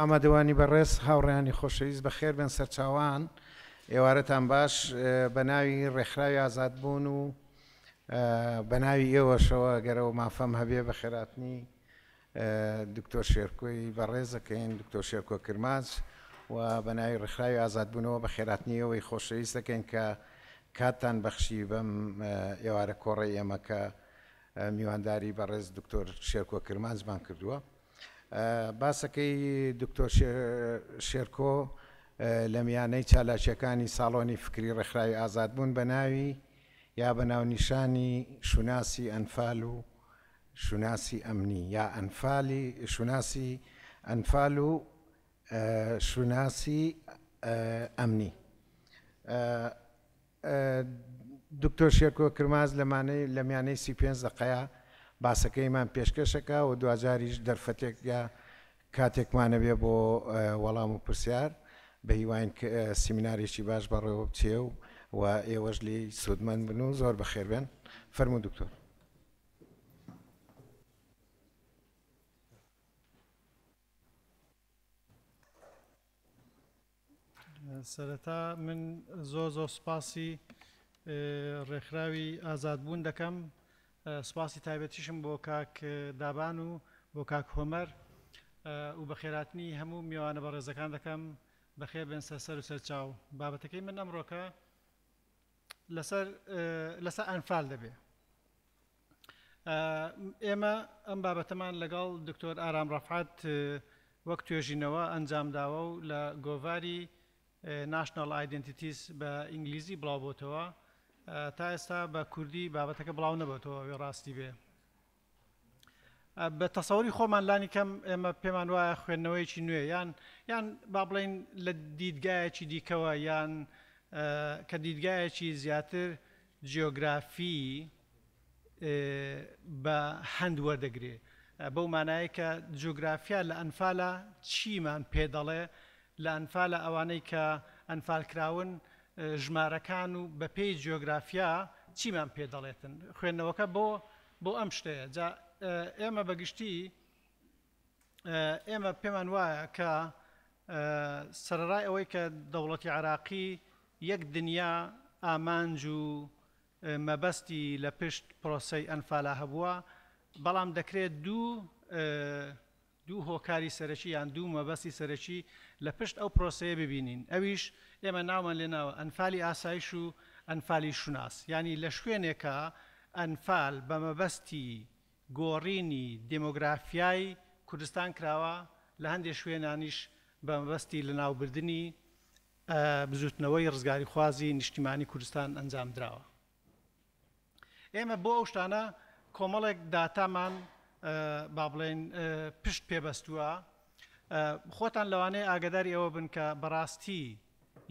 ئامادەوانی بەڕێز هاوڕێیانی خۆشەویست بەخێر بن سەرچاوان ئێوارەتان باش بە ناوی ڕێکخراوی ئازادبوون و بە ناوی ئێوەشەوە گەرەوە مافەم هەبێ بە خێراتنی دکتۆر شێرکۆی بەڕێز دەکەین دکتۆر شێرکۆ کرماج و بە ناوی ڕێکخراوی ئازادبوونەوە بە خێراتنی ئەوەی خۆشەویست دەکەین کە کاتتان بەخشی بەم ئێوارە کۆڕی ئێمە کە میوانداری بەڕێز دکتۆر شێرکۆ کرماجمان کردووە. باسەکەی دکتۆر شێرکۆ لە میانەی چالاکیەکانی ساڵۆنی فکری ڕێکخراوی ئازادبوون بە ناوی یا بە ناونیشانی شوناسی ئەنفال و شوناسی ئەمنی یا ئەنفالی شوناسی ئەنفال و شوناسی ئەمنی. دکتۆر شێرکۆ کرماز لە میانەی 35 دقەیە باسەکەیمان پێشکەشەکە و دوجاریش دەرفەتێک یا کاتێکمانە بێ بۆ وەڵام و پرسیار بە هیواین سیمینارێکی باش بەڕێوە بچێ و ئێوەش لی سودمەند بن و زۆر بەخێر بێن. فەرموو دکتۆر. سەرەتا من زۆر سوپاسی ڕێکخراوی ئازادبوون دەکەم، سوپاسی تایبەتیشم بۆ کاک دابان و بۆ کاک هۆمەر و بە خێراتنی هەموو میوانە بەڕێزەکان دەکەم بەخێر بێن سەر و سەرچاو. بابەتەکەی من ئەمڕۆکە لەسەر ئەنفال دەبێ. ئێمە ئەم بابەتەمان لەگەڵ دکتۆر ئارام ڕەفعات وەک توێژینەوە ئەنجام داوە و لە گۆڤاری ناشنال ئایدنتیتیز بە ئینگلیزی بڵاوبۆتەوە، تا ئێستا بە کوردی بابەتەکە بڵاو نەبێتەوە ڕاستی بێ. بە تەسەوری خۆمان لانی کەم ئێمە پێمان وایە خوێندنەوەیکی نوێ یان با بڵێن لە دیدگایەکی دیکەوە یان کە دیدگایەکی زیاتر جیۆگرافی بە هەند وەردەگرێ، بەو مانایە کە جیۆگرافیا لە ئەنفالە چیمان پێ دەڵێ، لە ئەنفالە ئەوانەی کە ئەنفالکراون ژمارەکان و بە پێی جیۆگرافیا چیمان پێ دەڵێتن. خوێندنەوەکە بۆ ئەم شتەیە. جا ئێمە بەگشتی ئێمە پێمان وایە کە سەرەڕای ئەوەی کە دەوڵەتی عێراقی یەک دنیا ئامانج و مەبەستی لە پشت پرۆسەی ئەنفالا هەبووە، بەڵام دەکرێت دوو هۆکاری سەرەکی یان دوو مەبەستی سەرەکی لە پشت ئەو پرۆسەیە ببینین. ئەویش ئێمە ناومان لێناوە ئەنفالی ئاسایش و ئەنفالی شوناس، ینی لە شوێنێکە ئەنفال بە مەبەستی گۆڕینی دمۆگرافیای کوردستان کراوە، لە هەندێک شوێنانیش بە مەبەستی لە ناوبردننی بزوتنەوەی ڕزگاری خوازی نیشتیمانی کوردستان ئەنجام درراوە. ئێمە بۆ ئەو شتانە کۆمەڵێک داتامان با بڵێن پشت پێبەستووە. خۆتان لەوانەیە ئاگداری ئەوە بن کە بەڕاستی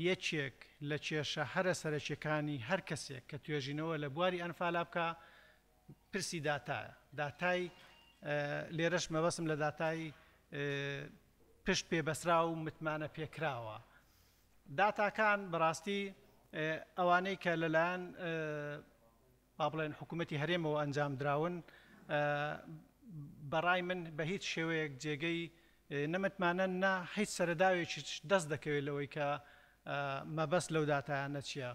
یەکێک لە کێشە هەرە سەرەکیەکانی هەر کەسێک کە توێژینەوە لە بواری ئەنفالا بکە پرسی داتایە. داتای لێرەش مەبەسم لە داتای پشت پێبەسرا و متمانە پێکراوە. داتاکان بەڕاستی ئەوانەی کە لەلایەن با بڵێن حکوومەتی هەرێمەوە ئەنجام دراون بەڕای من بە هیچ شێوەیەک جێگەی نەمتمانە نا هیچ سەرەداوێکی دەست دەکەوێت لەوەی کە مەبەست لەو داتایانە چییە.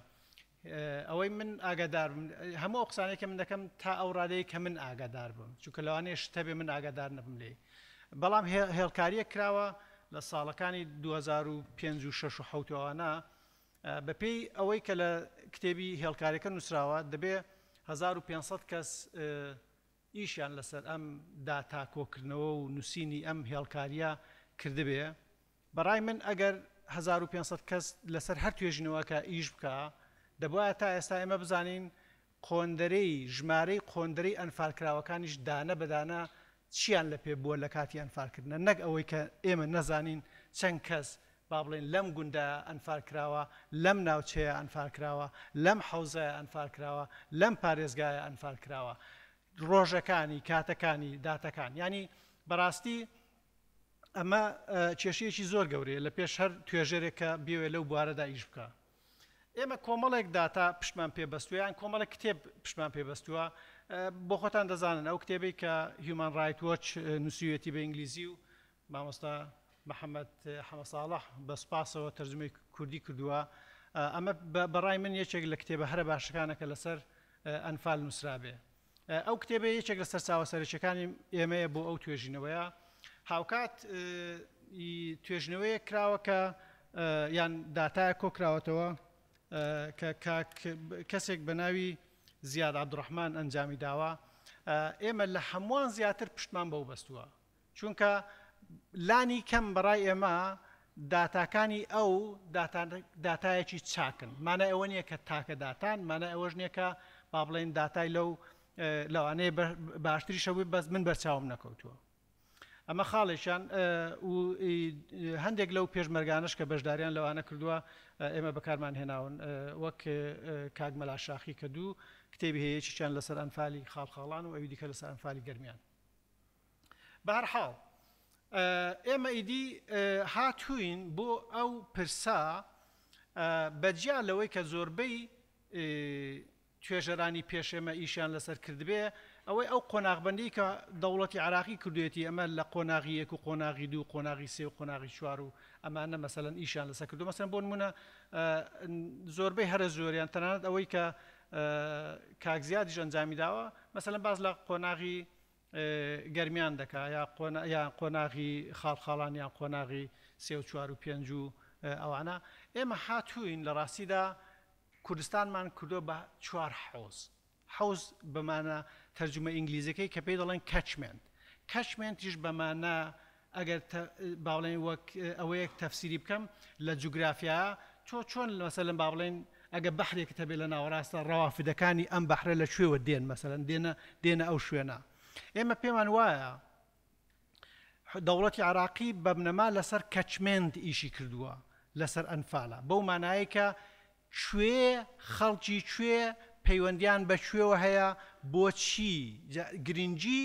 ئەوەی من ئاگادار هەموو ئەو قسانەی کە من دەکەم تا ئەو ڕادەیە کە من ئاگادار بم، چونکە لەوانەیە شتە بێ من ئاگادار نەبم لێ. بەڵام هێڵکاریە کراوە لە ساڵەکانی 2005 و 6 و 7وانە بەپێی ئەوەی کە لە کتێبی هێڵکاریەکە نووسراوە دەبێ 1500 کەس ئیشیان لەسەر ئەم داتا کۆکردنەوە و نووسینی ئەم هێڵکاریە کردبێ. بەڕای من ئەگەر 1500 کەس لەسەر هەر توێژینەوەکە ئیش بکە، دەبواە تا ئێستا ئێمە بزانین قۆندەرەی ژمارەی قۆندەرەی ئەنفالکراوەکانیش دانە بەدانە چیان لە پێ بووە لە کاتی ئەنفالکردنە، نەک ئەوەی کە ئێمە نەزانین چەند کەس با بڵێن لەم گوندە ئەنفالکراوە، لەم ناوچەیە ئەنفالکراوە، لەم حەوزەیە ئەنفالکراوە، لەم پارێزگایە ئەنفالکراوە، ڕۆژەکانی کاتەکانی داتەکان. ینی بەڕاستی ئەمە کێشەیەکی زۆر گەورەیە لە پێش هەر توێژێرێکە بێوێ لەو بوارەدا ئیش بکە. ئێمە کۆمەڵێک داتا پشتمان پێبەستووە یان کۆمەڵێک کتێب پشتمان پێبەستووە. بۆ خۆتان دەزانن ئەو کتێبی کە هیومان ڕایت وۆچ نووسیوێتی بە ئینگلیزی و مامۆستا محەممەد حەمە ساڵح بە سوپاسەوە تەرجمەی کوردی کردووە ئەمە بەڕای من یەکێک لە کتێبە هەرە باشەکانەکە لەسەر ئەنفال نووسرابێ ئەو کتێبە یەکێک لەسەر چاوەسەرچەکانی ئێمەیە بۆ ئەو توێژینەوەیە هاوکات توێژنەوەیە کراوە کە یان داتایە کۆکراوەتەوە کە کەسێک بە ناوی زیاد عەبدوڕەحمان ئەنجامی داوە ئێمە لە هەمووان زیاتر پشتمان بەو بەستووە چونکە لانی کەم بەڕای ئێمە داتاکانی ئەو داتایەکی چاکن مانە ئەوە نییە کە تاکە داتان مانە ئەوەش نییە کە با بڵێن داتای لەوانەیە باشتری شەوی بەس من بەرچاوم نەکەوتووە ئەمە خاڵێکیان هەندێک لەو پێشمەرگانش کە بەشداریان لەوانە کردووە ئێمە بەکارمان هێناون وەک کاک مەلا شاخی کە دوو کتێبی هەیەکیان لەسەر ئەنفالی خاڵخاڵان و ئەوی دیکە لەسەر ئەنفالی گەرمیان بەهەرحاڵ ئێمە ئیدی هاتووین بۆ ئەو پرسا بەجیا لەوەی کە زۆربەی توێژەرانی پێشێمە ئیشیان لەسەر کردبێ ئەوەی ئەو قۆناغبەندی کە دەوڵەتی عراقی کردوێتی ئەمە لە قۆناغی یەک و قۆناغی دوو قۆناغی سێ و قۆناغی چوار و ئەمانە مەسەلەن ئیشیان لەسەر کردو مەسەلەن بۆ نمونە زۆربەی هەرە زۆریان تەنانەت ئەوەی کە کاک زیادیش ئەنجامی داوە مەسەلەن باز لە قۆناغی گەرمیان دەکا یا قۆناغی خاڵخاڵان یان قۆناغی سێ و چوار و پێنج و ئەوانە ئێمە هاتووین لە ڕاستیدا کوردستانمان کردو بە چوار حوز بمانە تەرجمە ئینگلیزەکەی کە پێی دەڵێن کەچمنتیش بەمانە ئەگەر باڵێن وەک ئەوەیەک تەفسیری بکەم لە جوگرافیا تۆ چۆن مەسەلەن با بڵێن ئەگە بەحرێکت هەبێت لە ناوەڕاستە ڕەوافدەکانی ئەم بەحرە لە کوێوە دێن مەسەلەن دێنە ئەو شوێنە ئێمە پێمان وایە دەوڵەتی عراقی بەبنەما لەسەر کەچمنت ئیشی کردووە لەسەر ئەنفالە بەو مانایە کە کوێ خەڵکی کوێ پەیوەندیان بە کوێوە هەیە بۆچی گرنگی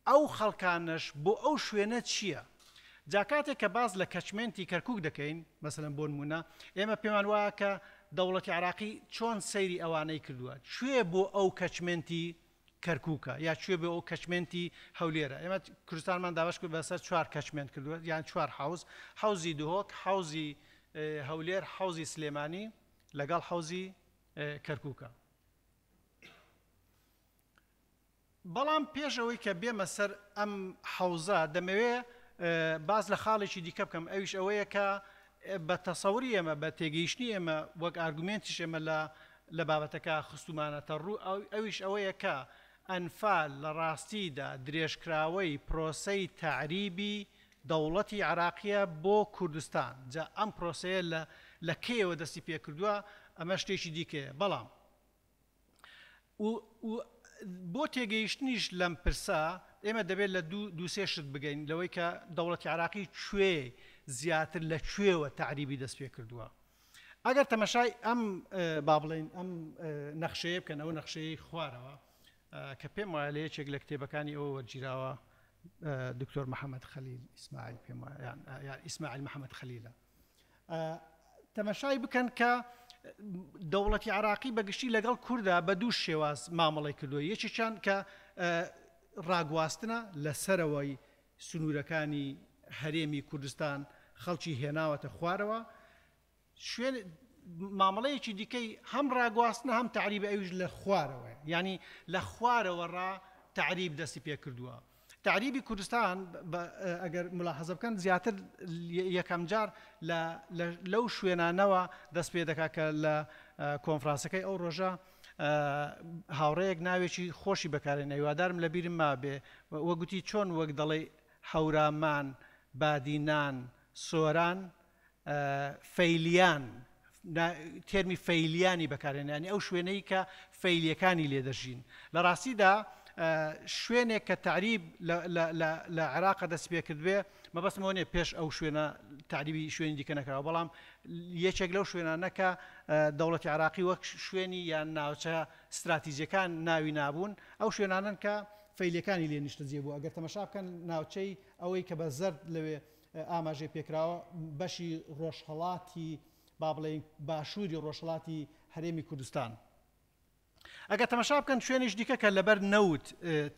ئەو خەڵکانش بۆ ئەو شوێنە چییە جاکاتێک کە باز لە کەچمنتی کەرکووک دەکەین مەسەلەن بۆ نمونە ئێمە پێمان وایە کە دەوڵەتی عراقی چۆن سەیری ئەوانەی کردووە کوێ بۆ ئەو کەچمنتی کەرکووکە یا کوێ بۆ ئەو کەچمنتی هەولێرە ئێمە کوردستانمان داواش کرد بەسەر چوار کەچمنت کردووە یان چوار حوزی دهۆک حوزی هەولێر حوزی سلێمانی لەگەڵ حوزی کەرکووکە بەڵام پێش ئەوەی کە بێمە سەر ئەم حوزە دەمەوێ باز لە خاڵێکی دیکە بکەم ئەویش ئەوەیە کە بە تەسەوری ئێمە بە تێگەیشتنی ئێمە وەک ئارگومنتیش ئێمە لە بابەتەکە خستومانەتە ڕوو ئەویش ئەوەیە کە ئەنفال لە ڕاستیدا درێژکراوەی پرۆسەی تعریبی دەوڵەتی عراقیە بۆ کوردستان جا ئەم پرۆسەیە لە کێوە دەستی پێ کردووە ئەمە شتێکی دیکەیە بەڵام بۆ تێگەیشتنیش لەم پرسا ئێمە دەبێت لە دووسێ شت بگەین لەوەی کە دەوڵەتی عراقی کوێ زیاتر لە کوێوە تعریبی دەست پێ کردووە ئەگەر تەمەشای ئەم با بڵێن ئەم نەخشەیە بکەن ئەو نەخشەی خوارەوە کە پێم وایە لە یەکێک لە کتێبەکانی ئەوە وەرگیراوە دکتۆر محەممەد خەلیل ئیسماعیل پێم وایە ئیسماعیل محەممەد خەلیلە تەمەشای بکەن کە دەوڵەتی عراقی بەگشتی لەگەڵ کووردا بە دوو شێواز مامەڵی کردووە یەکێکیان کە ڕاگواستنە لەسەرەوەی سنوورەکانی هەرێمی کوردستان خەڵکی هێناوەتە خوارەوە شوێن مامەڵەیەکی دیکەی هەم ڕاگواستنە هەم تعریبە ئەویش لە خوارەوە ینی لە خوارەوە ڕا تعریب دەستی پێ کردووە تعریبی کوردستان ئەگەر ملاحەزە بکەن زیاتر یەکەم جار لەو شوێنانەوە دەست پێ دەکات کە لە کۆنفرانسەکەی ئەو ڕۆژە هاوڕەیەک ناوێکی خۆشی بەکارێن هیوادارم لە بیرم مابێ وەگوتی چۆن وەک دەڵێ هەورامان بادینان سۆران فەیلیان تێرمی فەیلیانی بەکارێنانی ئەو شوێنەی کە فەیلیەکانی لێدەژین لە ڕاستیدا شوێنێک کە تعریب لە عێراقە دەست پێ کردوێ مەبەستمەوە نیە پێش ئەو شوێنە تعریبی شوێنی دیکە نەکراوە بەڵام یەکێک لەو شوێنانەکە دەوڵەتی عراقی وەک شوێنی یان ناوچە استراتیژیەکان ناوی نابوون ئەو شوێنانن کە فەیلیەکانی لێ نیشتە جێ بوو ئەگەر تەمەشا بکەن ناوچەی ئەوەی کە بە زەرد لەوێ ئاماژەی پێکراوە بەشی ڕۆژهەڵاتی با بڵێن باشووری ڕۆژهەڵاتی هەرێمی کوردستان ئەگە تەماشا بکەن شوێنیش دیکە کە لەبەر نەوت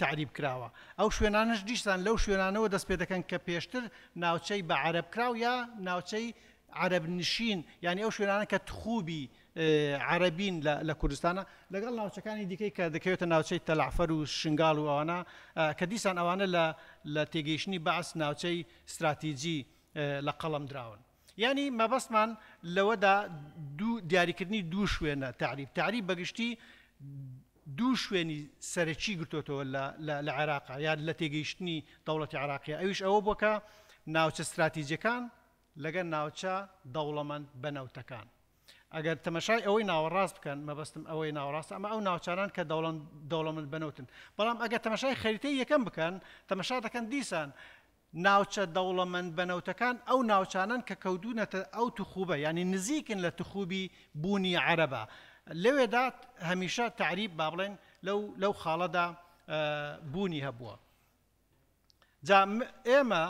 تعریب کراوە ئەو شوێنانش دیسان لەو شوێنانەوە دەست پێ دەکەن کە پێشتر ناوچەی بە عەرەب کراو یا ناوچەی عەرەب نشین یعنی ئەو شوێنانە کە تخوبی عەرەبین لە کوردستانە لەگەڵ ناوچەکانی دیکەی کە دەکەوێتە ناوچەی تەلعفەر و شنگاڵ و ئەوانە کە دیسان ئەوانە لە تێگەیشتنی بەعس ناوچەی استراتیجی لە قەڵەم دراون. یعنی مەبەستمان لەوەدا دیاریکردنی دوو شوێنە تعریب بەگشتی دوو شوێنی سەرەکی گرتوتەوە لە عێراقا یا لە تێگەیشتنی دەوڵەتی عێراقیە ئەویش ئەوە بووکە ناوچە استراتیجیەکان لەگەڵ ناوچە دەوڵەمەند بەنەوتەکان. ئەگەر تەمەشای ئەوەی ناوەڕاست بکەن مەبەستم ئەوەی ناوەڕاستە ئەمە ئەو ناوچانان کە دەوڵەمەند بەنەوتن بەڵام ئەگەر تەمەشای خەریتەی یەکەم بکەن تەمەشا دەکەن دیسان ناوچە دەوڵەمەند بەنەوتەکان ئەو ناوچانان کە کەوتونەتە ئەو تخوبە ینی نزیکن لە تخوبی بوونی عەرەبە لەوێدا هەمیشە تعریب با بڵێن لەو خاڵەدا بوونی هەبووە. جا ئێمە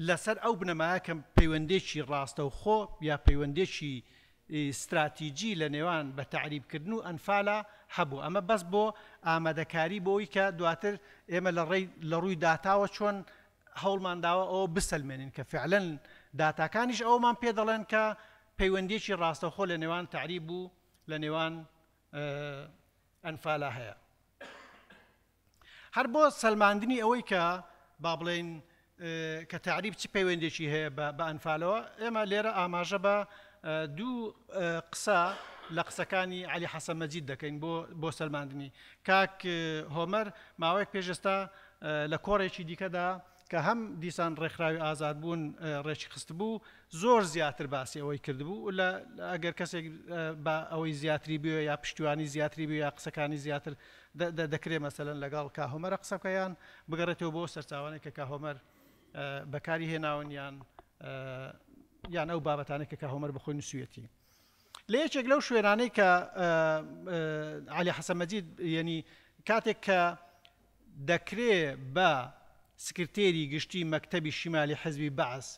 لەسەر ئەو بنەمایە کە پەیوەندێکی ڕاستەوخۆ یا پەیوەندێکی استراتیجی لە نێوان بە تعریبکردن و ئەنفالە هەبوو ئەمە بەس بۆ ئامادەکاری بۆی کە دواتر ئێمە لە ڕووی داتاوە چۆن هەوڵمانداوە ئەوە بسەلمێنین کە فعلەن داتاکانیش ئەومان پێ دەڵێن کە پەیوەندێکی ڕاستەوخۆ لە نێوان تعریب و لە نێوان ئەنفالە هەیە. هەر بۆ سەلماندنی ئەوەی کە با بڵێن کە تعریب چی پەیوەندێکی هەیە بە ئەنفالەوە ئێمە لێرە ئاماژە بە دوو قسە لە قسەکانی عەلی حەسەن مەجید دەکەین بۆ سەلماندنی. کاک هۆمەر ماوەیەک پێشستا لە کۆڕێکی دیکەدا کە هەم دیسان ڕێکخراوی ئازاد بوون ڕێکی خست بوو زۆر زیاتر باسی ئەوەی کردبوو لە ئەگەر کەسێک بە ئەوەی زیاتری بووە یا پشتیوانی زیاتری بوو یا قسەکانی زیاتر دەکرێت مەسەلەن لەگەڵ کا هۆمەرە قسە بکەیان بگەڕێتەوە بۆ سەرچاوانێک کە کا هۆمەر بەکاری هێناون یان ئەو بابەتانێک کە کا هۆمەر بخۆی نووسویەتی. لە یەکێک لەو شوێنانەی کە عەلی حەسەن مەجید یعنی کاتێک کە دەکرێت بە سکرتێری گشتی مەکتەبی شیمالی حزبی بەعس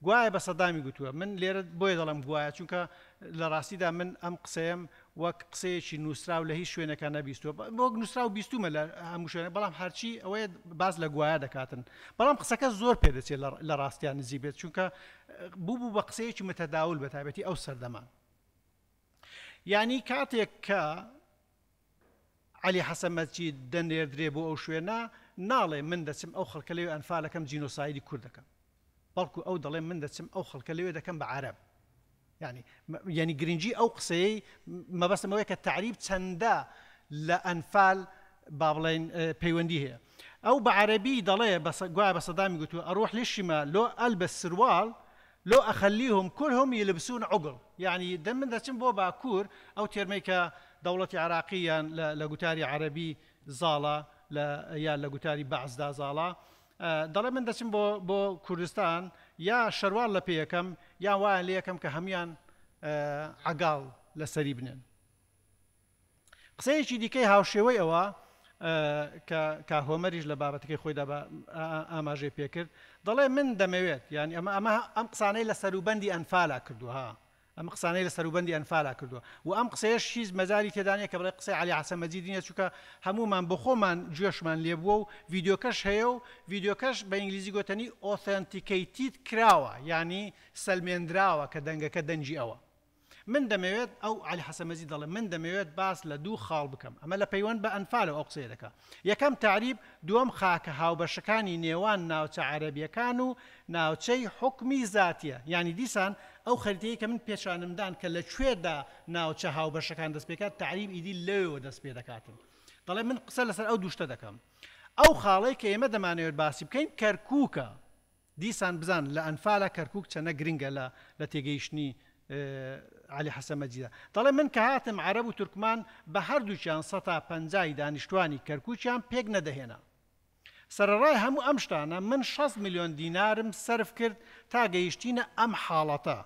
گوایە بە سەدامی گوتووە من لێرە بۆیە دەڵم گوایە چونکە لە ڕاستیدا من ئەم قسەیەم وەک قسەیەکی نووسراو لە هیچ شوێنەکە نەبیستووە بۆ نووسراو بیستومە لە هەموو شوێنە بەڵام هەرچی ئەوەیە باز لە گوایە دەکاتن بەڵام قسەکە زۆر پێدەچێت لە ڕاستیان نزی بێت چونکە بوو بە قسەیەکی متەداول بە تایبەتی ئەو سەردەمان. یعنی کاتێک کە عەلی حەسەن مەجید دەنێردرێ بۆ ئەو شوێنە ناڵێ من دەچم ئەو خەڵکە لەوێ ئەنفالەکەم جینۆسایدی کوورد دەکەم بەڵکو ئەو دەڵێ من دەچم ئەو خەڵکە لەوێ دەکەم بە عەرەب یعنی گرنگی ئەو قسەیەی مەبەستمەوەی کە تعریب چەندە لە ئەنفال با بڵێن پەیوەندی هەیە ئەو بە عەرەبی دەڵێ گوایە بە سەدامی گوتووە ئەڕۆح للشمە لۆ ئەلبس سروال لۆ ئەخەلیهم كلهم يلبسون عقل یعنی من دەچم بۆ باکوور ئەو تێرمەی کە دەوڵەتی عێراقییان لە گوتاری عەرەبی زاڵە یا لە گوتاری بەعسدا زاڵە دەڵێ من دەچم بۆ کوردستان یا شەروال لە پێیەکەم یان وایە لە یەکەم کە هەمیان عەگاڵ لەسەری بنێن. قسەیەکی دیکەی هاوشێوەی ئەوە کە هۆمەریش لە بابەتەکەی خۆیدا بە ئاماژەی پێکرد دەڵێ من دەمەوێت یعنی ئەم قسانەی لە سەروبەندی ئەنفالا کردووە ئەم قسانەی لە سەروبەندی ئەنفالا کردووە و ئەم قسەیەش هیچ مەجالی تێدانە کە بڵێ قسەی عەلی حەسەن مەجید نییە چونکە هەمومان بۆ خۆمان گوێشمان لێ بووە و ڤیدیۆکەش هەیە و ڤیدیۆکەش بە ئینگلیزی گوتنی ئۆثەنتیکەیتید کراوە یعنی سەلمێنراوە کە دەنگەکە دەنجی ئەوە. من دەمەوێت ئەو عەلی حەسەن مەجید دەڵێ من دەمەوێت باس لە دوو خاڵ بکەم ئەمە لە پەیوەند بە ئەنفالەوە ئەو قسەیە دەکات. یەکەم تعریب دووەم خاکە هاوبەشەکانی نێوان ناوچە عەرەبیەکان و ناوچەی حوکمی زاتیە یعنی دیسان ئەو خەریتەیە کە من پێشانمدان کە لەکوێدا ناوچە هاوبەشەکان دەست پێکات تعریب ئیدی لەوێوە دەست پێ دەکاتن. دەڵێ من قسە لەسەر ئەو دووشتە دەکەم. ئەو خاڵەی کە ئێمە دەمانەوێت باسی بکەین کەرکووکە دیسان بزان لە ئەنفالە کەرکووک چەنە گرنگە لە تێگەیشتنی عەلی حەسەن مەجیدە. دەڵێ من کە هاتم عەرەب و تورکمان بە هەردووچیان 150 دانیشتوانی کەرکووکیان پێک نەدەهێنا. سەرەڕای هەموو ئەم شتانە من 6 ملیۆن دینارم سەرف کرد تا گەیشتینە ئەم حاڵەتە.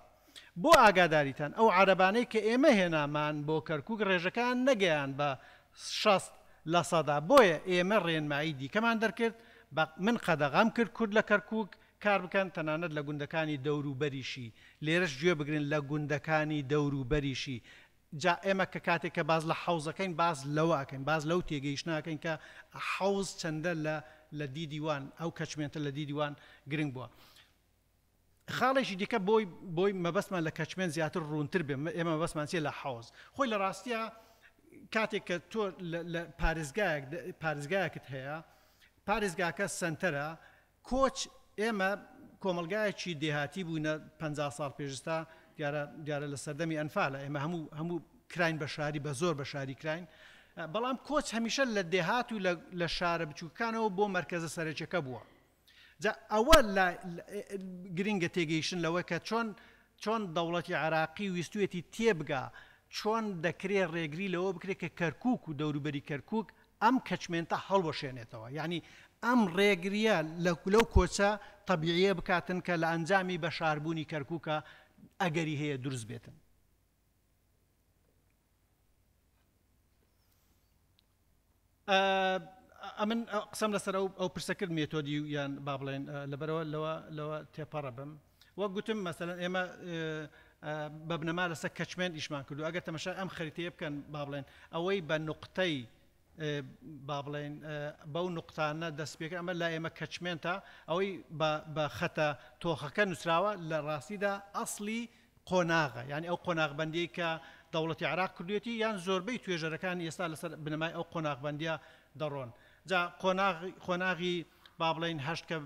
بۆ ئاگاداریتان ئەو عەرەبانەی کە ئێمە هێنامان بۆ کەرکووک ڕێژەکان نەگەیان بە 60% بۆیە ئێمە ڕێنمایی دیکەمان دەرکرد من قەدەغام کرد کورد لە کەرکووک کار بکەن تەنانەت لە گوندەکانی دەوروبەریشی لێرەش گوێ بگرن لە گوندەکانی دەوروبەریشی جا ئێمە کە کاتێک کە باز لە حەوزەکەین باز لەوەکەین باز لەو تێگەیشتناکەین کە حەوز چەندە لە دیدیوان ئەو کەچمێنتە لە دیدیوان گرنگ بووە. خاڵێکی دیکە بۆی مەبەستمان لە کەچمێن زیاتر ڕوونتر بێ ئێمە مەبەستمان چێ لە حەوز خۆی لە ڕاستیە کاتێک کە تۆ لە پارێزگایەکت هەیە پارێزگاکە سنتەرە کۆچ ئێمە کۆمەلگایەکی دێهاتی بووینە 50 ساڵ پێشستا دیارە لە سەردەمی ئەنفالە ئێمە هەموو کراین بە شاری بە زۆر بە شاری کراین بەڵام کۆچ هەمیشە لە دێهات و لە شارە بچووکانەوە بۆ مەرکەزە سەرچەکە بووە. ئەوە گرنگە تێگەیشتن لەوە کە چۆن دەوڵەتی عراقی ویستوێتی تێبگا چۆن دەکرێت ڕێگری لەوە بکرێت کە کەرکووک و دەوروبەری کەرکووک ئەم کەچمێنتە هەڵوەشێنێتەوە یعنی ئەم ڕێگریە لەو کۆچە تەبیعیە بکاتن کە لە ئەنجامی بەشاربوونی کەرکووکە ئەگەری هەیە دروست بێتن. ئەمن قسەم لەسەر ئەو پرسەکرد مێتۆدی یان با بڵێن لەبەرەوە لەوە تێپەڕە بم وەک گوتم مەسەلەن ئێمە بە بنەما لەسەر کەچمێن ئیشمان کردو ئەگەر تەماشای ئەم خەریتەیە بکەن با بڵێن ئەوەی بە نوقتەی با بڵێن بەو نوقتانە دەست پێکە ئەمە لا ئێمە کەچمێنتە ئەوەی بە خەتە تۆخەکە نووسراوە لە ڕاستیدا ئەسلی قۆناغە یعنی ئەو قۆناغبەندی کە دەوڵەتی عراق کردوێتی یان زۆربەی توێژەرەکان ئێستا لەسەر بنەمای ئەو قۆناغبەندیە دەڕۆن. جا قۆناغی با بڵێن هەشت کە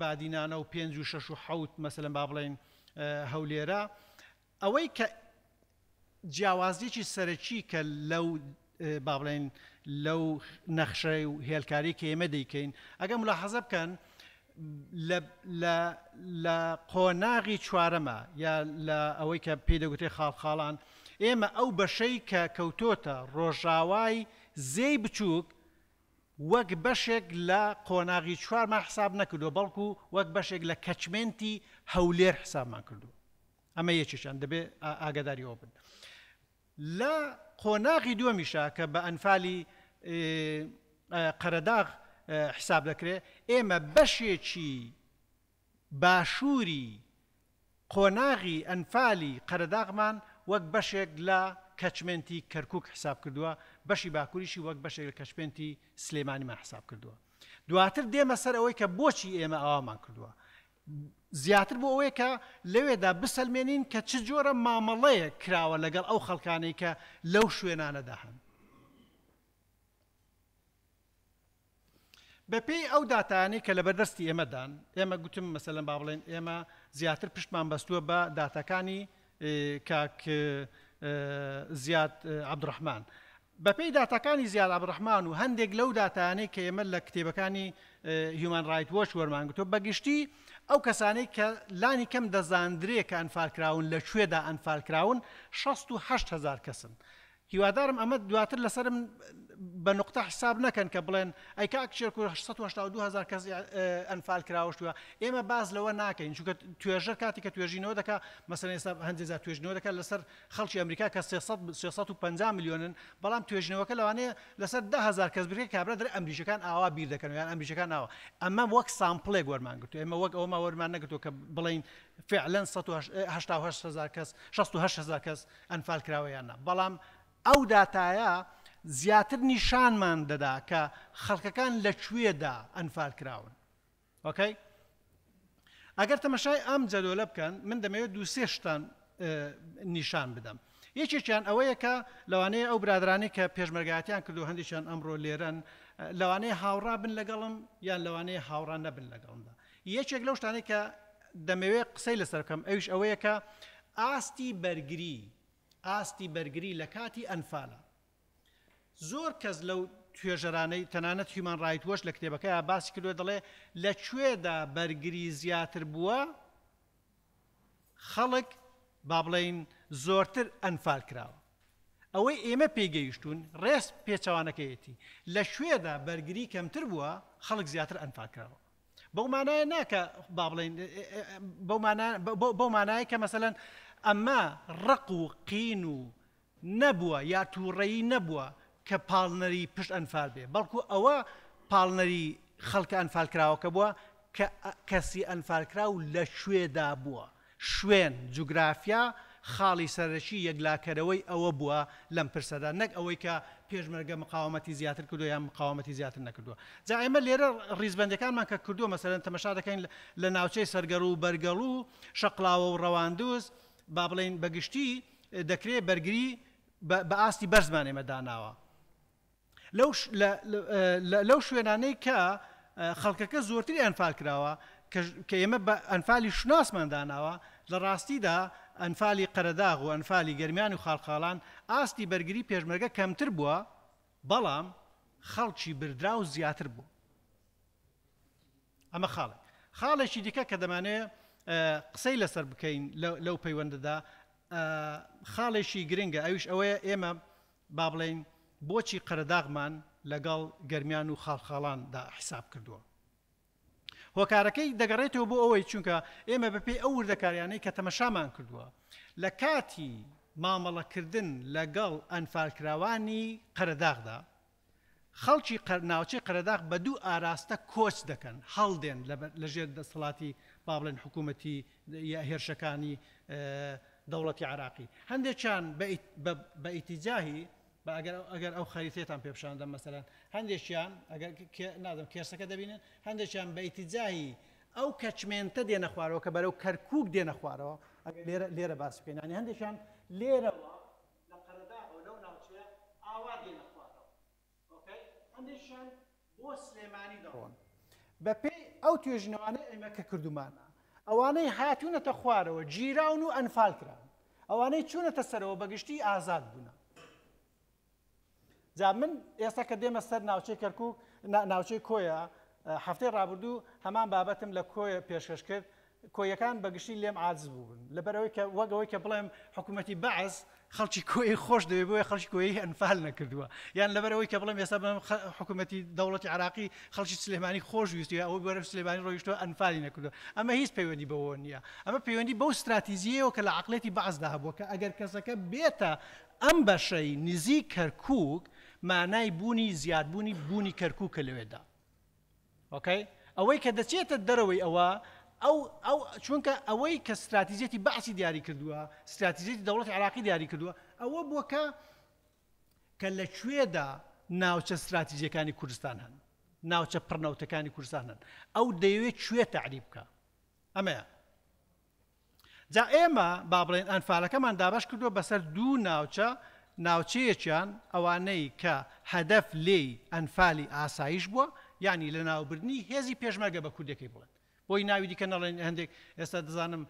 بادینانە و 5 و 6 و 7 مەسەلەن با بڵێن هەولێرە ئەوەی کە جیاوازیی سەرەکی کە لەو با بڵێن لەو نەخشەی و هێلکاری کە ئێمە دەیکەین ئەگە ملاحەزە بکەن لە قۆناغی چوارەمە یا لە ئەوەی کە پێدەگوتێ خاڵخاڵان ئێمە ئەو بەشەی کە کەوتۆتە ڕۆژاوای زێی بچووک وەک بەشێک لە قۆناغی چوارمان حساب نەکردو بەڵکو وەک بەشێک لە کەچمێنتی هەولێر حسابمان کردو ئەمە یەکێکیان دەبێ ئاگاداریەوە بن. لە قۆناغی دووەمیشە کە بە ئەنفالی قەرەداغ حساب دەکرێت ئێمە بەشێکی باشووری قۆناغی ئەنفالی قەرەداغمان وەک بەشێک لە کەچمێنتی کەرکووک حساب کردووە بەشی باکووریشی وەک بەشێک لە کەچمێنتی سلێمانیمان حساب کردووە. دواتر دێمە سەر ئەوەی کە بۆچی ئێمە ئاوامان کردووە زیاتر بۆ ئەوەیە کە لەوێدا بسەلمێنین کە چ جۆرە مامەڵەیە کراوە لەگەڵ ئەو خەڵکانەی کە لەو شوێنانەدا هەن. بەپێی ئەو داتانەی کە لە بەردەستی ئێمەدان ئێمە گوتم مەسەلەن با بڵێن ئێمە زیاتر پشتمان بەستووە بە داتەکانی کاک زیاد عەبدوڕەحمان بەپێی داتەکانی زیاد عەبدوڕەحمان و هەندێک لەو داتانەی کە ئێمە لە کتێبەکانی هیومان رایت وۆچ وەرمانگرتووە بەگشتی ئەو کەسانەی کە لانی کەم دەزاندرێ کە ئەنفالکراون لەکوێدا ئەنفالکراون 68,000 کەسن. هیوادارم ئەمە دواتر لەسرم بە نقطە حساب نەکەن کە بڵێن ئەی کاکچێک 882,000 کەس ئەنفال کراوەشتووە ئێمە باز لەوە ناکەین چونکە توێژەر کاتی کە توێژینەوە دەکا مەسەلەن ئێستا هەندێک توێژنەوە دەکات لەسەر خەڵکی ئەمریکا کە 350 میلیۆنن بەڵام توێژنەوەکە لەوانەیە لەسەر 10,000 کەس بکرێت کابرا دەرێ ئەمریکەکان ئاوا بیر دەکەن یان ئەمریکەکان ئاوا ئەمە وەک سامپڵێک وەرمانگرتووە ئێمە وەک ئەوەمە وەرمان نەگرتووە کە بڵین فعلەن 188,000 کەس 68,000 کەس ئەنفال کراوەیان نا بەڵام ئەو داتایە زیاتر نیشانمان دەدا کە خەڵکەکان لەکوێدا ئەنفال کراون. ئۆکەی ئەگەر تەمەشای ئەم جەدۆلە بکەن من دەمەوێت دوو سێ شتان نیشان بدەم. یەکێکیان ئەوەیە کە لەوانەیە ئەو برادرانەی کە پێشمەرگایەتیان کردو هەندێکیان ئەمڕۆ لێرەن لەوانەیە هاوڕا بن لەگەڵم یان لەوانەیە هاوڕا نەبن لەگەڵمدا. یەکێک لەو شتانەی کە دەمەوێت قسەی لەسەر بکەم ئەویش ئەوەیە کە ئاستی بەرگری لە کاتی ئەنفالە. زۆر کەس لەو توێژەرانەی تەنانەت هیومان رایت وۆچ لە کتێبەکەی باسی کردووە دەڵێ لەکوێدا بەرگری زیاتر بووە خەڵک با بڵێن زۆرتر ئەنفال کراوە. ئەوەی ئێمە پێگەیشتون ڕێست پێچەوانەکەیەتی لەکوێدا بەرگری کەمتر بووە خەڵک زیاتر ئەنفال کراوە. بەو مانایە ناکە با بڵێن بەو مانایە کە مەسەلەن ئەمە ڕق و قین و نەبووە یا تووڕەیی نەبووە کە پاڵنەری پشت ئەنفال بێ بەڵکو ئەوە پاڵنەری خەڵکە ئەنفال کراوەکە بووە کە کەسی ئەنفال کراو لە شوێدا بووە شوێن جوگرافیا خاڵی سەرەکی یەکلاکەرەوەی ئەوە بووە لەم پرسەدا نەک ئەوەی کە پێشمەرگە مقاومەتی زیاتر کردو یان مقاومەتی زیاتر نەکردووە. جا ئێمە لێرە ڕیزبەندەکانمان کە کردووە مەسەلەن تەمەشا دەکەین لە ناوچەی سەرگەڕ و بەرگەڵ و شەقڵاوە و ڕەواندوز با بڵێن بەگشتی دەکرێت بەرگری بە ئاستی بەرزمان ئێمە داناوە. لەو شوێنانەی کە خەڵکەکە زۆرتری ئەنفال کراوە کە ئێمە بە ئەنفالی شناسمان داناوە لە ڕاستیدا ئەنفالی قەرەداغ و ئەنفالی گەرمیان و خاڵخاڵان ئاستی بەرگری پێشمەرگە کەمتر بووە بەڵام خەڵکی بردرا و زیاتر بوو. ئەمە خاڵێکی دیکە کە دەمانێت قسەی لەسەر بکەین لەو پەیوەندەدا خاڵێکی گرنگە ئەویش ئەوەیە ئێمە با بڵێن بۆچی قەرەداغمان لەگەڵ گەرمیان و خاڵخاڵاندا حساب کردووە. هۆکارەکەی دەگەڕێتەوە بۆ ئەوەی چونکە ئێمە بەپێی ئەو وردەکاریانەی کە تەمەشامان کردووە لە کاتی مامەڵەکردن لەگەڵ ئەنفالکراوانی قەرەداغدا خەڵکی ناوچەی قەرەداغ بە دوو ئاراستە کۆچ دەکەن هەڵدێن لەژێر دەسەڵاتی با بڵێن حکوومەتی هێرشەکانی دەوڵەتی عراقی. هەندێکیان بە ئیتیجاهی ئەگەر ئەو خەریتێتان پێپشاندەم مەسەلەن هەندێکیان نادەم کێرسەکە دەبینن هەندێکیان بە ئیتیجاهی ئەو کەچمێنتە دێنە خوارەوە کە بەرەو کەرکووک دێنە خوارەوە لێرە باس بکەین ینی هەندێکیان لێرەوە لە قەرەداغەوە لەو ناوچەیە ئاوا دێنە خوارەوە هەندێکیان بۆ سلێمانی دەڕۆن بەپێی ئەو توێژینەوانەی ئێمە کە کردومانە ئەوانەی هاتوونەتە خوارەوە گیراون و ئەنفال کران ئەوانەی چوونەتە سەرەوە بەگشتی ئازاد بوون. جا من ئێستا کە دێمە سەر ناوچەی کەرکووک ناوچەی کۆیە هەفتەی ڕابردوو هەمان بابەتم لە کۆیە پێشکەش کرد کۆیەکان بەگشتی لێم عاجز بوون لەبەرەوەی کە وەگەوەی کە بڵێم حکوومەتی بەعز خەڵکی کۆی خۆش دەوێت بۆیە خەڵکی کۆیی ئەنفال نەکردووە یان لەبەرەوەی کە بڵێم ئێستا بڵێم حکوومەتی دەوڵەتی عراقی خەڵکی سلێمانی خۆش ویستوە ئەوەی بەرەو سلێمانی ڕۆیشتووە ئەنفالی نەکردووە. ئەمە هیچ پەیوەندی بەوە نییە. ئەمە پەیوەندی بەو استراتیزیەوە کە لە عەقڵێتی بەعزدا هەبووە کە ئەگەر کەسەکە بێتە ئەم بەشەی نزیک کەرکووک مانای بوونی زیادبوونی بوونی کەرکووکە لەوێدا. ئەوەی کە دەچێتە دەرەوەی ئەوە ئەو چونکە ئەوەی کە استراتیزیەتی بەعسی دیاری کردووە استراتیزیەتی دەوڵەتی عراقی دیاری کردووە ئەوە بووە کە لەکوێدا ناوچە استراتیژیەکانی کوردستان هەن ناوچە پڕنەوتەکانی کوردستان هەن ئەو دەیەوێت کوێ تەعریب بکە. ئەمەیە جا ئێمە با بڵێن ئەنفالەکەمان دابەش کردووە بەسەر دوو ناوچەیەکیان ئەوانەی کە هەدەف لێی ئەنفالی ئاسایش بووە یعنی لە ناوبردنی هێزی پێشمەرگە بە کوردەکەی بڵێن بۆی ناوی دیکە نەڵێن هەندێک ئێستا دەزانم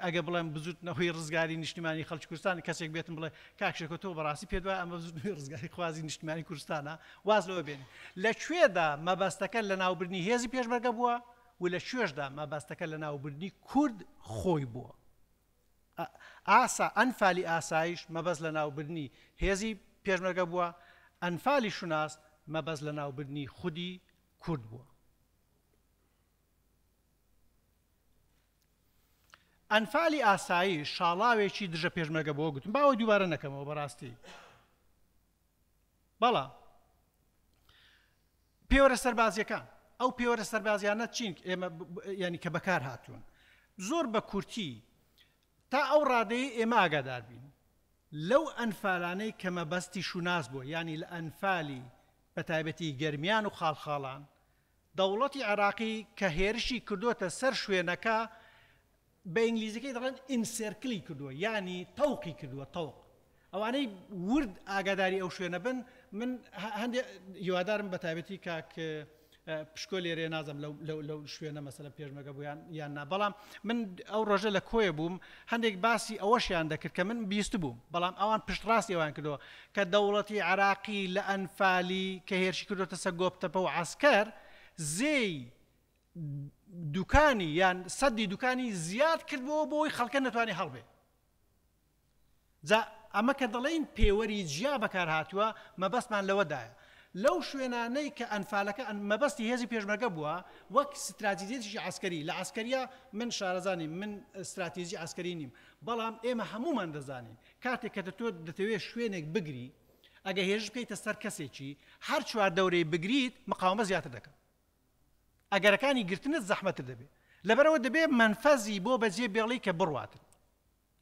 ئەگە بڵێم بزوتنەوەی ڕزگاری نیشتیمانی خەڵکی کوردستان کەسێک بێتم بڵێ کاکشێکە تۆ بەڕاستی پێ دوای ئەمە بزوتنەوەی ڕزگاری خوازی نیشتیمانی کوردستانە واز لەوە بێنی لەکوێدا مەبەستەکە لە ناوبردنی هێزی پێشمەرگە بووە و لە کوێشدا مەبەستەکە لە ناوبردنی کورد خۆی بووە. ئەنفالی ئاسایش مەبەست لە ناوبردنی هێزی پێشمەرگە بووە ئەنفالی شوناس مەبەست لە ناوبردنی خودی کورد بووە. ئەنفالی ئاسایی شاڵاوێکی دژە پێشمەرگە بۆ گوتم باوەی دووبارە نەکەمەوە بەڕاستی بەڵام پێوەرە سەربازیەکان ئەو پێوەرە سەربازیانە چین ئێمە ینی کە بەکار هاتوون زۆر بە کورتی تا ئەو ڕادەیە ئێمە ئاگادار بین لەو ئەنفالانەی کە مەبەستی شوناس بووە ینی لە ئەنفالی بەتایبەتی گەرمیان و خاڵخاڵان دەوڵەتی عراقی کە هێرشی کردوتە سەر شوێنەکە بە ئینگلیزیەکەی دەڵێن ئینسێرکلی کردووە ینی تەوقی کردووە تەوق ئەوانەی ورد ئاگاداری ئەو شوێنە بن من هەندێک هیوادارم بەتایبەتی کاک پشکۆ لێرێ نازم لەو شوێنە مەسەلە پێشمەرگە بوویان یان نا بەڵام من ئەو ڕۆژە لە کۆیە بووم هەندێک باسی ئەوەشیان دەکرد کە من بیست بووم بەڵام ئەوان پشتڕاستی ئەوان کردەوە کە دەوڵەتی عراقی لە ئەنفالی کە هێرشی کردوتە سەر گۆبتەپە و عەسکەر زێی دوکانی یان سەدی دوکانی زیاد کردبەوە بۆی خەڵکە نەتوانێ هەڵبێ. جا ئەمە کە دەڵێن پێوەری جیا بەکار هاتووە مەبەستمان لەوەدایە لەو شوێنانەی کە ئەنفالەکە مەبەستی هێزی پێشمەرگە بووە وەک استراتیژیەتێکی عەسکەری لە عەسکەریە من شارەزانیم من استراتیژی عەسکەری نیم بەڵام ئێمە هەمومان دەزانین کاتێک کە تۆ دەتەوێت شوێنێک بگری ئەگە هێرش بکەیتە سەر کەسێکی هەر چوار دەورەی بگریت مقاومە زیاتر دەکەن ئەگەرەکانی گرتنت زەحمەتر دەبێت لەبەرەوە دەبێت منفەزی بۆ بەجێ بێڵی کە بڕواتن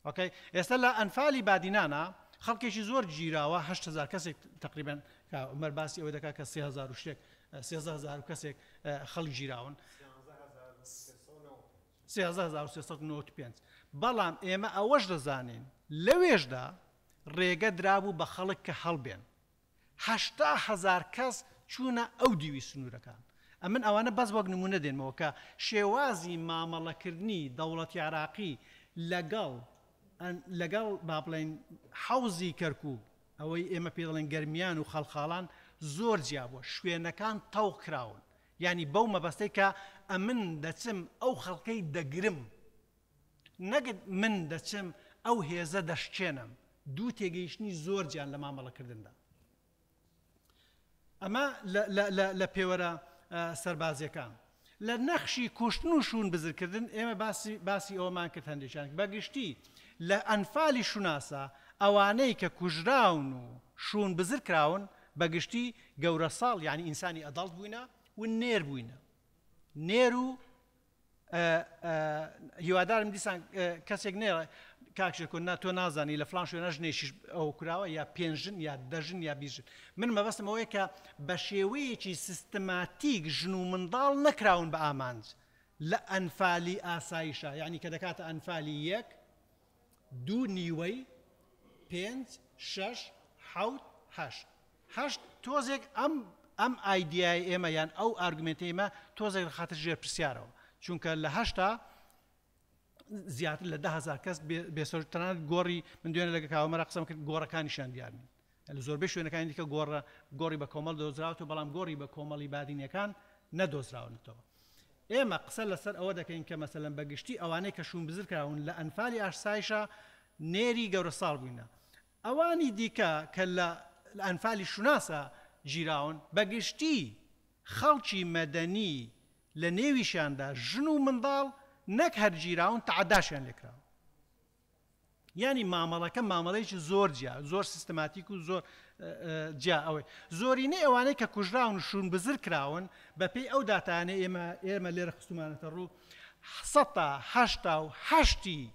ئۆکەی ئێستا لە ئەنفالی بادینانە خەڵکێکی زۆر گیراوە 8,000 کەسێک تقریبان عمەر باسی ئەوە دەکات کە 3,000 و شتێک 13,000 کەسێک خەڵک گیراون 1395 بەڵام ئێمە ئەوەش دەزانین لەوێشدا ڕێگە درابوو بە خەڵک کە هەڵبێن 80,000 کەس چوونە ئەو دیوی سنوورەکان ئەمن ئەوانە بەس وەک نمونە دێنمەوە کە شێوازی مامەڵەکردنی دەوڵەتی عراقی لەگەڵ با بڵێن حەوزی کەرکووک ئەوەی ئێمە پێ دەڵێن گەرمیان و خەڵخاڵان زۆر جیابووە شوێنەکان تەوق کراون ینی بەو مەبەستەی کە ئەمن دەچم ئەو خەڵکەی دەگرم نەگت من دەچم ئەو هێزە دەشکێنم دوو تێگەیشتنی زۆر گیان لە مامەڵەکردندا ئەمە لە پێوەرە سەربازیەکان لە نەخشی کوشتن و شوون بزرکردن ئێمە باسی ئەومان کرد هەندێکیان بەگشتی لە ئەنفالی شوناسە ئەوانەی کە کوژراون و شوون بزر کراون بەگشتی گەورە ساڵ یعنی ئینسانی ئەدەڵت بووینە و نێر بووینە نێر و هیوادارم دیسان کەسێک نێرە کاکشێکۆن تۆ نازانی لە فلان شوێنە ژنێکیش ئەو کراوە یا پێنجن یا دەژن یا بیژن من مەبەستم ئەوەیە کە بە شێوەیەکی سیستەماتیک ژن و منداڵ نەکراون بە ئامانج لە ئەنفالی ئاسایشە یعنی کە دەکاتە ئەنفالی 1 2 نیوەی 5 6 7 8 تۆزێک ئەم ئایدیای ئێمە یان ئەو ئارگومنتە ئێمە تۆزێک خاتر ژێر پرسیارەوە چونکە لە 8 زیاتر لە 10,000 کەس بێسەرتەنانەت گۆڕی من دوێنێ لەگە کاوەمەرە قسەم کرد گۆڕەکانیشان دیارنین لە زۆربەی شوێنەکانی دیکە گۆڕی بە کۆمەڵ دۆزراوەوە بەڵام گۆڕی بە کۆمەڵی بادینیەکان نەدۆزراونەتەوە ئێمە قسە لەسەر ئەوە دەکەین کە مەسەلەن بەگشتی ئەوانەی کە شوون بزر کراون لە ئەنفالی ئاشسایشە نێری گەورە ساڵ بووینە ئەوانی دیکە کە لە ئەنفالی شوناسە گیراون بەگشتی خەڵکی مەدەنی لە نێویشاندا ژن و منداڵ نەک هەرگیراون تعداشیان لێکراون ینی مامەڵەکە مامەڵەیەکی زۆر جیا زۆر سیستەماتیک و زۆر جیا ئەوەی زۆرینەی ئەوانەی کە کوژراون و شوون بزر کراون بەپێی ئەو داتانە ئێمە لێرە خستومانەتە ڕوو 188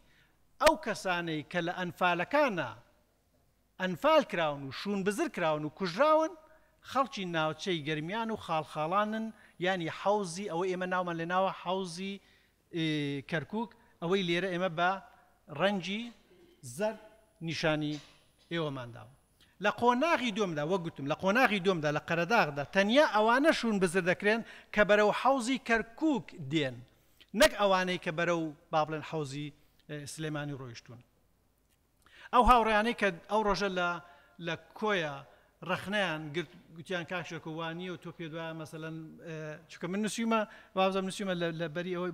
ئەو کەسانەی کە لە ئەنفالەکانە ئەنفال کراون و شوون بزر کراون و کوژراون خەڵکی ناوچەی گەرمیان و خاڵخاڵانن ینی حەوزی ئەوەی ئێمە ناومان لێناوە حەوزی کەرکووک ئەوەی لێرە ئێمە بە ڕەنگی زەرد نیشانی ئێوەمانداوە لە قۆناغی دومدا وەگوتم لە قۆناغی دومدا لە قەرەداغدا تەنیا ئەوانە شوون بزر دەکرێن کە بەرەو حەوزی کەرکووک دێن نەک ئەوانەی کە بەرەو با بڵێن حەوزی سلێمانی ڕۆیشتون ئەو هاوڕێیانەی کە ئەو ڕۆژە لە کۆیە ڕخنیان گوتیان کاکشێکوانی و تۆ پێ دوایە مەسەلەن چکە من نووسیمە وابزەم نووسیمە لە بەری ئەوەی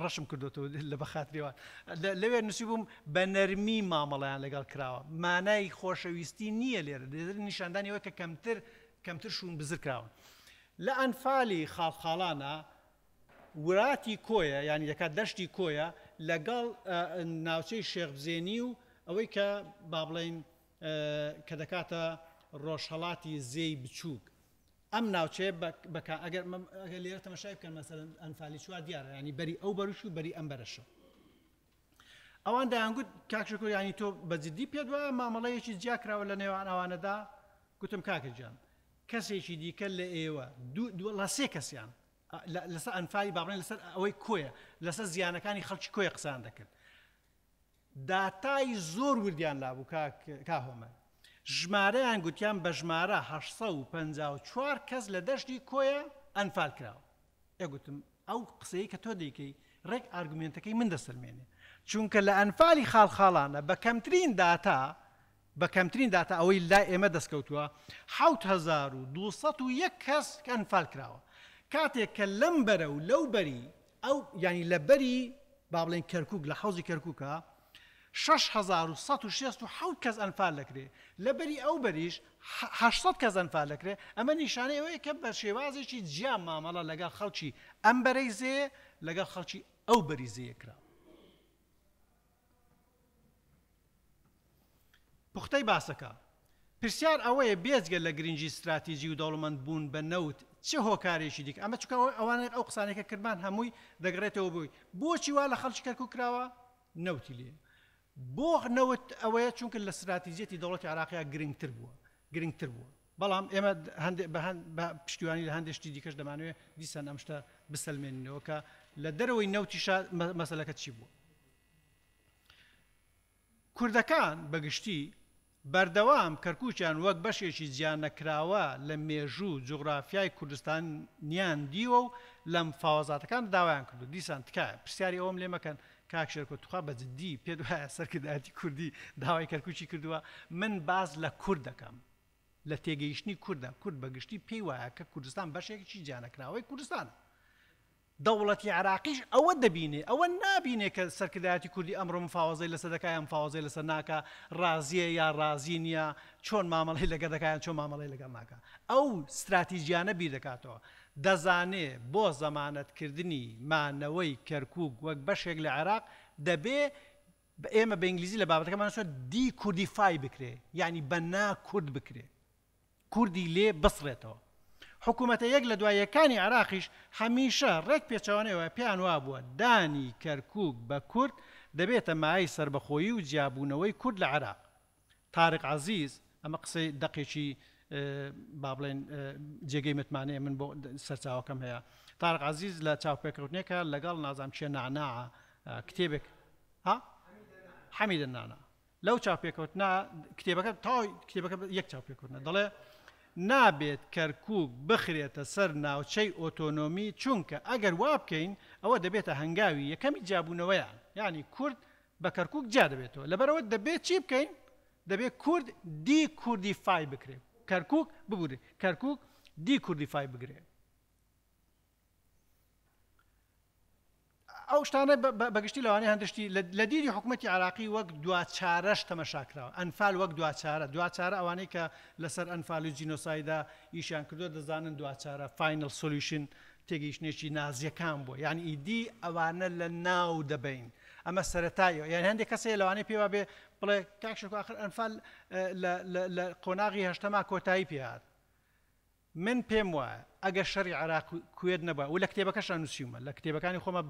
ڕەشم کردوەوە لە بەخاتریەوە لەوێ نووسی بووم بە نەرمی مامەڵەیان لەگەڵ کراوە مانای خۆشەویستی نییە لێرە نیشاندانی ئەوە کە کەمتر شوون بزر کراون لە ئەنفالی خاڵخاڵانە وراتی کۆیە ینی دەکات دەشتی کۆیە لەگەڵ ناوچەی شێخبزێنی و ئەوەی کە با بڵێن کە دەکاتە ڕۆژهەڵاتی زێی بچووک ئەم ناوچەیە ئەگەر لێرە تەماشای بکەن مەسەلەن ئەنفالی چوار دیارە ینی بەری ئەو بەرش و بەری ئەم بەرەشە ئەوان دەیانگوت کاکشێکۆ ینی تۆ بەجددی پێ دوایە مامەڵەیەکی جیا کراوە لە نێوان ئەوانەدا گوتم کاکەجان کەسێکی دیکە لە ئێوە لە سێ کەسیان لەسەر ئەنفالی با بڵێن لەسەر ئەوەی کۆیە لەسەر زیانەکانی خەڵکی کۆیە قسان دەکرد داتای زۆر وردیان لابوو کاهۆمەر ژمارەیان گوتیان بە ژمارە 854 کەس لە دەشتی کۆیە ئەنفال کراوە ئەگوتم ئەو قسەی کە تۆ دەیکەی ڕێک ئارگومنتەکەی من دەسەلمێنێ چونکە لە ئەنفالی خاڵخاڵانە بە کەمترین داتا ئەوەی لای ئێمە دەستکەوتووە 7201 کەس کە ئەنفال کراوە کاتێک کە لەم بەرە و لەو بەری ئەو ینی لە بەری با بڵێن کەرکووک لە حەوزی کەرکووکە 6167 کەس ئەنفال دەکرێ لە بەری ئەو بەریش 800 کەس ئەنفال دەکرێ ئەمە نیشانەی ئەوەیە کە بە شێوازێکی جیا مامەڵە لەگەڵ خەڵکی ئەم بەرەی زێ لەگەڵ خەڵکی ئەو بەری زێیە کرا پوختەی باسەکە پرسیار ئەوەیە بێجگە لە گرنگی استراتیژی و دەوڵەمەند بوون بە نەوت چه هۆکارێکی دیکە ئەمە چکە ئەوانەیە ئەو قسانێکە کردمان هەمووی دەگڕێتەوە بووی بۆچی وا لە خەڵکی کەرکووک کراوە نەوتی لێ بۆ نەوت ئەوەیە چونکە لە استراتیژیەتی دەوڵەتی عێراقیا گرنگتر بووە بەڵام ئێمە بە پشتیوانی لە هەندێک شتی دیکەش دەمانوێت دیسان ئەم شتە بسەلمێنینەوە کە لە دەرەوەی نەوتیشە مەسەلەکە چی بووە. کوردەکان بەگشتی بەردەوام کەرکووکیان وەک بەشێکی زیان نەکراوە لە مێژوو جوغرافیای کوردستان نیان دیوە و لەم فاوازاتەکان داوایان کردو. دیسان تکایە پرسیاری ئەوم لێ مەکەن کاک شێرکۆ توخوا بەجددی پێت وایە سەرکردایەتی کوردی داوای کەرکووکی کردووە. من باز لە کورد دەکەم، لە تێگەیشتنی کوردە. کورد بەگشتی پێی وایە کە کوردستان بەشێکی جیانەکراوەی کوردستانە. دەوڵەتی عێراقیش ئەوە دەبینێ، ئەوە نابینێ کە سەرکردایەتی کوردی ئەمڕۆ مفاوەزەی لەسەر دەکای ئەم مفاوەزەی لەسەر ناکە، ڕازیە یا ڕازی نییە، چۆن مامەڵەی لەگە دەکایان چۆن مامەڵەی لەگەڵ ناکە. ئەو استراتیژیانە بیر دەکاتەوە. دەزانێ بۆ زەمانەتکردنی مانەوەی کەرکووک وەک بەشێک لە عێراق دەبێ ئێمە بە ئینگلیزی لە بابەتەکەمان دی کوردیفای بکرێ، یعنی بە ناکورد بکرێ، کوردی لێ بسڕێتەوە. حکوومەتە یەک لە دواییەکانی عێراقیش هەمیشە ڕێک پێچەوانەوە پێیان وا بووە دانی کەرکووک بە کورد دەبێتە مای سربەخۆیی و جیابوونەوەی کورد لە عێراق. تارق عەزیز ئەمە قسەی دەقێکی با بڵێن جێگەی متمانەیە من بۆ سەرچاوەکەم هەیە. تارق عەزیز لە چاوپێکەوتنێکە لەگەڵ نازام چێ نعناعە کتێبێک حەمیدە نانا لەو چاوپێکەوتنا کتێبەکە تاوی کتێبەکە یەک چاوپێکەوتنە دەڵێ نابێت کەرکووک بخرێتە سەر ناوچەی ئۆتۆنۆمی چونکە ئەگەر وا بکەین ئەوە دەبێتە هەنگاوی یەکەمی جابوونەوەیان، یعنی کورد بە کەرکووک جا دەبێتەوە. لەبەرەوە دەبێت چی بکەین؟ دەبێت کورد دی کوردیفای بکرێ، کەرکووک ببوورێ، کەرکووک دی کوردیفای بگرێ. ئەو شتانە بەگشتی لەوانەیە هەندشتی لە دیری حکوومەتی عێراقی وەک دوچارەش تەمەشاکراوە. ئەنفال وەک دوچارە ئەوانەی کە لەسەر ئەنفال و جینۆسایدا ئیشیان کردووە دەزانن دوچارە فاینل سۆلیوشن تێگەیشتنێکی نازیەکان بووە، یعنی ئیدی ئەوانە لە ناو دەبین. ئەمە سەرەتاییەوە، یعنی هەندێک کەسێک لەوانەیە پێوا بێ بڵێ کاکشێک ئاخر ئەنفال لە قۆناغی هەشتەما کۆتایی پێهات. من پێم وایە ئەگە شەڕی عێراق کوێر نەبووە و لە کتێبەکەشان نووسیومە، لە کتێبەکانی خۆمە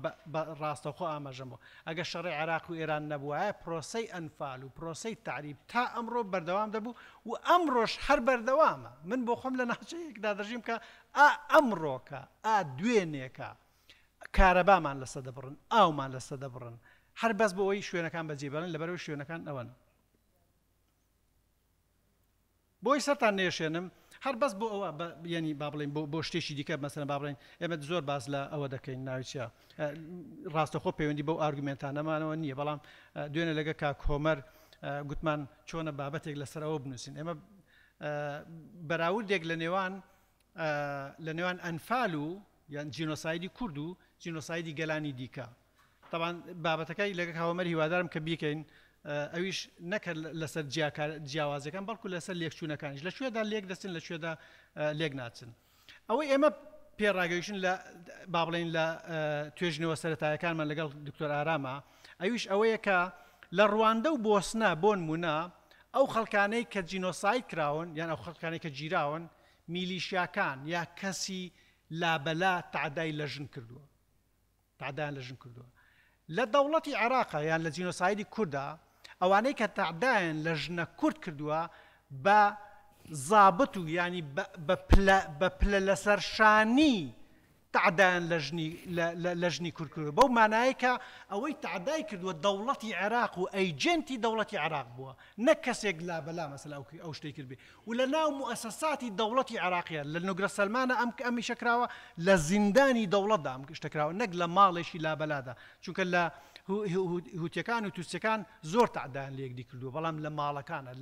ڕاستەوخۆ ئاماژەمەوە، ئەگە شەڕی عێراق و ئێران نەبووە پرۆسەی ئەنفال و پرۆسەی تعریب تا ئەمڕۆ بەردەوام دەبوو و ئەمڕۆش هەر بەردەوامە. من بۆ خۆم لە ناوچەیەکدا دەژیم کە ئەمڕۆکە دوێنێکە کارەبامان لەسەر دەبڕن، ئاومان لەسەر دەبڕن، هەر بەس بۆ ئەوەی شوێنەکان بەجێبەرن، لەبەرەوەی شوێنەکان ئەوەن. بۆی سەرتان نێشێنم هەر بەس بۆ ئەوە ینی با بڵێن بۆ شتێکی دیکە مەسەلەن با بڵێن ئێمە زۆر باز لە ئەوە دەکەین ناوی چیە ڕاستەخۆ پەیوەندی بەو ئارگومنتانەمانەوە نییە، بەڵام دوێنێ لەگە کاک کۆمەر گوتمان چۆنە بابەتێک لەسەر ئەوە بنووسین. ئێمە بەراوردێک لە نێوان ئەنفال و یان جینۆسایدی کورد و جینۆسایدی گەلانی دیکە. طبعا بابەتەکەی لەگە کاوەمەر هیوادارم کە بیکەین ئەویش نەکرد لەسەر جیاوازەکان بەڵکو لەسەر لێکچوونەکانیش، لە شوێدا لێک دەچن لە شوێدا لێک ناچن. ئەوەی ئێمە پێڕاگەیشتن لە با بڵێن لە توێژنەوە سەرەتایەکانمان لەگەڵ دکتۆر ئارامە، ئەویش ئەوەیە کە لە ڕواندە و بۆسنا بۆ نمونە ئەو خەڵکانەی کە جینۆساید کراون یان ئەو خەڵکانەی کە گیراون میلیشیاکان یا کەسی لابەلا تعدای لە ژن کردووە، تعدایان لە ژن کردووە. لە دەوڵەتی عێراقا یان لە جینۆسایدی کووردا ئەوانەی کە تعدایان لە ژنە کورد کردووە بە زابط و ینی بە پلە لەسەرشانی تعدایان لە ژنی کورد کردووە. بەو مانایە کە ئەوەی تعدای کردووە دەوڵەتی عێراق و ئەیجنتی دەوڵەتی عێراق بووە، نەک کەسێک لابەلا مەسەلا ئەو شتەی کردبێ. و لە ناو موسەساتی دەوڵەتی عێراقیە لە نوگرە سەلمانە ئەمی شەکراوە لە زیندانی دەوڵەتدا ئەم شتەکراوە، نەک لە ماڵێکی لابەلادا، چونکە لە هوتیەکان و تووسەکان زۆر تعدایان لێکدی کردووە، بەڵام لە ماڵەکانە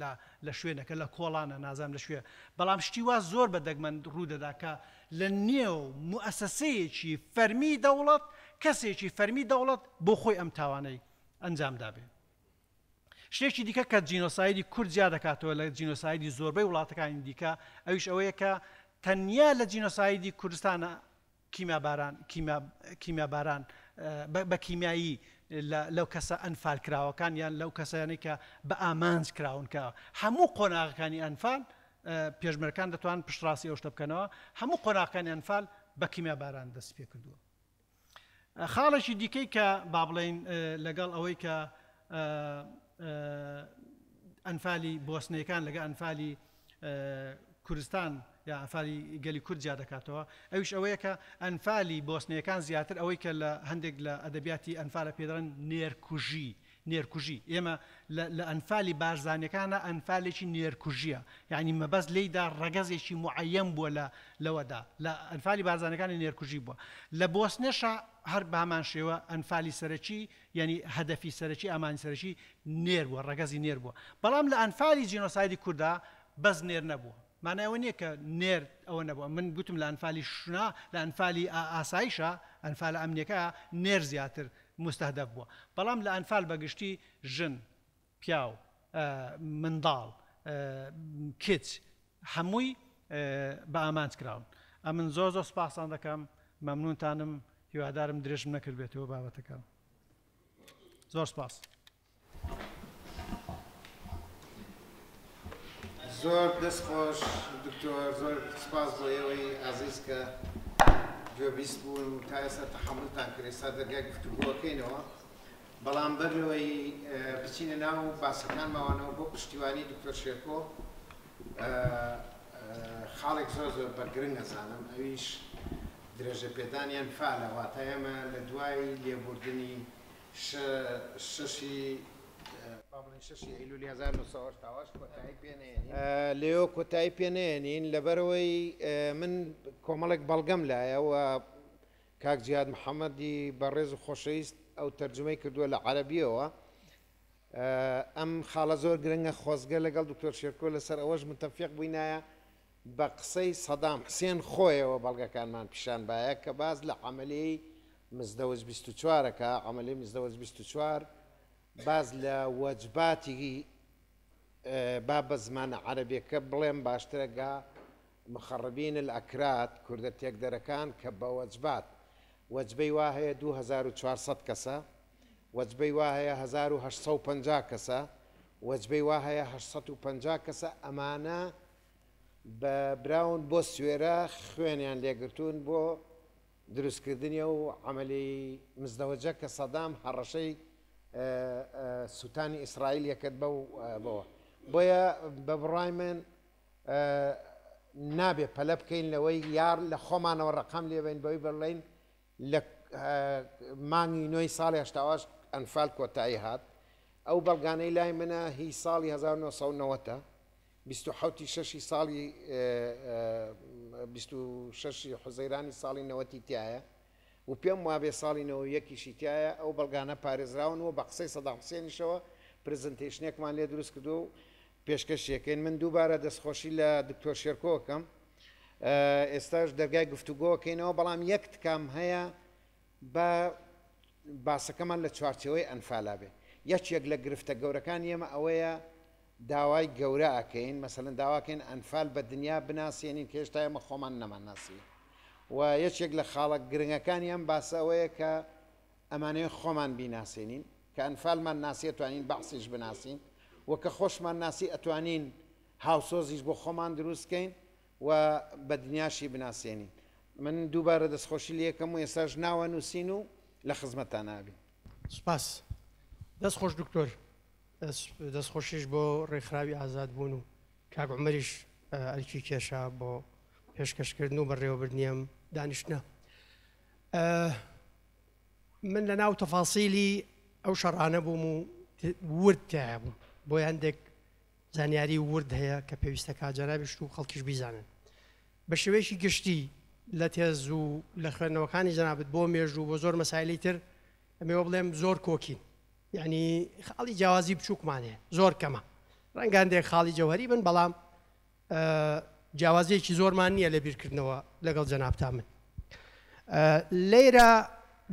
لە شوێنەکە لە کۆڵانە نازام لە شوێ. بەڵام شتی وا زۆر بەدەگمەن ڕوودەدا کە لە نێو موسەسەیەکی فەرمی دەوڵەت کەسێکی فەرمی دەوڵەت بۆ خۆی ئەم تاوانەی ئەنجامدا بێ. شتێکی دیکە کە جینۆسایدی کورد زیاد دەکاتەوە لە جینۆسایدی زۆربەی وڵاتەکانی دیکە، ئەویش ئەوەیە کە تەنیا لە جینۆسایدی کوردستانە کیمیاباران بە کیمیایی لەو کەسە ئەنفال کراوەکان یان لەو کەسانی کە بە ئامانج کراون کە هەموو قۆناغەکانی ئەنفال پێشمەرەکان دەتوان پشتڕاستی ئەو شتە بکەنەوە، هەموو قۆناغەکانی ئەنفال بە کیمیاباران دەست پێ کردووە. خاڵێکی دیکەی کە با بڵێن لەگەڵ ئەوەی کە ئەنفالی بۆسنیەکان لەگە ئەنفالی کوردستان یا ئەنفالی گەلی کورد زیاد دەکاتەوە ئەویش ئەوەیە کە ئەنفالی بۆسنیەکان زیاتر ئەوەی کە لە هەندێک لە ئەدەبیاتی ئەنفالە پێدەڵێن نێرکوژی ئێمە لە ئەنفالی بارزانەکانە ئەنفالێکی نێرکوژیە یعنی مەبەست لێیدا ڕەگەزێکی معەیەن بووە لەوەدا لە ئەنفالی بارزانەکانی نێرکوژی بووە لە بۆسنێشە هەر بامان شێوە ئەنفالی سەرەکی یعنی هەدەفی سەرەکی ئامانی سەرەکی نێر بووە ڕەگەزی نێر بووە بەڵام لە ئەنفالی جینۆسایدی کووردا بەس نێر نەبووە مانایەوە نییە کە نێر ئەوە نەبووە من گوتم لە ئەنفالی شونا لە ئەنفالی ئاسایشە ئەنفالە ئەمنیەکە نێر زیاتر مستهدف بووە بەڵام لە ئەنفال بەگشتی ژن پیاو منداڵ کچ هەمووی بە ئامانج کراون ئەمن زۆر سوپاسان دەکەم مەمنونتانم هیوادارم درێژم نەکرد بێتەوە بابەتەکە زۆر سپاس زۆر دەستخۆش دکتۆر زۆر سپاس بۆ ئێوەی ئازیز کە گوێبیست بوون و تا ئێستا تەحمڵتان کرد ئێستا دەرگای گفتوگۆکەینەوە بەڵام بەرەوەی بچینە ناو باسەکان ماوانەوە بۆ پشتیوانی دکتۆر شێرکۆ خاڵێک زۆر زۆر بەرگرنگ ئەزانم ئەویش درێژە پێدانیان فالە واتە ئێمە لە دوای لێبوردنی شەشی ئەیلولی 1970 کۆتایی پێنێنین لێو کۆتایی پێنێنین لەبەرەوەی من کۆمەڵێک بەڵگەم لایەوە کاک جیاد محەممەدی بەڕێز و خۆشەویست ئەو تەرجمەی کردووە لە عەرەبیەوە ئەم خاڵە زۆر گرنگە خۆزگە لەگەڵ دکتۆر شێرکۆ لەسەر ئەوەش متەفیق بووینایە بە قسەی سەدام حسێن خۆیەوە بەڵگەکانمان پیشان باە کە باز لە عەمەلەی مزدەوج 24ەکە عەمەلەی مزدەوج 24 باز لە وەجباتی با بە زمانە عەرەبیەکە بڵێم باشترەگا مخەڕبین الئەکراد کوردە تێکدەرەکان کە بە وەجبات وەجبەی وا هەیە 2400 کەسە وەجبەی وا هەیە 1850 کەسە وەجبەی وا هەیە 850 کەسە ئەمانە بە براون بۆ سوێرە خوێنیان لێگرتوون بۆ دروستکردنی و عەمەلی مزدەوەجە کە سەدام هەڕەشەی سووتانی ئیسرائیل یەکەت بەوە بۆیە بە بڕای من نابێ پەلە بکەین لەوەی یار لە خۆمانەوە ڕقام لێبین بەوەی بڵێن لە مانگی نوێی ساڵی هەشتاواش ئەنفال کۆتایی هات ئەو بەڵگانەی لای منە هی ساڵی 1990 27 شەشی ساڵی 26 حوزەیرانی ساڵی 90 تایە و پێم وابێ ساڵی 91 تایە ئەو بەڵگانە پارێزراون و بە قسەی سەدام حوسێنیشەوە پرزنتێشنێکمان لێ دروست کردو و پێشکەشیەکەین من دووبارە دەستخۆشی لە دکتۆر شێرکۆکەم ئێستاش دەرگای گفتوگۆکەینەوە بەڵام یەک تکام هەیە بە باسەکەمان لە چوارچەوەی ئەنفالا بێ یەکێک لە گرفتە گەورەکان ئێمە ئەوەیە داوای گەورە ئەکەین مەسەلەن داواکەین ئەنفال بە دنیا بناسیێنین کە هێشتا ئێمە خۆمان نەمانناسی و یەکێک لە خاڵک گرنگەکانی ئەم باسە ئەوەیە کە ئەمانەیە خۆمان بیناسیێنین کە ئەنفالمان ناسی ئەتوانین بەحسیش بناسین و کە خۆشمان ناسی ئەتوانین هاوسۆزیش بۆ خۆمان دروستکەین و بە دنیاشی بناسیێنین من دووبارە دەستخۆشی لە یەکەم و ئێستاش ناوە نووسین و لە خزمەتان نابین سپاس دەستخۆش دکتۆر دەستخۆشیش بۆ ڕێکخراوی ئازاد بوون و کاک عومەریش ئەلکی کێشا بۆ پێشکەشکردن و بەڕێوەبردنیەم دانیشتنە من لە ناو تەفاسیلی ئەو شەڕانە بووم و ورد تایە بووم بۆ هەندێک زانیاری ورد هەیە کە پێویستە کاجەرابیشت و خەڵکیش بیزانن بە شێوەیەکی گشتی لە تێز و لە خوێندنەوەکانی جەنابەت بۆ مێژوو بۆ زۆر مەسایلی تر ئەمێوە بڵێم زۆر کۆکین یعنی خاڵی جیاوازی بچووکمان هەیە زۆر کەمە ڕەنگە هەندێک خاڵی جەوهەری بن بەڵام جیاوازیەکی زۆرمان نییە لە بیرکردنەوە لەگەڵ جەنابتا من لێرە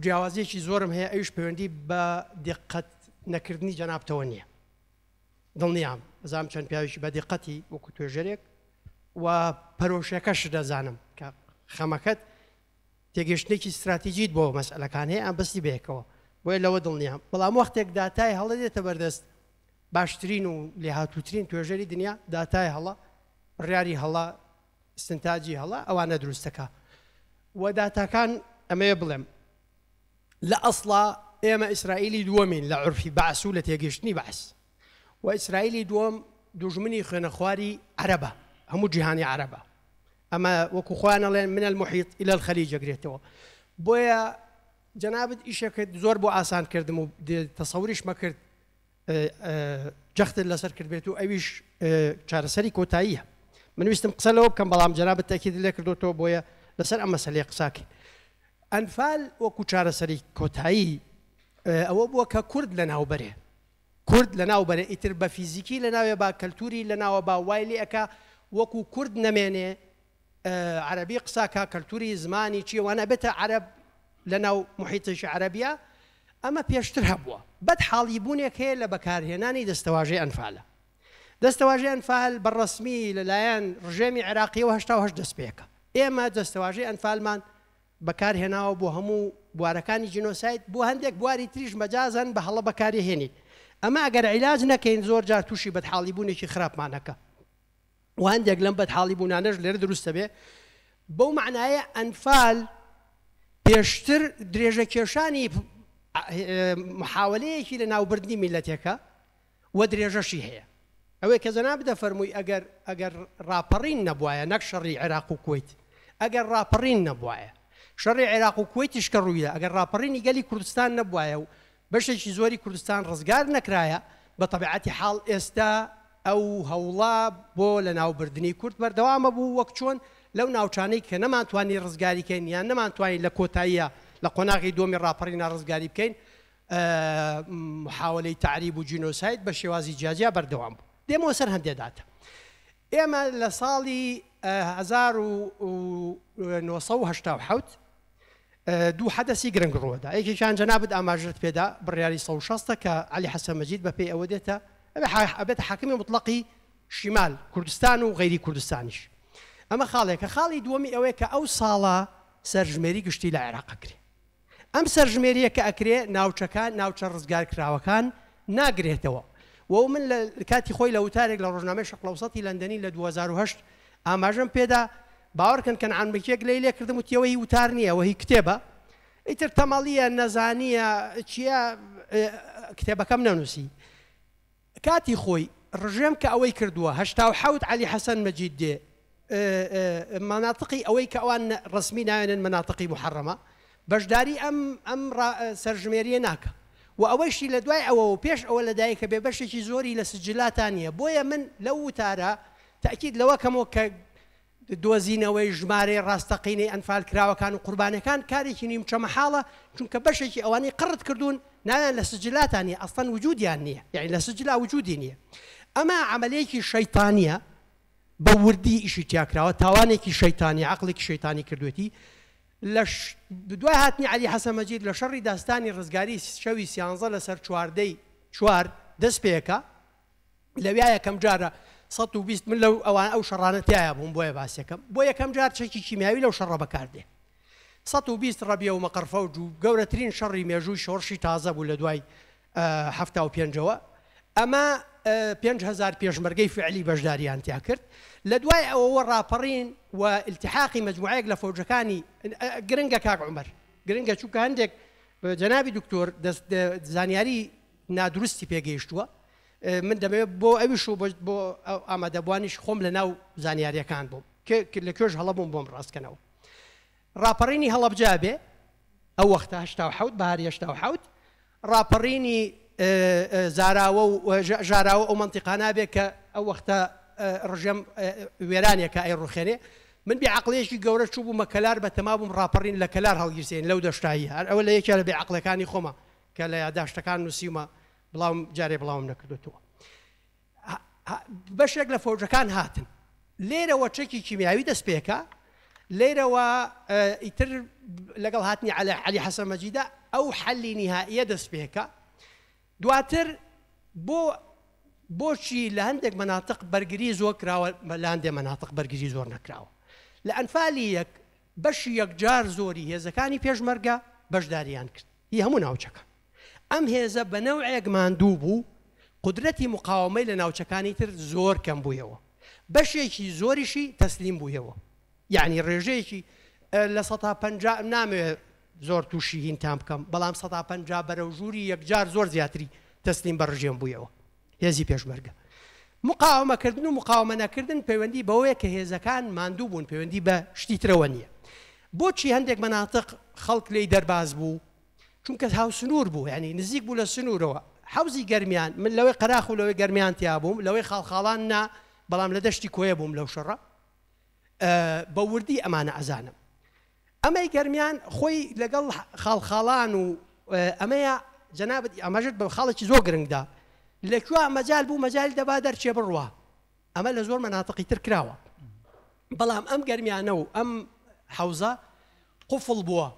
جیاوازیەکی زۆرم هەیە ئەوش پەیوەندی بە دقت نەکردنی جەنابتەوە نییە دڵنیام ئەزانم چەند پیاوێکی بە دقەتی وەکو توێژەرێک و پەرۆشەکەش دەزانم کە خەمەکەت تێگەشتێکی استراتیجیت بۆ مەسئلەکان هەیە ئەم بەستی بەیەکەوە بۆیە لەوە دڵنیام بەڵام وەختێک داتای هەڵە دێتە بەردەست باشترین و لێهاتووترین توێژەری دنیا داتای هەڵە ڕیاری هەڵە استنتاجی هەڵە ئەوانە دروستەکە و داتاکان ئەمەیە بڵێم لە ئەسڵا ئێمە ئیسرائیلی دووەمین لە عورفی بەعس و لە تێگەشتنی بەعس و ئیسرائیلی دووەم دوژمنی خوێنەخواری عەرەبە، هەموو جیهانی عەرەبە. ئەمە وەکو خۆیان ئەڵێن من المحیط إلى الخەلیج ئەگرێتەوە. بۆیە جەنابەت ئیشەکەت زۆر بۆ ئاسان کردم و تەسەوریش مەکرد جەختت لەسەر کرد بێت و ئەویش چارەسەری کۆتاییە. من ویستم قسە لەوە بکەم بەڵام جەنابەت تاکید لێ کردوتەوە بۆیە لەسەر ئەم مەسەلەی قساکەین. ئەنفال وەکو چارەسەری کۆتایی ئەوە بووە کە کورد لە ناوبەرێ، کورد لە ناوبەرێ ئیتر بە فیزیکی لە ناوێ با کەلتوری لە ناوە با وای لێ ئەکا وەکو کورد نەمێنێ عەرەبی قساکە کەلتوری زمانی چیوانە بێتە عەرەب لە ناو محیتێکی عەرەبیە. ئەمە پێشتر هەبووە بەد حاڵیبوونێک هەیە لە بەکارهێنانی دەستەواژەی ئەنفالە. دەستەواژەی ئەنفال بەڕەسمی لەلایەن ڕژێمی عێراقیەوە 88 دەست پێکە. ئێمە دەستەواژەی ئەنفالمان بەکارهێناوە بۆ هەموو بوارەکانی جینۆسایت، بۆ هەندێک بواری تریش مەجازن بە هەڵە بەکارهێنین. ئەمە ئەگەر عیلاج نەکەین زۆر جار تووشی بەدحاڵیبوونێکی خراپمانەکە و هەندێک لەم بەدحاڵیبوونانەش لێرە دروستە بێ. بەو معنایە ئەنفال پێشتر درێژە کێشانی محاولەیەکی لە ناوبردنی میلەتێکە و درێژەشی هەیە. ئەوەی کە جەناب دەفەرمووی ئەگەر ڕاپەڕین نەبوایە نەک شەڕی عێراق و کوێیت، ئەگەر ڕاپەڕین نەبوایە شەڕی عێراق و کوێیتیش کە ڕوویدا، ئەگەر ڕاپەڕینی گەلی کوردستان نەبوایە و بەشێکی زۆری کوردستان ڕزگار نەکرایە بە تەبیعەتی حاڵ ئێستا ئەو هەوڵا بۆ لە ناوبردنی کورد بەردەوامە بوو وەک چۆن لەو ناوچانەی کە نەمانتوانی ڕزگاریکەین یان نەمانتوانی لە کۆتاییە لە قۆناغی دۆمی ڕاپەڕینا ڕزگاری بکەین محاولەی تعریب و جینۆسایت بە شێوازی جیاجیا بەردەوام بوو. دێمەوە سەر هەندێداتە. ئێمە لە ساڵی 1970 دوو حەدەسی گرنگ ڕۆدا. یەکێکیان جەنابەت ئاماژت پێدا بڕیاری 160 کە عەلی حەسەن مەجید بە پێی ئەوە دێتە ئەبێتە حاکمی مطلقی شیمال کوردستان و غەیری کوردستانیش. ئەمە خاڵێکە. خاڵی دووەمی ئەوەیە کە ئەو ساڵە سەرژمێری گشتی لە عێراق ئەکرێ. ئەم سەرژمێریە کە ئەکرێ ناوچەکان ناوچە ڕزگارکراوەکان ناگرێتەوە. و من لە کاتی خۆی لە وتارێک لە ڕۆژنامەی شەقڵەوسەتی لەندەنی لە 2008 ئاماژەم پێدا باوەڕکەن کە عەنبەکێک لێ کردم وتیەوە هی وتار نییە وە هی کتێبە ئیتر تەمەڵیە نەزانیە چییە کتێبەکەم نەنووسی. کاتی خۆی ڕژێم کە ئەوەی کردووە 87 عەلی حەسەن مەجید دێ مناطقی ئەوەی کە ئەوان ڕسمی ناوێنن مناطقی محەڕەمە بەشداری ئەم سەرژمێریە ناکە و ئەوەشی لە دوای ئەوە و پێش ئەوە لەدایکە بێ بەشێکی زۆری لە سجلاتانیە. بۆیە من لەو وتارە تاکید لەوە کەمەوە کە دۆزینەوەی ژمارەی ڕاستەقینەی ئەنفال کراوەکان و قوربانەکان کارێکی نیمچە مەحاڵە چونکە بەشێکی ئەوانەی قڕت کردوون ناویان لە سجلاتانی ئەسڵەن وجودیان نییە، یعنی لە سجلا وجودی نییە. ئەمە عەمەلەیەکی شەیطانیە بە وردی ئیشی تیاکراوە، تاوانێکی شەیطانی عەقڵێکی شەیطانی کردوێتی. لە دوای هاتنی عەلی حەسەن مەجید لە شەڕی داستانی ڕزگاری شەوی 13 لەسەر 4 دەست پێکە لەویا یەکەم جارە 120 من لەو ئەوان ئەو شەڕانەتیایە بووم بۆیە باسیەکەم بۆ یەکەم جار چەکی کیمیاوی لەو شەڕە بەکاردێ 120 ڕەبیە و مەقەرفەوج و گەورەترین شەڕی مێژووی شۆڕشی تازە بوو لە دوای 75ەوە. ئەمە 5000 پێشمەرگەی فعلی بەشداریان تیا کرد. لە دوای ئەوەوە ڕاپەڕین و التحاقی مەجموعەیەک لە فەوجەکانی گرنگە کاک عومەر گرنگە چووکە هەندێک جەنابی دکتۆر زانیاری نادروستی پێگەیشتووە. من دەمەوێت بۆ ئەویش و بۆ ئامادەبوانیش خۆم لە ناو زانیاریەکان بووم لە کوێژ هەڵە بووم بۆم ڕاستکەنەوە. ڕاپەڕینی هەڵەبجا بێ ئەو وەختە 87 بەهاری 87 ڕاپەڕینی ژاراوە ئەو مەنتیقانە بێ کە ئەو وەختە ڕژێم وێرانێکە ئەی ڕوخێنێ. من بێعەقڵەیەکی گەورە چوو بوومە کەلار بە تەما بووم ڕاپەڕین لە کەلار هەڵگیرسێن لەو دەشتایی هەر ئەوە لە یەکێ لە بێعەقڵەکانی خۆمە کە لە یادداشتەکان نووسیمە بڵاوم جارێ بڵاوم نەکردوتەوە. بەشێک لە فەوجەکان هاتن لێرەوە چەکی کیمیاوی دەست پێکە. لێرەوە ئیتر لەگەڵ هاتنی عەلی حەسەن مەجیدە ئەو حەلی نیهائیە دەست پێکە. دواتر بۆچی لە هەندێک مەناتق بەرگری زۆر کراوە لە هەندێک مەناتق بەرگری زۆر نەکراوە. لە ئەنفالی یەک بەشی یەکجار زۆری هێزەکانی پێشمەرگە بەشداریان کرد هی هەموو ناوچەکە. ئەم هێزە بە نەوعێک ماندوو بوو قدرەتی مقاومەی لە ناوچەکانی تر زۆر کەم بوویەوە. بەشێکی زۆریشی تەسلیم بوویەوە. یعنی ڕێژەیەکی لە 150 نامەوێت زۆر تووشی هینتان بکەم بەڵام 150 بەرەو ژووری یەکجار زۆر زیاتری تەسلیم بە ڕژێم بوویەوە. هێزی پێشمەرگە مقاومەکردن و مقاومە نەکردن پەیوەندی بەوەیە کە هێزەکان ماندوو بوون پەیوەندی بە شتی ترەوە نییە بۆچی هەندێک مەناتق خەڵک لێی دەرباز بوو چونکە هاو سنوور بوو یعنی نزیک بوو لە سنوورەوە حوزی گەرمیان من لەوەی قەراخ و لەوەی گەرمیان تیا بووم لەوەی خاڵخاڵان نا بەڵام لە دەشتی کۆیە بووم لەو شەڕە بە وردی ئەمانە ئەزانم ئەمەی گەرمیان خۆی لەگەڵ خاڵخاڵان و ئەمەیە جەنابەت ئەمەژت بە خاڵێکی زۆر گرنگدا لەکوێ مەجال بوو مەجای دەبا دەرچێ بڕوە ئەمە لە زۆر مەناتقی تر کراوە بەڵام ئەم گەرمیانە و ئەم حەوزە قوفڵ بووە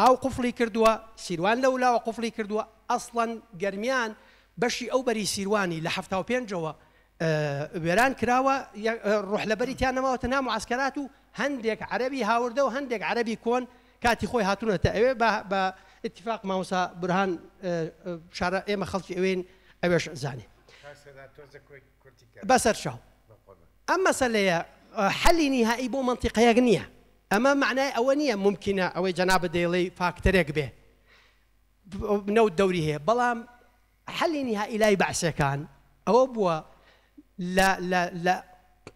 ئاو قوفڵی کردووە سیروان لەولاوە قوفڵی کردووە ئەسڵەن گەرمیان بەشی ئەو بەری سیروانی لە 75ەوە وێران کراوە ڕۆح لەبەری تیان نەماوەتە ناو معسکرات و هەندێک عەرەبی هاوردە و هەندێک عەرەبی کۆن کاتی خۆی هاتوونەتە ئەوێ بە اتفاق مامۆستا برهان شارە ئێمە خەڵکی ئەوێن ئەوێش زانێ بەسەر شاو ئەم مەسەلەیە حەلی نیهایی بۆ منتیقەیەک نییە ئەمە معنای ئەوە نییە ممکنە ئەوەی جەنابەت دەیڵێ فاکتەرێک بێ نەوت دەوری هەیە بەڵام حەلی نیهایی لای بەعسەکان ئەوە بووە لە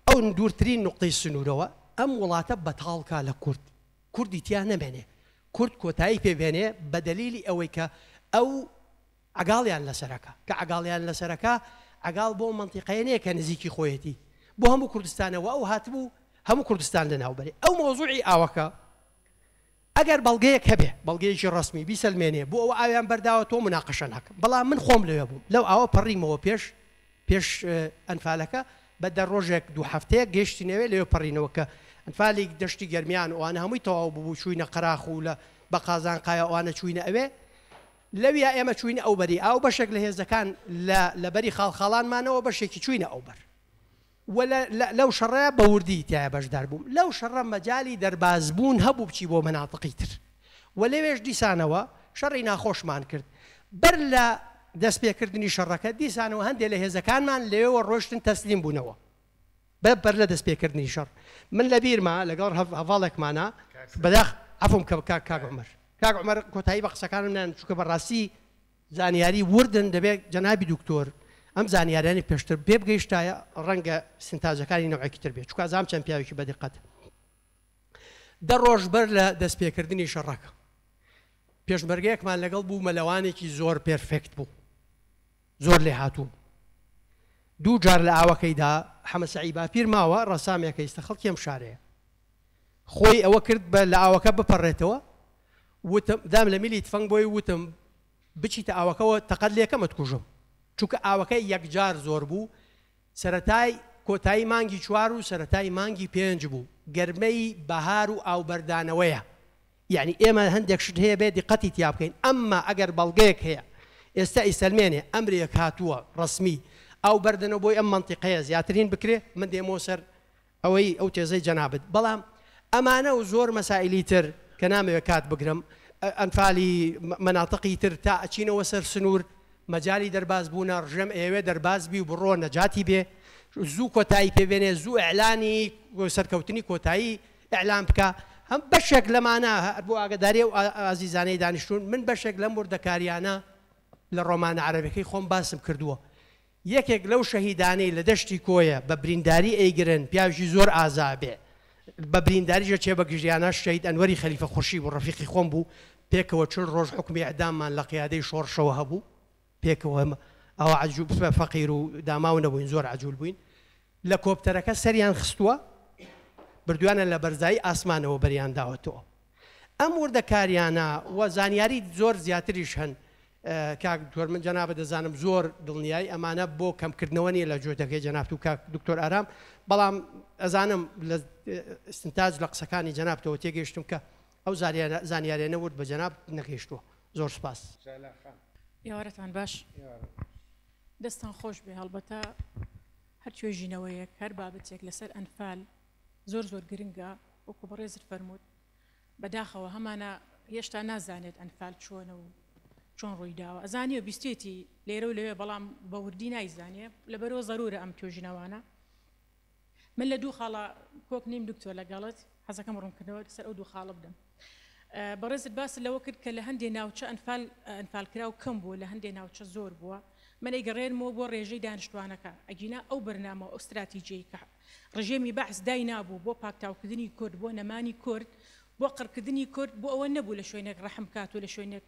ئەو دوورترین نقطەی سنوورەوە ئەم وڵاتە بەتاڵکە لە کوردی تیان نەبێنێ کورد کۆتایی پێبێنێ بە دەلیلی ئەوەی کە ئەو عگاڵیان لەسەرەکە کە عگاڵیان لەسەرەکە عگاڵ بۆ منتیقەیە کە نزیکی خۆیەتی بۆ هەموو کوردستانەوە ئەو هاتبوو هەموو کوردستان لەناوبەرێ ئەو مۆزوعی ئاوەکە ئەگەر بەڵگەیەک هەبێ بەڵگەیەکی ڕسمی بیسەلمێنێ بۆ ئەوە ئاویان بەرداوە تۆ مناقەشە ناکەم بەڵام من خۆم لەوێ بووم لەو ئاوە پەڕیمەوە پێش ئەنفالەکە بە دە ڕۆژێک دوو هەفتەیە گەیشتینەوێ لەوێ پەڕینەوە کە ئەنفالی دەشتی گەرمیان ئەوانە هەمووی تەواو بوو چوینە قەراخ و لە بە قازان قایە ئەوانە چوینە ئەوێ لەویا ئێمە چوینە ئەو بەری ئاو بەشێک لە هێزەکان لە بەری خاڵخاڵانمانەوە بەشێکی چوینە ئەو بەر لەو شەڕەیە بە وردی تایە بەشدار بووم لەو شەڕە مەجای دەربازبوون هەبوو بچی بۆ مەناتقی تر و لەوێش دیسانەوە شەڕی ناخۆشمان کرد بەر لە دەستپێکردنی شەڕەکە دیسانەوە هەندێک لە هێزەکانمان لەوێوە ڕۆشتن تەسلیم بوونەوە بەر لە دەستپێکردنی شەڕ من لە بیرما لەگەڵ هەڤاڵێکمانە بەداخ عەفوم کاک عومەر کۆتایی بە قسەکانم نان چونکە بەڕاستی زانیاری وردن دەبێت جەنابی دکتۆر ئەم زانیاریانی پێشتر بێ بگەیشتایە ڕەنگە سنتاجەکانی نەوعێکی تر بێت چونکە ئازام چەند پیاوێکی بەدقەت دە ڕۆژ بەر لە دەستپێکردنی شەڕەکە پێشمەرگەیەکمان لەگەڵ بوو مەلەوانێکی زۆر پێرفێکت بوو زۆر لێ هاتوو دوو جار لە ئاوەکەیدا حەمە سەعید باپیر ماوە ڕەسامێکە ئێستا خەڵکی ئەم شارەیە خۆی ئەوە کرد بە لە ئاوەکە بپەڕێتەوە وتم دام لە میلی تفەنگ بۆی وتم بچیتە ئاوەکەەوە تەقەت لێکەمە توکوژم چونکە ئاوەکەی یەکجار زۆر بوو سەرەتای کۆتایی مانگی 4 و سەرەتای مانگی 5 بوو گەرمەی بەهار و ئاوبەردانەوەیە یعنی ئێمە هەندێک شت هەیە بێ دیقەتی تیا بکەین ئەمما ئەگەر بەڵگەیەک هەیە ئێستا ئیسەلمێنێ ئەمرێک هاتووە ڕسمی ئەو بەردنەوە بۆی ئەم منتیقەیە زیاترین بکرێ من دێمەوە سەر ئەوەی ئەو تێزەی جەنابەت بەڵام ئەمانە و زۆر مەسائلی تر کە نامەوێت کات بگرم ئەنفالی مەناتقی تر تا ئەچینەوە سەر سنوور مەجای دەرباز بوونە ڕژەم ئێوێ دەربازبی و بڕۆ نەجاتی بێ زوو کۆتایی پێبێنێ زوو ئەعلانی سەرکەوتنی کۆتایی ئەعلام بکە هەم بەشێک لەمانە بۆ ئاگداری و ئازیزانەی دانیشتوون من بەشێک لەم وردەکاریانە لە ڕۆمانە عەرەبیەکەی خۆم باسم کردووە یەکێک لەو شەهیدانەی لە دەشتی کۆیە بە برینداری ئەیگرن پیاوی زۆر ئازابێ بە برینداریژە چێ بە گژیانە شەید ئەنوەری خەلیفە خوشی و ڕەفیقی خۆم بوو پێکەوە 40 ڕۆژ حکمی ئەعداممان لە قیادەی شۆڕشەوە هەبوو پێکەوە ئەوە عەجوب فەقیر و داماو نەبووین زۆر عەجوول بووین لە کۆپتەرەکە سەریان خستووە بردوانە لە بەرزایی ئاسمانەوە بەریان داوەتەوە ئەم وردەکاریانە و زانیاری زۆر زیاتریش هەن کاک دکتۆر من جەنابە دەزانم زۆر دڵنیایی ئەمانە بۆ کەمکردنەوە نیە لە جۆتەکەی جەنابەت و کاک دکتۆر ئارام بەڵام ئەزانم لە ئستنتاج لە قسەکانی جەنابەتەوە تێگەیشتم کە ئەو زانیاریانە ورد بە جەناب نەگەیشتووە زۆر سپاس ئێوارەتان باش دەستان خۆش بێ هەڵبەتە هەر توێژینەوەیەک هەر بابەتێک لەسەر ئەنفال زۆر گرنگە وەکو بەڕێزت فەرمووت بەداخەوە هەمانە هێشتا نازانێت ئەنفال چۆنە و چۆن ڕووی داوە ئەزانێ و بیستێتی لێرە و لەوێ بەڵام بە وردی نایزانێ لەبەرەوە زەرورە ئەم توێژینەوانە من لە دوو خاڵە کۆک نیم دکتۆر لەگەڵت حەزەکەم ڕوونکردنەوە سەر ئەو دوو خاڵە بدەم بەڕێزت باس لەوە کرد کە لە هەندێک ناوچە ئەنفالکرا و کەم بوو لە هەندێک ناوچە زۆر بووە منەی گەڕێنمەوە بۆ ڕێژەی دانیشتوانەکە ئەگینا ئەو بەرنامە ئەو استراتیجیی کە ڕژێمی بەحث دای نابوو بۆ پاکتاوکردنی کورد بۆ نەمانی کورد بۆ قڕکردنی کورد بۆ ئەوە نەبوو لە شوێنێک ڕەحم کات و لە شوێنێک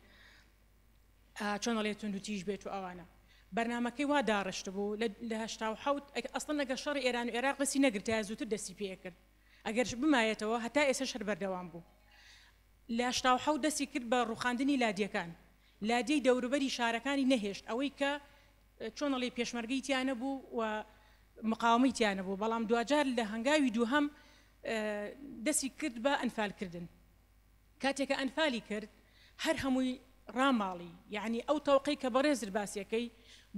چۆنەڵێتون و تیژ بێت و ئەوانە بەرنمەکەی وا داڕشت بوو لە هەشتا و حەوت ئەسڵ لەگە شەڕی ئێران و عێراق بەسی نەگرتای زووتر دەستی پێ کرد ئەگەرش بمایەتەوە هەتا ئێستا شەر بەردەوام بوو لە هەشتا و حەوت دەستی کرد بە ڕوخاندنی لادیەکان لادیەی دەوروبەری شارەکانی نەهێشت ئەوەی کە چۆنەڵی پێشمەرگەی تیانە بوو و مقاومەی تیانە بوو بەڵام دوجار لە هەنگاوی دووهەم دەستی کرد بە ئەنفالکردن کاتێکە ئەنفالی کرد هەر هەمووی ڕاماڵی یعنی ئەو تەوقەی کە بەڕێزر باسیەکەی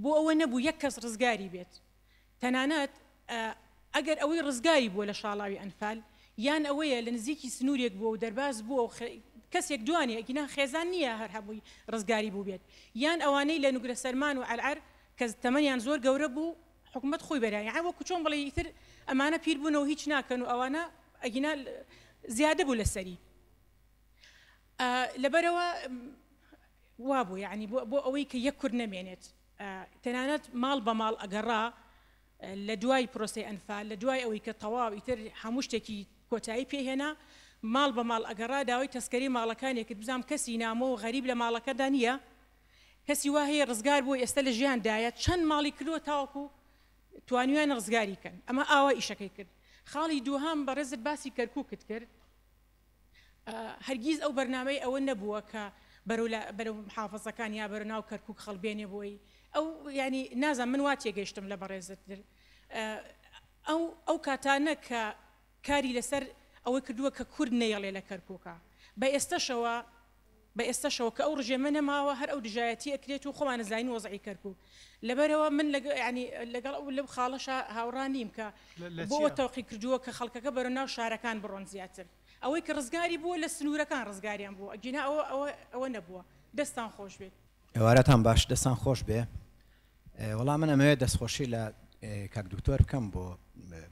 بۆ ئەوە نەبوو یەک کەس ڕزگاری بێت تەنانەت ئەگەر ئەوەی ڕزگاری بووە لە شاڵاوی ئەنفال یان ئەوەیە لە نزیکی سنوورێک بووە و دەرباز بووە و کەسێک دوانێ ئەگینا خێزان نییە هەر هەمووی ڕزگاری بوو بێت یان ئەوانەی لە نوگرە سەرمان و ئەلعەر کە تەمەنیان زۆر گەورە بوو حکومەت خۆی بەرای یان وەکو چۆن بڵێ ئیتر ئەمانە پیر بوونەوە هیچ ناکەن و ئەوانە ئەگینا زیادە بوو لەسەری لەبەرەوە وابوو یعنی بۆ ئەوەی کە یەک کورد نەمێنێت تەنانەت ماڵ بە ماڵ ئەگەڕا لە دوای پرۆسی ئەنفال لە دوای ئەوەی کە تەواو ئیتر هەموو شتێکی کۆتایی پێهێنا ماڵ بە ماڵ ئەگەڕا داوای تەسکەری ماڵەکانێک کرد بزانام کەسی نامە و غەریب لە ماڵەکەدا نییە کەسی وا هەیە ڕزگار بوو ئێستا لە ژیاندایە چەند ماڵی کردووە تاوەکو توانیویان ڕزگاری کەن ئەمە ئاوا ئیشەکەی کرد خاڵی دووهەم بە ڕێزت باسی کەرکووکت کرد هەرگیز ئەو بەرنامەی ئەوە نەبووە کە بەرەو محافەزەکان یا بەرە ناو کەرکووک خەڵبێنێ بۆی ئەو ینی نازان من وا تێگەیشتم لە بەڕێزتر ئەو کاتانە کە کاری لەسەر ئەوەی کردووە کە کورد نەیەڵێ لە کەرکووکە بە ئێستاشەوە کە ئەو ڕژێمە نەماوە هەر ئەو دژایەتی ئەکرێت و خۆمان نەزانین وەزعی کەرکووک لەبەرەوە من ینی لەگەڵ ئەو لەو خاڵەشە هاوڕان نیم کە بۆ تەوقی کردووە کە خەڵکەکە بەرە ناو شارەکان بڕۆن زیاتر ئەوەی کە ڕزگاری بووە لە سنوورەکان ڕزگاریان بوو ئەگینا ئەوە نەبووە دەستان خۆش بێت ئێوارەتان باش دەستان خۆش بێ وەڵام من ئەمەوێت دەستخۆشی لە کاک دکتۆر بکەم بۆ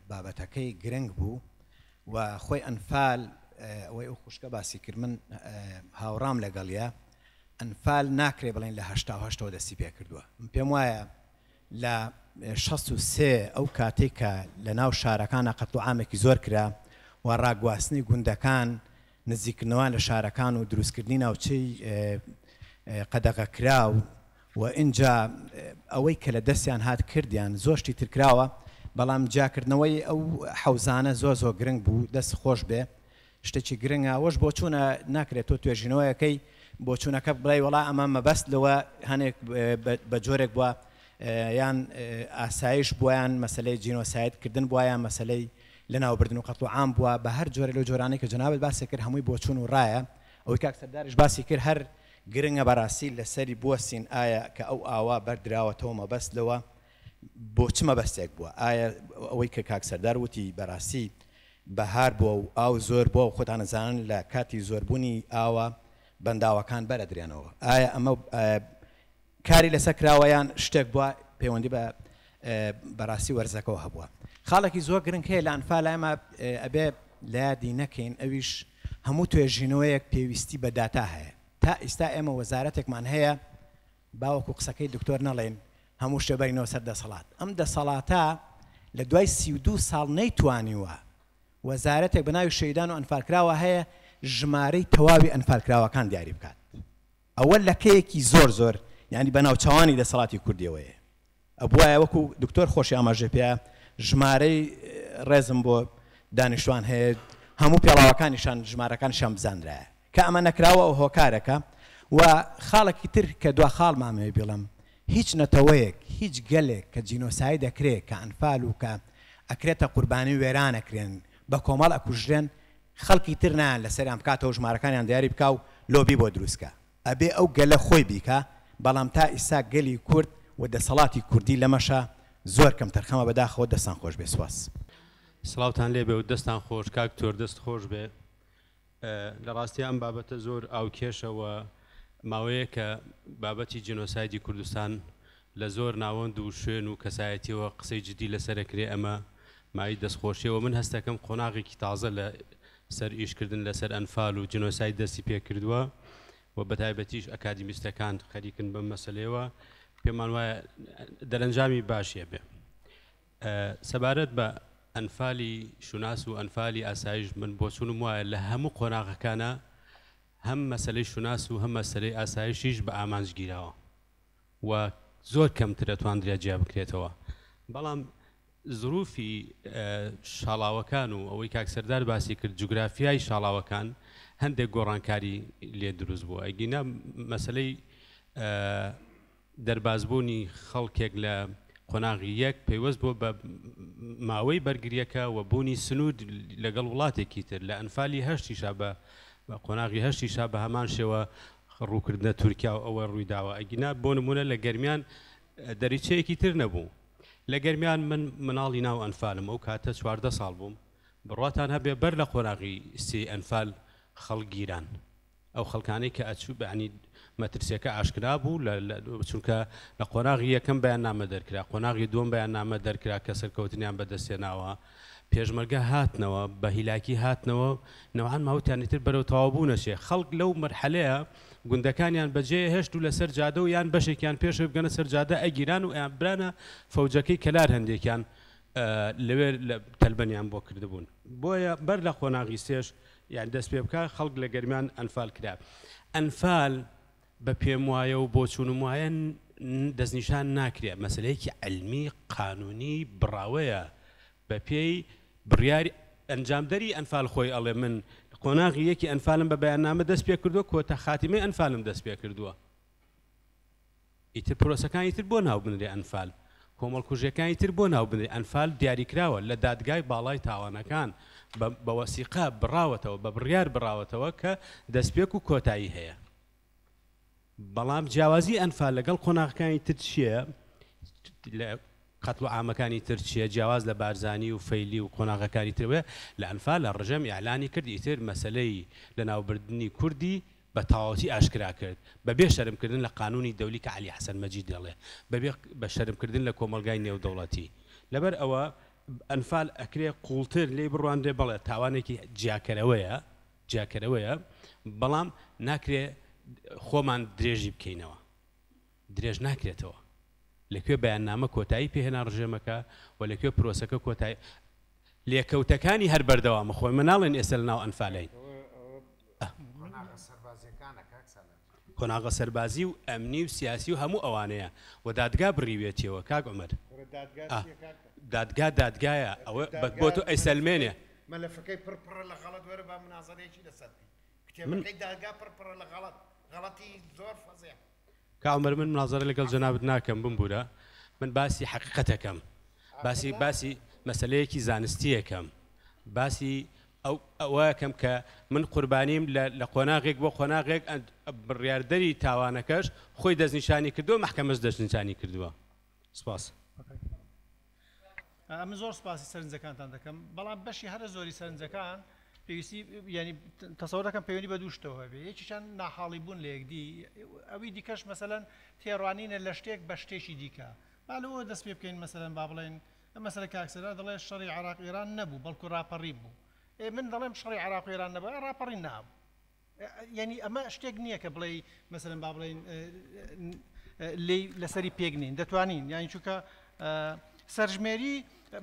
بابەتەکەی گرنگ بوو و خۆی ئەنفال ئەوەی ئەو خوشکە باسی کرد من هاوڕام لەگەڵیە ئەنفال ناکرێ بڵێن لە هەشتا دەستی پێ کردووە من پێم وایە لە 63 ئەو کاتێک کە لە ناو شارەکانە قەت و عامێکی زۆر کرا و ڕاگواستنی گوندەکان نزیکردنەوە لە شارەکان و دروستکردنی ناوچەی قەدەغەکراو و اینجا ئەوەی کە لە دەستیان هات کردیان زۆشتی ترکراوە بەڵام جاکردنەوەی ئەو حەوزانە زۆر گرنگ بوو دەست خۆش بێ شتێکی گرنگە ئەوەش بۆ چوونە ناکرێت تۆ توێژینەوەیەکەی بۆ چوونەکە بڵێ وەڵا ئەمە مەبەست لەوە هەنێک بە جۆرێک بووە یان ئاسایش بوویان مەسلەی جینۆسایدکردن بوویان مەسلەی لە ناوبردن و قەت و عام بووە بە هەر جۆرە لەو جۆرانەی کە جەنابەت باسی کرد هەمووی بۆ چوون و ڕایە ئەوەی کاک سەرداریش باسی کرد هەر گرنگە بەڕاستی لەسەری بوەستین ئایا کە ئەو ئاوا بەردراوەتەوە مەبەست لەوە بۆ چ مەبەستێک بووە ئایا ئەوەی کە کاک سەردار وتی بەڕاستی بەهار بووە و ئاو زۆر بووە و خۆتان نەزانن لە کاتی زۆربوونی ئاوە بەنداوەکان بەرەدرێنەوە ئایا ئەمە کاری لەسەر کراوەیان شتێک بووە پەیوەندی بە بەڕاستی وەرزەکەەوە هەبووە خاڵێکی زۆر گرنگ هەیە لە ئەنفال ئەمە ئەبێ لە یادی نەکەین ئەویش هەموو توێژینەوەیەک پێویستی بە داتا هەیە تا ئێستا ئێمە وەزارەتێکمان هەیە باوەکو قسەکەی دکتۆر نەڵێن هەموو شتێ بەرینەوە سەر دەسەڵات ئەم دەسەڵاتە لە دوای 32 ساڵ نەیتوانیوە وەزارەتێک بە ناوی شەیدان و ئەنفالکراوە هەیە ژمارەی تەواوی ئەنفالکراوەکان دیاری بکات ئەوە لەکەیەکی زۆر یعنی بە ناوچەوانی دەسەڵاتی کوردیەوەیە ئەبوایە وەکو دکتۆر خۆشی ئاماژە پێ ژمارەی ڕێزم بۆ دانیشتوان هەیە هەموو پێڵاوەکانیشان ژمارەکانیشان بزانرایە کە ئەمە نەکراوە ئەو هۆکارەکە و خاڵێکی تر کە دوا خاڵمامەوێ بڵم هیچ نەتەوەیەک هیچ گەلێک کە جینۆساید دەکرێت کە ئەنفال و کە ئەکرێتە قوربانی وێران ئەکرێن بە کۆمەڵ ئەکوژرێن خەڵکی تر نان لەسەریان بکاتەوە ژمارەکانیان دیاری بکە و لۆبی بۆ دروستکە ئەبێ ئەو گەلە خۆی بیکە بەڵام تا ئیسا گەلی کورد و دەسەڵاتی کوردی لەمەشە زۆر کەم تەرخەمە بەداخەوە دەستان خۆش بێ سواس سڵاوتان لێ بێ و دەستان خۆش کاک تۆر دەست خۆش بێ لە ڕاستی ئەم بابەتە زۆر ئاوکێشەوە ماوەیە کە بابەتی جینۆسایدی کوردستان لە زۆر ناوەند و شوێن و کەسایەتیەوە قسەی جدی لەسەرەکرێ ئەمە مای دەستخۆشیەوە من هەستەکەم قۆناغێکی تازە لە سەر ئیشکردن لەسەر ئەنفال و جینۆساید دەستی پێ کردووە و بەتایبەتیش ئەکادیمیستەکان خەریکن بەم مەسلەیەوە پێمان وایە دەرەنجامی باشیە بێ. سەبارەت بە ئەنفالی شوناس و ئەنفالی ئاسایش من بۆ چوونم وایە لە هەموو قۆناغەکانە هەم مەسلەی شوناس و هەم مەسلەی ئاسایشیش بە ئامانجگیراوە و زۆر کەمتر دەتوانرێت جیا بکرێتەوە. بەڵام زروفی شاڵاوەکان و ئەوەی کاکسەردار باسی کرد جوگرافیای شاڵاوەکان هەندێک گۆڕانکاری لێ دروست بووە. ئەگینا مەسلەی دەربازبوونی خەڵکێک لە قۆناغی یەک پەیوەست بووە بە ماوەی بەرگریەکە و بوونی سنوود لەگەڵ وڵاتێکی تر لە ئەنفالی هەشتیشا بە قۆناغی هەشتیشا بە هەمان شێوە ڕووکردنە تورکیا و ئەوە ڕوویداوە. ئەگینا بۆ نمونە لە گەرمیان دەریچەیەکی تر نەبوو. لە گەرمیان من مناڵی ناو ئەنفالم ئەو کاتە 14 ساڵ بووم بڕاتان هەبێ بەر لە قۆناغی سێ ئەنفال خەڵگیران ئەو خەڵکانەی کە ئەچوو بەعنی مەترسیەکە ئاشکرا بوو چونکە لە قۆناغی یەکەم بەیان نامە دەرکرا قۆناغی دووەم بەیان نامە دەرکرا کە سەرکەوتنیان بەدەستێناوە پێشمەرگە هاتنەوە بە هیلاکی هاتنەوە نەوەعان ماوەتیانی تر بەرەو تەواوبوو نەچێ. خەڵک لەو مەرحەلەیە گوندەکانیان بەجێ هێشت و لەسەر جادە و یان بەشێکیان پێش بگەنە سەر جادە ئەگیران و ئەیانبرانە فەوجەکەی کەلار هەندێکیان لەوێ تەلبەنیان بۆ کردبوون. بۆیە بەر لە قۆناغی سێش یان دەست پێ بکە خەڵک لە گەرمیان ئەنفال کرا. ئەنفال بە پێم وایە و بۆ چوونم وایە دەستنیشان ناکرێت مەسلەیەکی علمی قانونی بڕاوەیە بە پێی بڕیاری ئەنجامدەری ئەنفال خۆی ئەڵێ من قۆناغی یەکی ئەنفالم بە بەیاننامە دەست پێ کردووە کۆتە خاتیمەی ئەنفالم دەست پێ کردووە. ئیتر پرۆسەکانی تر بۆ ناو بنرێ ئەنفال کۆمەڵکوژیەکانی تر بۆ ناو بنرێ ئەنفال دیاریکراوە لە دادگای باڵای تاوانەکان بە وەسیقا بڕاوەتەوە بە بڕیار بڕاوەتەوە کە دەستپێک و کۆتایی هەیە. بەڵام جیاوازی ئەنفال لەگەڵ قۆناغەکانی تر چییە؟ قەتڵ و عامەکانی تر چییە؟ جیاواز لە بارزانی و فەیلی و قۆناغەکانی ترەوە لە ئەنفال لە ڕژەم ئیعلانی کرد ئیتر مەسلەی لە ناوبردننی کوردی بە تەواوەتی ئاشکرا کرد بەبێ شەرمکردن لە قانونی دەولی کە عەلی حەسەن مەجید دەڵێ بە شەرمکردن لە کۆمەلگای نێودەوڵەتی. لەبەر ئەوە ئەنفال ئەکرێ قوڵتر لێ بڕواندێ بڵێ تاوانێکی جیاکەرەوەیە بەڵام ناکرێ خۆمان درێژی بکەینەوە درێژ ناکرێتەوە. لەکوێ بەیاننامە کۆتایی پێهێنا ڕژێمەکە و لەکوێ پرۆسەکە کۆتایی لێکەوتەکانی هەر بەردەوامە خۆی مناڵێن ئێستا لە ناو ئەنفالین کۆناغە سەربازی و ئەمنی و سیاسی و هەموو ئەوانەیە و دادگا بڕیوێتیەوە کاک عومەر دادگایە ئەوە بۆ تۆ ئەیسەلمێنێ مەلەفەکەی پڕ لە غەڵەت وەرە بە منازەرەیەکی لەسەر کتێبەکەی دادگا پڕ لە غەڵەتی زۆر فەزیع. کاعمەر من منازەرە لەگەڵ جەنابەت ناکەم بمبورە من باسی حەقیقەتەکەم باسی مەسەلەیەکی زانستیەکەم باسی ئەوەکەم کە من قوربانیم لە قۆناغێک بۆ قۆناغێک بڕیاردەری تاوانەکەش خۆی دەستنیشانی کردووە محکەمەش دەستنیشانی کردووە. سپاس. من زۆر سپاسی سەرنجەکانتان دەکەم بەڵام بەشی هەرە زۆری سەرنجەکان پێویستی ینی تەسەوڕ دەکەم پەیوەندی بە دووشتەوە بێ یەکیشان ناحاڵی بوون لە یەکدی ئەوی دیکەش مەسەلەن تێڕوانینە لە شتێک بە شتێکی دیکە بالەوە دەست پێ بکەین مەسەلەن با بڵێن مەسەلە کاکسەرا دەڵێ شەڕی عێراق ئێران نەبوو بەڵکو ڕاپەڕی بوو من دەڵێم شەڕی عێراق ئێران نەبوو ڕاپەڕی نابوو ینی ئەمە شتێک نییە کە بڵێ مەسەلەن با بڵێن لەسەری پێگنین دەتوانین یانی چونکە سەرژمێری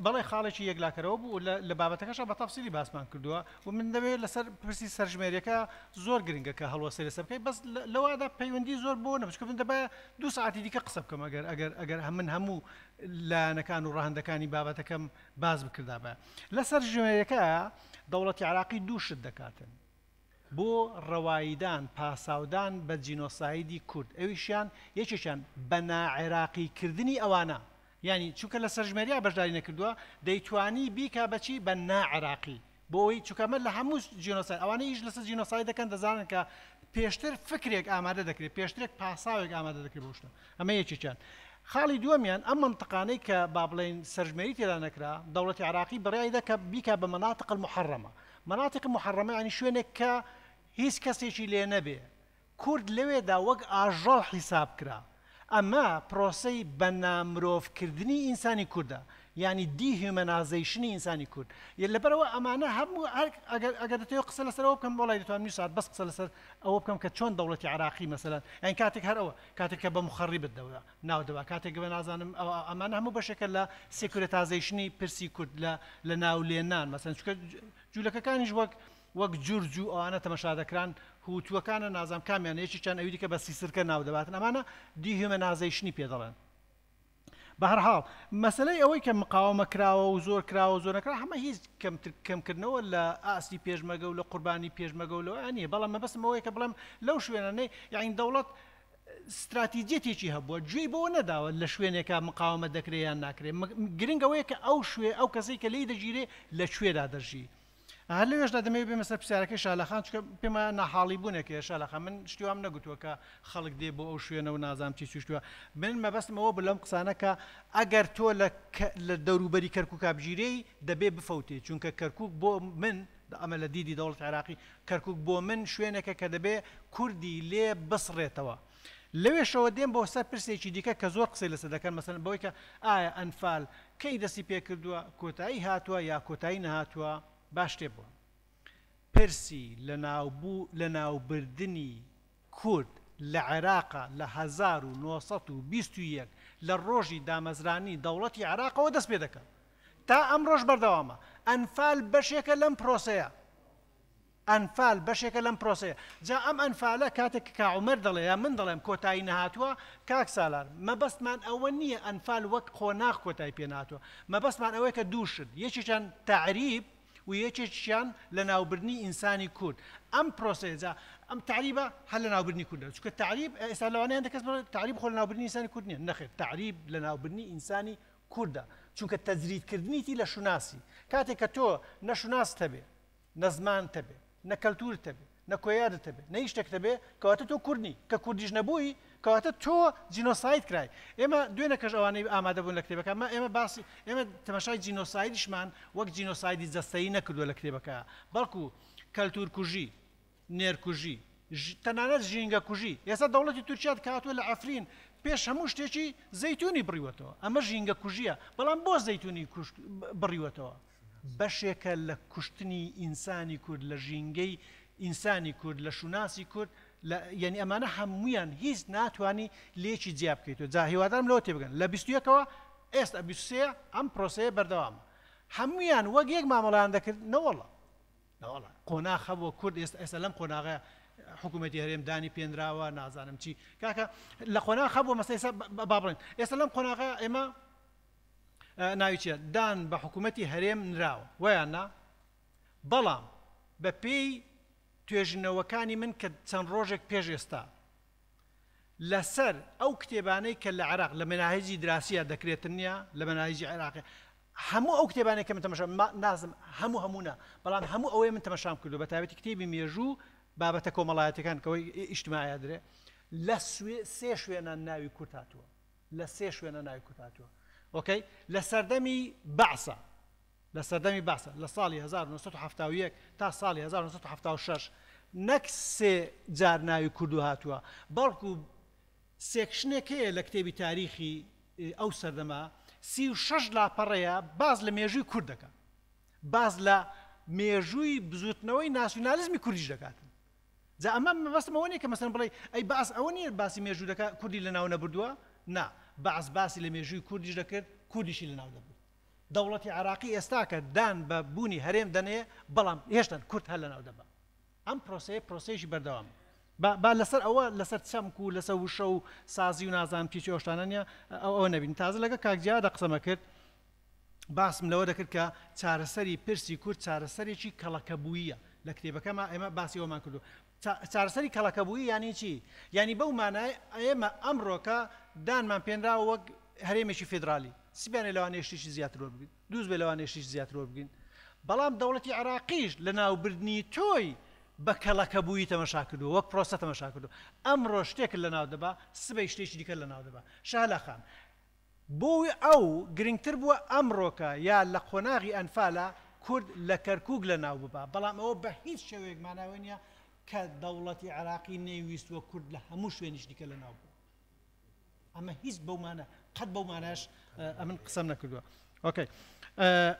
بەڵێ خاڵێکی یەکلاکەرەوە بوو لە بابەتەکەشە بە تەفسیری باسمان کردووە و من دەوێت لەسەر پرسی سەرژمێریەکە زۆر گرنگە کە هەڵوەسەر لەسەر بکەیت بەس لەوادا پەیوەندی زۆر بۆ نەبچکە دەبێت 2 ساعتی دیکە قسە بکەم ئەگەر من هەموو لایەنەکان و ڕاهەندەکانی بابەتەکەم باز بکردا بە لە سەرژمێریەکە دەوڵەتی عێراقی 2 شت دەکاتن بۆ ڕەواییدان پاساودان بە جینۆسایدی کورد ئەویشیان یەکێکیان بە ناعێراقیکردنی ئەوانە ینی چونکە لە سەرژمێریا بەشداری نەکردووە دەیتوانی بیکا بەچی بە ناعێراقی بۆی چونکەمە لە هەموو جینۆساید ئەوانە هیچ لەسەر جینۆساید دەکەن دەزانن کە پێشتر فکرێک ئامادە دەکرێت پێشترێک پاساوێک ئامادە دەکرێت بۆ شتە ئەمە یەکێکیان. خاڵی دووەمیان ئەم منطقانەی کە با بڵێن سەرژمێری تێدا نەکرا دەوڵەتی عێراقی بەڕای دەکە بیکا بە مناطق المحرمە مناطق محرمە ینی شوێنێک کە هیچ کەسێکی لێ نەبێ کورد لەوێدا وەک ئاژەڵ حیساب کرا ئەمە پرۆسەی بە نامرۆڤکردنی ئینسانی کووردە یعنی دیهیومەنایزیشنی ئینسانی کورد لەبەرەوە ئەمانە هەموو ئەگەر دەتەوێت قسە لەسەرەوە بکەم وڵای دەتوانم نووسات بەس قسە لەسەر ئەوە بکەم کە چۆن دەوڵەتی عراقی مەسەلەن یعنی کاتێک هەر ئەوە کاتێک کە بە مخەڕیبت ناودەوە کاتێک بە نازانم ئەمانە هەموو بەشێکە لە سێکورێتازیشنی پرسی کورد لە ناو لێنان مەسەن چونکە جوولەکەکانیش وەک جورج و ئەوانە تەمەشا دەکران هوتووەکانە نازام کامیان یەکی چەند ئەوی دیکە بە سیسرکە ناو دەباتن ئەمانە دیهیومەنایزیشنی پێ دەڵێن بە هەر حاڵ مەسلەی ئەوەی کە مقاومە کراوە و زۆر کراوە زۆر نەکرا هەمە هیچ کەمکردنەوە لە ئاسی پێشمەگە و لە قوربانی پێشمەگە و لەوە نیە بەڵام مەبەستم ئەوەیە کە بڵێم لەو شوێنانەی یعنی دەوڵەت استراتیجێتێکی هەبووە گوێی بەوە نەداوە لە شوێنێکە مقاومە دەکرێت یان ناکرێت گرنگەوەیە کە ئەو کەسەی کە لی دەگیرێ لە کوێدا دەژی هەر لەوێشدا دەمەوێت بێ مەسەر پرسیارەکەی شالەخان چکە پێمە ناحاڵی بوونێکە شالەخان من شتیوام نەگوتووە کە خەڵک دێ بۆ ئەو شوێنە و نازام چی چوشتووە من مەبەستمەوە بلەم قسانە کە ئەگەر تۆ لە دەوروبەری کەرکووک بژیرەی دەبێ بفەوتێ چونکە کەرکووک بۆ من ئەمە لە دیدی دەوڵەتی عێراقی کەرکووک بۆ من شوێنێکە کە دەبێ کوردی لێ بسڕێتەوە لەوێشەوە دێم بۆ سەر پرسێکی دیکە کە زۆر قسەی لەسەر دەکەن مەسەن بەوەی کە ئایا ئەنفال کەی دەستی پێ کردووە کۆتایی هاتووە یا کۆتایی نەهاتووە باش تێ بووە پرسی لە ناوبردنی کورد لە عێراقا لە 1920 لە ڕۆژی دامەزرانی دەوڵەتی عێراقەوە دەست پێ دەکەن تا ئەم ڕۆژ بەردەوامە ئەنفال بەشێکە لەم پرۆسەیە ئەنفال بەشێکە لەم پرۆسەیە جا ئەم ئەنفالە کاتێک کاعومەر دەڵێ یا من دەڵێم کۆتایی نەهاتووە کاک سالار مەبەستمان ئەوە نییە ئەنفال وەک قۆناغ کۆتایی پێ نهاتووە مەبەستمان ئەوەیە کە دووشت یەکێکیان تعریب و یەکێکیان لە ناوبردنی ئینسانی کورد ئەم پرۆسەیە ئەم تعریبە هەر لە ناوبردنی کوردە چونکە تعریب ئێستا لەوانەیە دەکەس تعریب خۆ لە ناوبردنی ئینسانی کورد نییە نەخێر تعریب لە ناوبردنی ئینسانی کوردە چونکە تەجریدکردنیتی لە شوناسی کاتێک کە تۆ نەشوناس هەبێ نەزمان هەبێ نە کەلتور هەبێ نە کۆیادت هەبێ نە هیچ شتێک هەبێ کەواتە تۆ کوردنی کە کوردیش نەبووی کەواتە تۆ جینۆساید کرای ئێمە دوێنەکەش ئەوانەی ئامادەبوون لە کتێبەکە ئێمە تەماشای جینۆسایدیشمان وەک جینۆسایدی جەستەیی نەکردووە لە کتێبەکە بەڵکو کەلتور کوژی نێرکوژی تەنانەت ژینگە کوژی ئێستا دەوڵەتی تورکیا کاتووە لە ئەفرین پێش هەموو شتێکی زەیتونی بڕیوەتەوە ئەمە ژینگە کوژیە بەڵام بۆ زەیتونی بڕیوەتەوە بەشێکە لە کوشتنی ئینسانی کورد لە ژینگەی ئینسانی کورد لە شوناسی کورد یعنی ئەمانە هەمویان هیچ ناتوانانی لێکی جیا بکەیتەوە جا هیوادارم لەوە تێبگەن لە 21ەوە ئێستا 23 ئەم پرۆسەیە بەردەوامە هەمویان وەک یەک مامەڵیان دەکرد نەوەڵە قۆناغ هەبووە کورد ئێستا لەم قۆناغە حکوومەتی هەرێم دانی پێنراوە نازانم چی کاکە لە قۆناغ هەبووە مەسەلا با بڵێن ئێستا لەم قۆناغە ئێمە ناوی چیە دان بە حکوومەتی هەرێم نراوە ویاننا بەڵام بە پێی توێژنەوەکانی من کە چەند ڕۆژێک پێش ئێستا لەسەر ئەو کتێبانەی کە لە عێراق لە مەناهیجی دراسیە دەکرێتن نییە لە مەناهیجی عێراقی هەموو ئەو کتێبانێک کە من تەماشا نازم هەموونا بەڵام هەموو ئەوەی من تەماشام کردو بە تایبەتی کتێبی مێژوو بابەتە کۆمەڵایەتەکان کەەوەی ئیجتیماعی درێ لە سێ شوێنە ناوی کورد هاتووە لە سێ شوێنە ناوی کورد هاتووە ئۆکەی لە سەردەمی بەعسە لە سەردەمی بەعسە لە ساڵی 1970 تا ساڵی 1976 نەک سێ جار ناوی کوردو هاتووە بەڵکو سێکشنێک هەیە لە کتێبی تاریخی ئەو سەردەما 36 لاپەڕەیە باز لە مێژووی کورد دەکات باز لە مێژووی بزوتنەوەی ناسیۆنالیزمی کوردیش دەکاتن جا ئەمە مەبەستمەوە نیە کە مەسەن بڵێ ئەی باس ئەوە نیە باسی مێژوو دەکات کوردی لە ناو نەبردووە نا باسی لە مێژووی کوردیش دەکرد کوردیشی لە ناو دەبرد دەوڵەتی عێراقی ئێستا کە دان بە بوونی هەرێم دەنێ بەڵام هێشتا کورد هەر لە ناو دەبا ئەم پرۆسەیەشی بەردەوام با لەسەر ئەوە لەسەر چەمک و لەسەر وشە و سازی و نازانم چی ئەوشتانە نیە ئەوە نەبین تازە لەگە کاکجیا دەقسەمە کرد باسم لەوە دەکرد کە چارەسەری پرسی کورد چارەسەرێکی کەڵەکەبوویە لە کتێبەکەما ئێمە باسی ئەومان کردو چارەسەری کەڵەکەبووی یانی چی یعنی بەو مانای ئێمە ئەمڕۆکە دانمان پێنراوە وەک هەرێمێکی فێدرالی سیبیانێ لەوانەیە شتێکی زیاتر وەربگین دووس بێ لەوانەیە شتێکی زیاتر وەربگین بەڵام دەوڵەتی عێراقیش لە ناوبردنی تۆی بە کەڵەکەبووی تەمەشا کردو وەک پرۆسە تەمەشا کردو ئەمڕۆ شتێک لە ناو دەبا سبەی شتێکی دیکە لە ناو دەبا شالەخان بۆی ئەو گرنگتر بووە ئەمڕۆکە یا لە قۆناغی ئەنفالە کورد لە کەرکووک لە ناو ببا بەڵام ئەوە بە هیچ شێوەیەک ماناوە نیە کە دەوڵەتی عێراقی نەیویستوە کورد لە هەموو شوێنیش دیکە لە ناو بوو ئەمە هیچ بەومانە قەت بەومانەش ئەمن قسەم نەکردووە ئۆکەی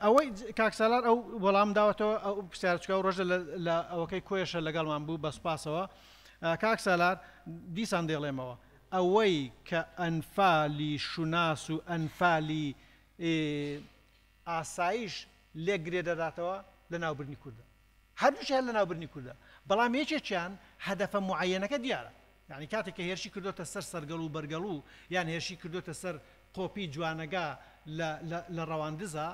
ئەوەی کاکسالار ئەو وەڵام داوەتەوە ئەو پرسیارچکە و ڕۆژە لە ئەوەکەی کۆیشە لەگەڵمان بوو بە سپاسەوە کاکسالار دیسان دێڵێمەوە ئەوەی کە ئەنفالی شوناس و ئەنفالی ئاسایش لێگرێ دەداتەوە لە ناوبردنی کوردە هەردووشیان لە ناوبردنی کوردە بەڵام یەکێکیان هەدەفە معەنەکە دیارە یعنی کاتێک کە هێرشی کردوتە سەر سەرگەڵ و بەرگەڵ و یان هێرشی کردوتە سەر قۆپی جوانەگا لە ڕەواندزە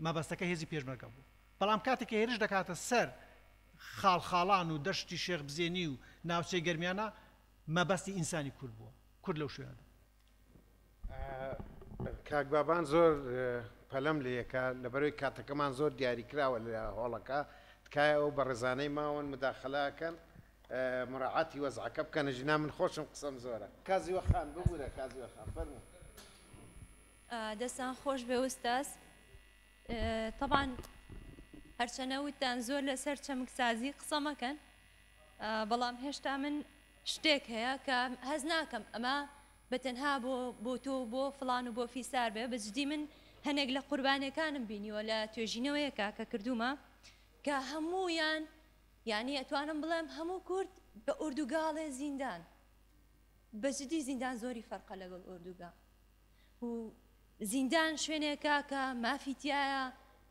مەبەستەکە هێزی پێشمەرگە بوو بەڵام کاتێک کە هێرش دەکاتە سەر خاڵخاڵان و دەشتی شێخ بزێنی و ناوچەی گەرمیانە مەبەستی ئینسانی کورد بووە کورد لەو شوێنەدا کاک بابان زۆر پەلەم لەیەکە لەبەرەوەی کاتەکەمان زۆر دیاریکراوە لە هۆڵەکە تکایە ئەو بە ڕێزانەی ماوەن مداخەلاکەن مراعاتی وەزعەکە بکەنە ژنا من خۆشم قسەم زۆرە کازی وەخان ببوورە کازی وەخان فەرموو دەستان خۆش بێ ئوستاس طبعا هەرچەنە وتان زۆر لەسەر چەمکسازی قسە مەکەن بەڵام هێشتا من شتێک هەیە کە هەز ناکەم ئەمە بەتەنها بۆ تۆ بۆ فڵان و بۆ فیسار بێ بەجددی من هەنێک لە قوربانەکانم بینیوە لە توێژینەوەیەکە کە کردومە کە هەموویان یعنی ئەتوانم بڵێم هەموو کورد بە ئوردوگاڵێ زیندان بەجددی زیندان زۆری فەرقە لەگەڵ ئوردوگا و زیندان شوێنێکە کە مافی تایە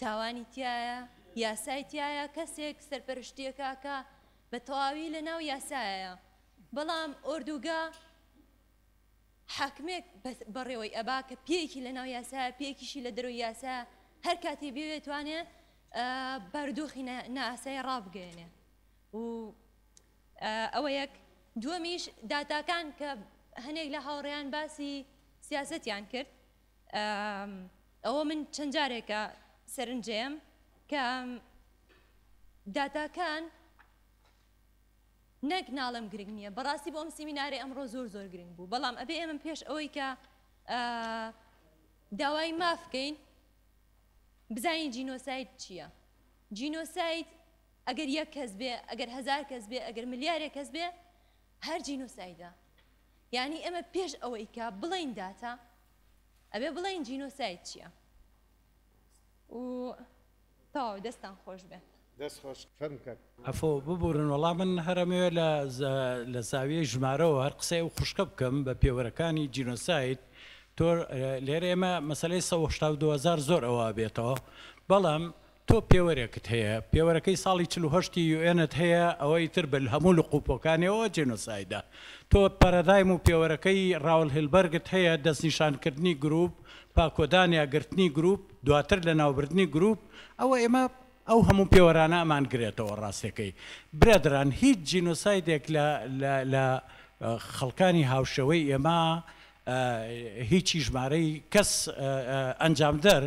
تاوانی تایە یاسای تایە کەسێک سەرپەرشتیەکە کە بە تەواوی لە ناو یاسایە بەڵام ئوردوگا حاکمێک بەڕێوەی ئەبا کە پێیەکی لە ناو یاسایە پێیەکیشی لە دەرەوەی یاسایە هەر کاتێ بێتوانێت بەردۆخی نائاسایی ڕابگەێنێ و ئەوە یەک دووەمیش داتاکان کە هەنێک لە هاوڕێیان باسی سیاسەتیان کرد ئەوە من چەند جارێکە سەرنجەم کە داتاکان نەک ناڵم گرنگ نییە بەڕاستی بۆ ئەم سیمینارێ ئەمڕۆ زۆر گرنگ بوو بەڵام ئەبێ ئێمە پێش ئەوەی کە داوای مافکەین بزانین جینۆساید چییە جینۆساید ئەگەر یەک کەس بێ ئەگەر هەزار کەس بێ ئەگەر ملیارێک کەس بێ هەر جینۆسایدە یعنی ئەمە پێش ئەوەی کە بڵین داتا ئەبێ بڵین جینۆساید چییە و تاو دەستان خۆش بێ دەست خۆش فەرم کرد ئەفۆ ببورن وەڵام من هەرەمەوێ لە زاویە ژمارەوە هەر قسەی و خوشکە بکەم بە پێوەرەکانی جینۆساید تۆ لێرە ئێمە مەسلەی 1970 زۆر ئەوە بێتەوە بەڵام تۆ پێوەرێکت هەیە پێوەرەکەی ساڵی 48 یوئێنت هەیە ئەوەی تر بە هەموو لە قوپۆکانەوە جێنۆسایدە تۆ پەرەدایم و پێوەرەکەی ڕاول هیلبەرگت هەیە دەستنیشانکردنی گروپ پاکۆدانیا گرتنی گروپ دواتر لە ناوبردنی گروپ ئەوە ئێمە ئەو هەموو پێوەرانە ئەمان گرێتەوە ڕاستەکەی برادران هیچ جینۆسایدێک لە خەڵکانی هاوشەوەی ئێمە هیچی ژمارەی کەس ئەنجامدەر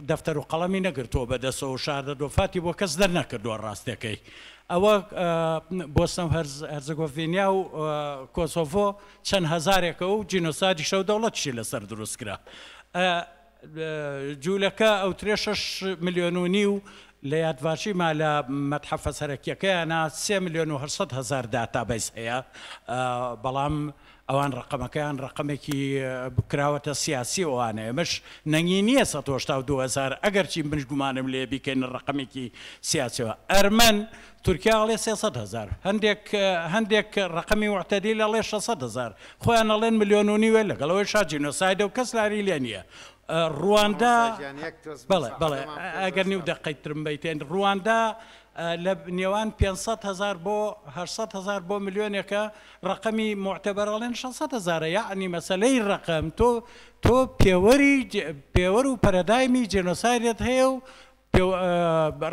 دەفتەر و قەڵەمی نەگرتووە بەدەستەوە و شاردە دۆفاتی بۆ کەس دەرنەکردووە ڕاستەکەی ئەوە بۆستەم هەرزەگۆڤینیا و کۆسۆڤۆ چەند هەزارێکە و جینۆسایدی شەو دەوڵەتشی لەسەر دروستکرا جوولەکە ئەو 6 ملیۆن و نیو لە یادڤاشیما لە مەتحەفە سەرەکیەکەیانە 3 ملیۆن و 800,000 داتابیس هەیە بەڵام ئەوان ڕقەمەکەیان ڕقمێکی بکراوەتە سیاسی ئەوانە ئێمەش نەنگی نییە 1970 ئەگەرچی منش گومانم لێ بیکەین ڕقمێکی سیاسیەوە ئەرمەن تورکیاڵێ 300,000 هەندێک ڕقمی وعتەدی لەڵێ 600,000 خۆیان ئەڵێن ملیۆن و نیوە لەگەڵەوەی شا جینۆسایدە و کەس لاری لێ نییە ڕواندا بەڵێ ئەگەر نیو دەقەیترم بیتێن ڕواندا لە نێوان 500,000 بۆ 800,000 بۆ ملیۆنێکە ڕقمی معتەبەرەڵێن 600,000 یعنی مەسەلەی ڕقم تۆ پێوەر و پەرەدایمی جێنۆسایدت هەیە و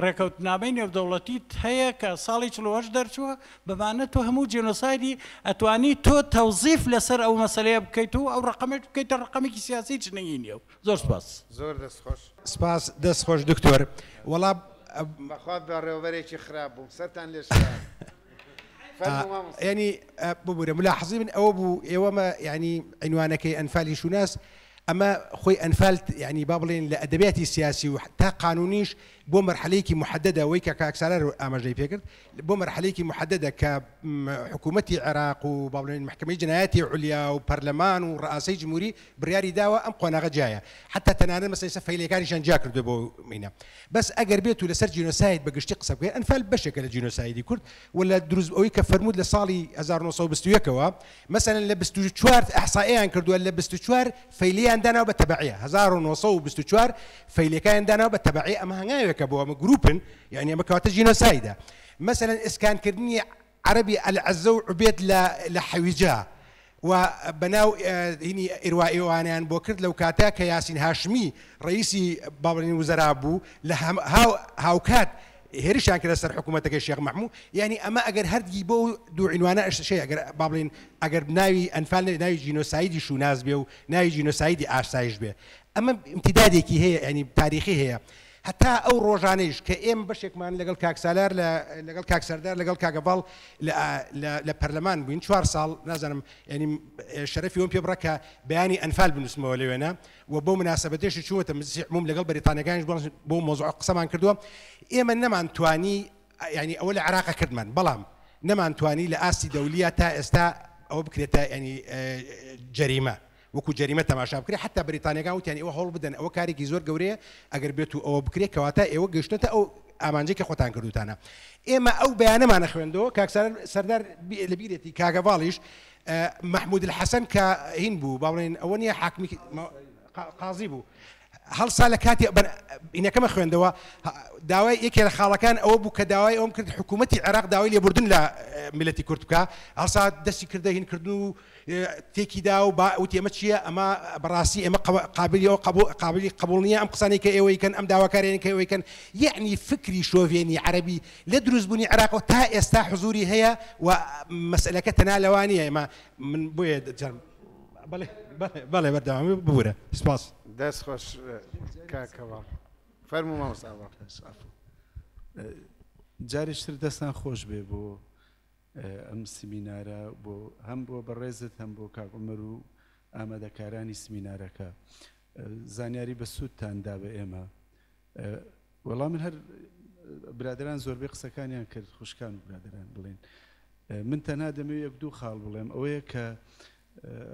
ڕێکەوتنامەی نێودەوڵەتیت هەیە کە ساڵی 48 دەرچووە بمانە تۆ هەموو جێنۆسایدی ئەتوانی تۆ تەوزیف لەسەر ئەو مەسەلەیە بکەیت و ئەو ڕقمێک بکەیتە ڕقمێکی سیاسی چنەگی نییە و زۆر سپاس زۆر دەستخۆش سپاس دەستخۆش دکتۆر وەڵام بەخوات بە ڕێوەبەرێکی خراپ بوو سەرتان لێش ینی ببوورە ملاحظی من ئەوە بوو ئێوەمە ینی عنوانەکەی ئەنفالی شوناس اما خوي انفال يعني بابلين لادبياتي سياسي وحتى قانونيش بو مرحليكي محدده ويكا كاكسالار اماجي فكر بو مرحليكي محدده كحكومه العراق وبابلين محكمه جناياتي عليا وبرلمان ورئاسي جمهوري برياري داوا ام قناغه جايه حتى تنانا مثلا سفيلي كان شان جاكر دبو مينا بس اگر بيتو لسر جينوسايد بقشتي قصب انفال بشكل جينوسايدي كرد ولا دروز اويكا فرمود لصالي 1921 مثلا لبستو شوار احصائيا كردوا لبستو شوار فيلي عندنا وبتبعيه 1924 فيلي كان عندنا وبتبعيه اما هنايا كبوا جروبن يعني اما كوات جينوسايدا مثلا اسكان كردني عربي العزو عبيد لحويجه وبناو هني إروائي وانان بوكرت لو كاتاك ياسين هاشمي رئيسي بابلين وزراء بو هاوكات هرشان كده سر حكومتك الشيخ محمود يعني اما اگر هر جيبو دو عنوانا شيء اگر بابلين اگر ناوي انفال ناوي جينوسايدي شو ناس بيو ناوي جينوسايدي اشايش بيه اما امتدادي كي هي يعني تاريخي هي حتى او روجانيش كايم بشك مان لقال كاك سالار لقال كاك سردار لقال كاك بال لبرلمان بين شوار صال نازل يعني شرف يوم بيبركها بياني انفال بالنسبه ولينا وبو مناسبتش شو تمسيح عموم لقال بريطانيا كان بو موضوع قسمان كردوا ايما نمان تواني يعني اول عراقه كردمان بلام نمان تواني لاسي دوليه تا استا او بكريتا يعني جريمه وكو جريمه تماشا بكري حتى بريطانيا قالت يعني او هول بدن او كاري زور قوريه اگر بيتو او بكري كواتا او قشتتا او امانجي كخوتان كردوتانا اما او بيان ما نخوندو كاك سردار لبيرتي كاغافاليش محمود الحسن كهين بو باولين اونيه حاكمي قاضي بو هل سالكاتي إن كما خوندوا داوي يكيل خالكان أو بو كداوي أو ممكن حكومة العراق داوي اللي بردن لا ملتي كرتكا هل صار دسي كرده هن كردو تيكي داو با وتيمتشيا أما براسي أما قابلية أو قبولنية أم قصاني كأوي كان أم داوا كارين كأوي كان يعني فكري شوفيني عربي لدروز بني عراق تا يستا حضوري هي ومسألة كتنالوانية ما من بويد بله بردام ببوره سپاس دست خوش کاکەوە فەرموو مامۆستا جارێکتر دەستان خۆش بێ بۆ ئەم سیمینارە بۆ هەم بۆ بەڕێزت هەم بۆ کاک عومەر و ئامادەکارانی سیمینارەکە زانیاری بە سوودتاندا بە ئێمە وەڵام من هەر برادران زۆربەی قسەکانیان کرد خوشکان و برادران بڵێن من تەنها دەمەوێت یەک دوو خاڵ بڵێم ئەوەیە کە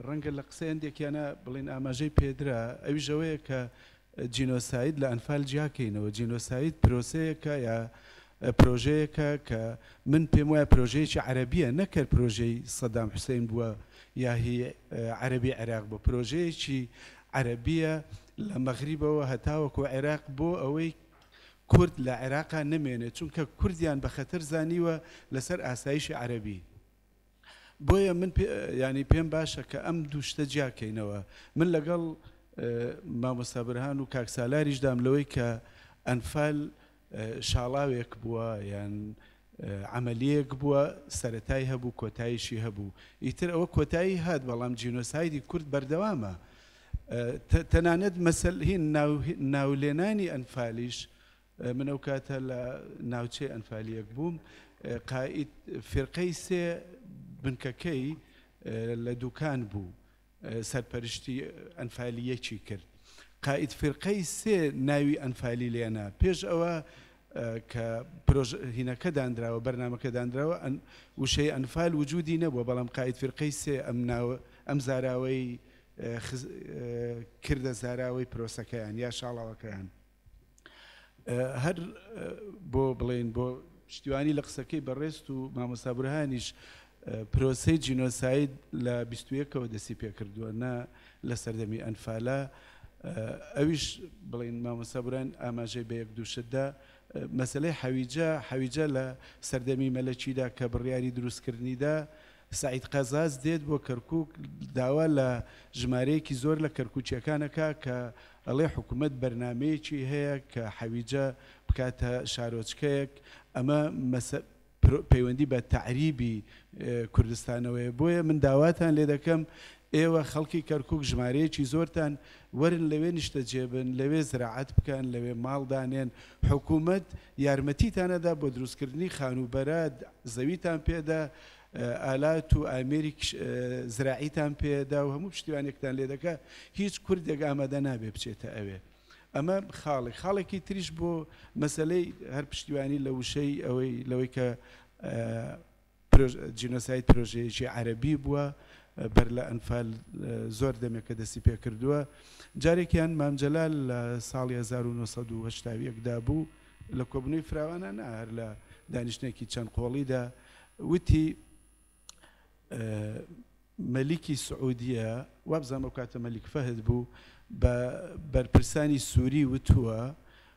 ڕەنگە لە قسە هەندێکیانە بڵێن ئاماژەی پێدرا ئەویش ئەوەیە کە جینۆساید لە ئەنفال جیاکەینەوە جینۆساید پرۆسەیەکە یا پرۆژەیەکە کە من پێم وایە پرۆژەیەکی عەرەبیە نەکرد پرۆژەی سەدام حوسێن بووە یا هی عەرەبی عێراق بووە پرۆژەیەکی عەرەبیە لە مەغریبەوە هەتاوەکو عێراق بۆ ئەوەی کورد لە عێراقا نەمێنێت چونکە کوردیان بە خەتەر زانیوە لەسەر ئاسایشی عەرەبی بۆیە من ینی پێم باشە کە ئەم دوو شتە جیاکەینەوە من لەگەڵ مامۆستا برهان و کاک سالاریش دام لەوەی کە ئەنفال شاڵاوێک بووە یان عملیەک بووە سەرەتای هەبوو کۆتاییشی هەبوو ئیتر ئەوە کۆتایی هات بەڵام جینۆسایدی کورد بەردەوامە تەنانەت مەسەل هین ناولێنانی ئەنفالیش من ئەو کاتە لە ناوچەی ئەنفالیەک بووم قائد فرقەی سێ بنکەکەی لە دوکان بوو سەرپەرشتی ئەنفالیەکی کرد قائد فرقەی سێ ناوی ئەنفالی لێنا پێش ئەوە کە هینەکە دانراوە بەرنامەکە دانراوە وشەی ئەنفال وجودی نەبووە بەڵام قائد فرقەی سێ ئەم زاراوەی کردە زاراوەی پرۆسەکەیان یا شاڵاوەکەیان هەر بۆ بڵێن بۆ شتیوانی لە قسەکەی بەڕێست و مامۆستا برهانیش پرۆسەی جینۆساید لە 21ەوە دەستی پێکردووە نا لە سەردەمی ئەنفالە ئەویش بڵێن مامۆستا برهان ئاماژەی بە یەک دووشتدا مەسەلەی حەویجە لە سەردەمی مەلەکیدا کە بڕیاری دروستکردنیدا سعید قەزاز دێت بۆ کەرکووک داوا لە ژمارەیەکی زۆر لە کەرکووچیەکانەکە کە ئەڵێ حکوومەت بەرنامەیەکی هەیە کە حەویجە بکاتە شارۆچکەیەک ئەمە پەیوەندی بە تەعریبی کوردستانەوەیە بۆیە من داواتان لێ دەکەم ئێوە خەڵکی کەرکووک ژمارەیەکی زۆرتان وەرن لەوێ نیشتە جێبن لەوێ زراعەت بکەن لەوێ ماڵدانێن حکوومەت یارمەتیتانەدا بۆ دروستکردنی خانوبەرە زەویتان پێدا ئالات و ئامێری زراعیتان پێدا و هەموو پشتیوانێکتان لێ دەکات هیچ کوردێک ئامادە نابێ بچێتە ئەوێ ئەمە خاڵێکی تریش بۆ مەسلەی هەر پشتیوانی لە وشەی لەوەی کە جینۆساید پرۆژەیەکی عەرەبی بووە بەر لە ئەنفال زۆر دەمێکە دەستی پێ کردووە جارێکیان مامجەلال لە ساڵی 1970دا بوو لە کۆبنەوەی فراوانە هەر لە دانیشتێکی چەند قۆڵیدا وتی مەلیکی سعودیە وابزانم ئەو کاتە مەلیک فەهد بوو بە بەرپرسانی سووری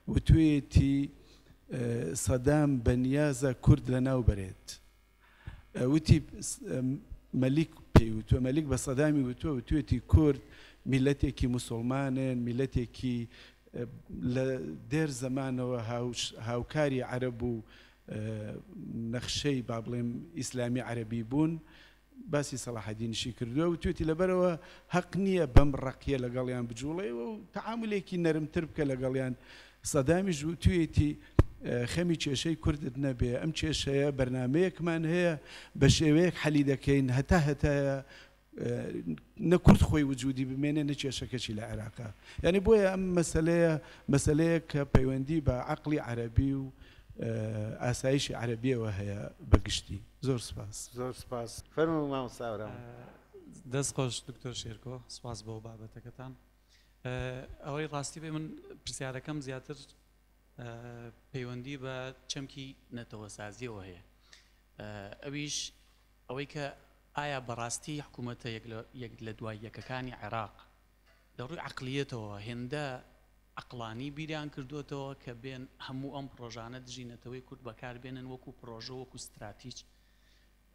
وتوێتی سەدام بەنیازە کورد لە ناو بەرێت وتی مەلیک پێیوتوە مەلیک بە سەدامی وتوێتی کورد میلەتێکی موسڵمانن میلەتێکی لە دێر زەمانەوە هاوکاری عەرەب و نەخشەی با بڵێم ئیسلامی عەرەبی بوون باسی سەلاحەدینیشی کردووە و توێتی لەبەرەوە حەق نییە بەم ڕەقیە لەگەڵیان بجوڵێەوە و تەعاملێکی نەرمتر بکە لەگەڵیان سەدامیش توێتی خەمی کێشەی کوردت نەبێ ئەم کێشەیە بەرنمەیەکمان هەیە بە شێوەیەک حەلی دەکەین هەتایە نەکورد خۆی وجودی بمێنێ نەکێشەکەی لە عێراقا یعنی بۆیە ئەم مەسلەیە کە پەیوەندی بە عەقڵی عەرەبی و ئاسایشی عەرەبیەوە هەیە بەگشتی زۆر سپاس فەرموو مامۆستا دەست خۆش دکتۆر شێرکۆ سپاس بۆ بابەتەکەتان ئەوەی ڕاستی بێ من پرسیارەکەم زیاتر پەیوەندی بە چەمکی نەتەوە سازیەوە هەیە ئەویش ئەوەی کە ئایا بەڕاستی حکوومەتە یەک لە دوای یەکەکانی عێراق لە ڕووی عەقلیەتەوە هێندە عەقڵانی بیریان کردوێتەوە کە بێن هەموو ئەم پرۆژانە دژینەتەوەی کورد بەکاربێنن وەکو پرۆژە وەکو استراتیج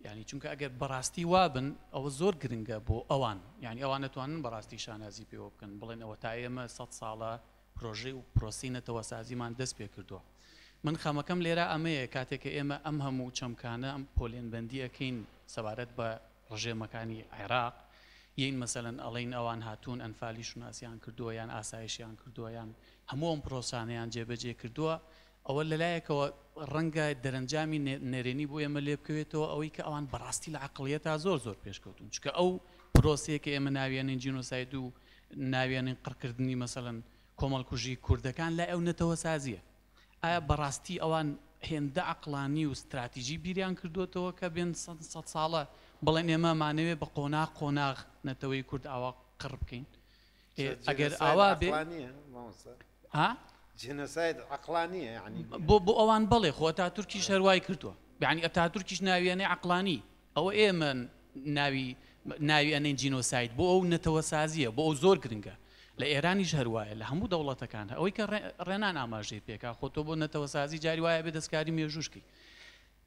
یعنی چونکە ئەگەر بەڕاستی وابن ئەوە زۆر گرنگە بۆ ئەوان یعنی ئەوان نەتوانن بەڕاستی شانازی پێوە بکەن بڵێن ئەوە تا ئێمە 100 ساڵە پرۆژەی و پرۆسی نەتەوە سازیمان دەست پێ کردووە من خەمەکەم لێرە ئەمەیە کاتێککە ئێمە ئەم هەموو چەمکانە ئەم پۆلێنبەندی ئەەکەین سەبارەت بە ڕژێمەکانی عێراق یین مەسەلەن ئەڵین ئەوان هاتوون ئەنفالی شوناسیان کردووە یان ئاسایشیان کردووە یان هەموو ئەم پرۆسانەیان جێبەجێ کردووە ئەوە لەلایەکەوە ڕەنگە دەرەنجامی نێرێنی بۆ ئێمە لێ بکەوێتەوە ئەوەی کە ئەوان بەڕاستی لە عەقڵیەتا زۆر پێشکەوتون چکە ئەو پرۆسەیەکە ئێمە ناوێنین جینۆساید و ناوێنین قڕکردنی مەسەلەن کۆمەڵکوژی کوردەکان لای ئەو نەتەوە سازیە ئایا بەڕاستی ئەوان هێندە عەقڵانی و استراتیژی بیریان کردوێتەوە کە بێن 100 ساڵە بڵێن ئێمە مانەوێت بە قۆناغ نەتەوەی کورد ئاوا قڕ بکەین ئەگەر ئاوا بێ جینۆساید عەقڵانیە یعنی بۆ ئەوان بڵێ خۆ ئەتاتورکیش هەروای کردووە یعنی ئەتاتورکیش ناویانەی عەقڵانی ئەوە ئێمە ناوی ئەنێن جینۆساید بۆ ئەو نەتەوە سازیە بۆ ئەو زۆر گرنگە لە ئێرانیش هەروایە لە هەموو دەوڵەتەکان ئەوەی کە ڕێنان ئاماژەی پێکا خۆتۆ بۆ نەتەوە سازی جاری وایە بێ دەستکاری مێژوشکی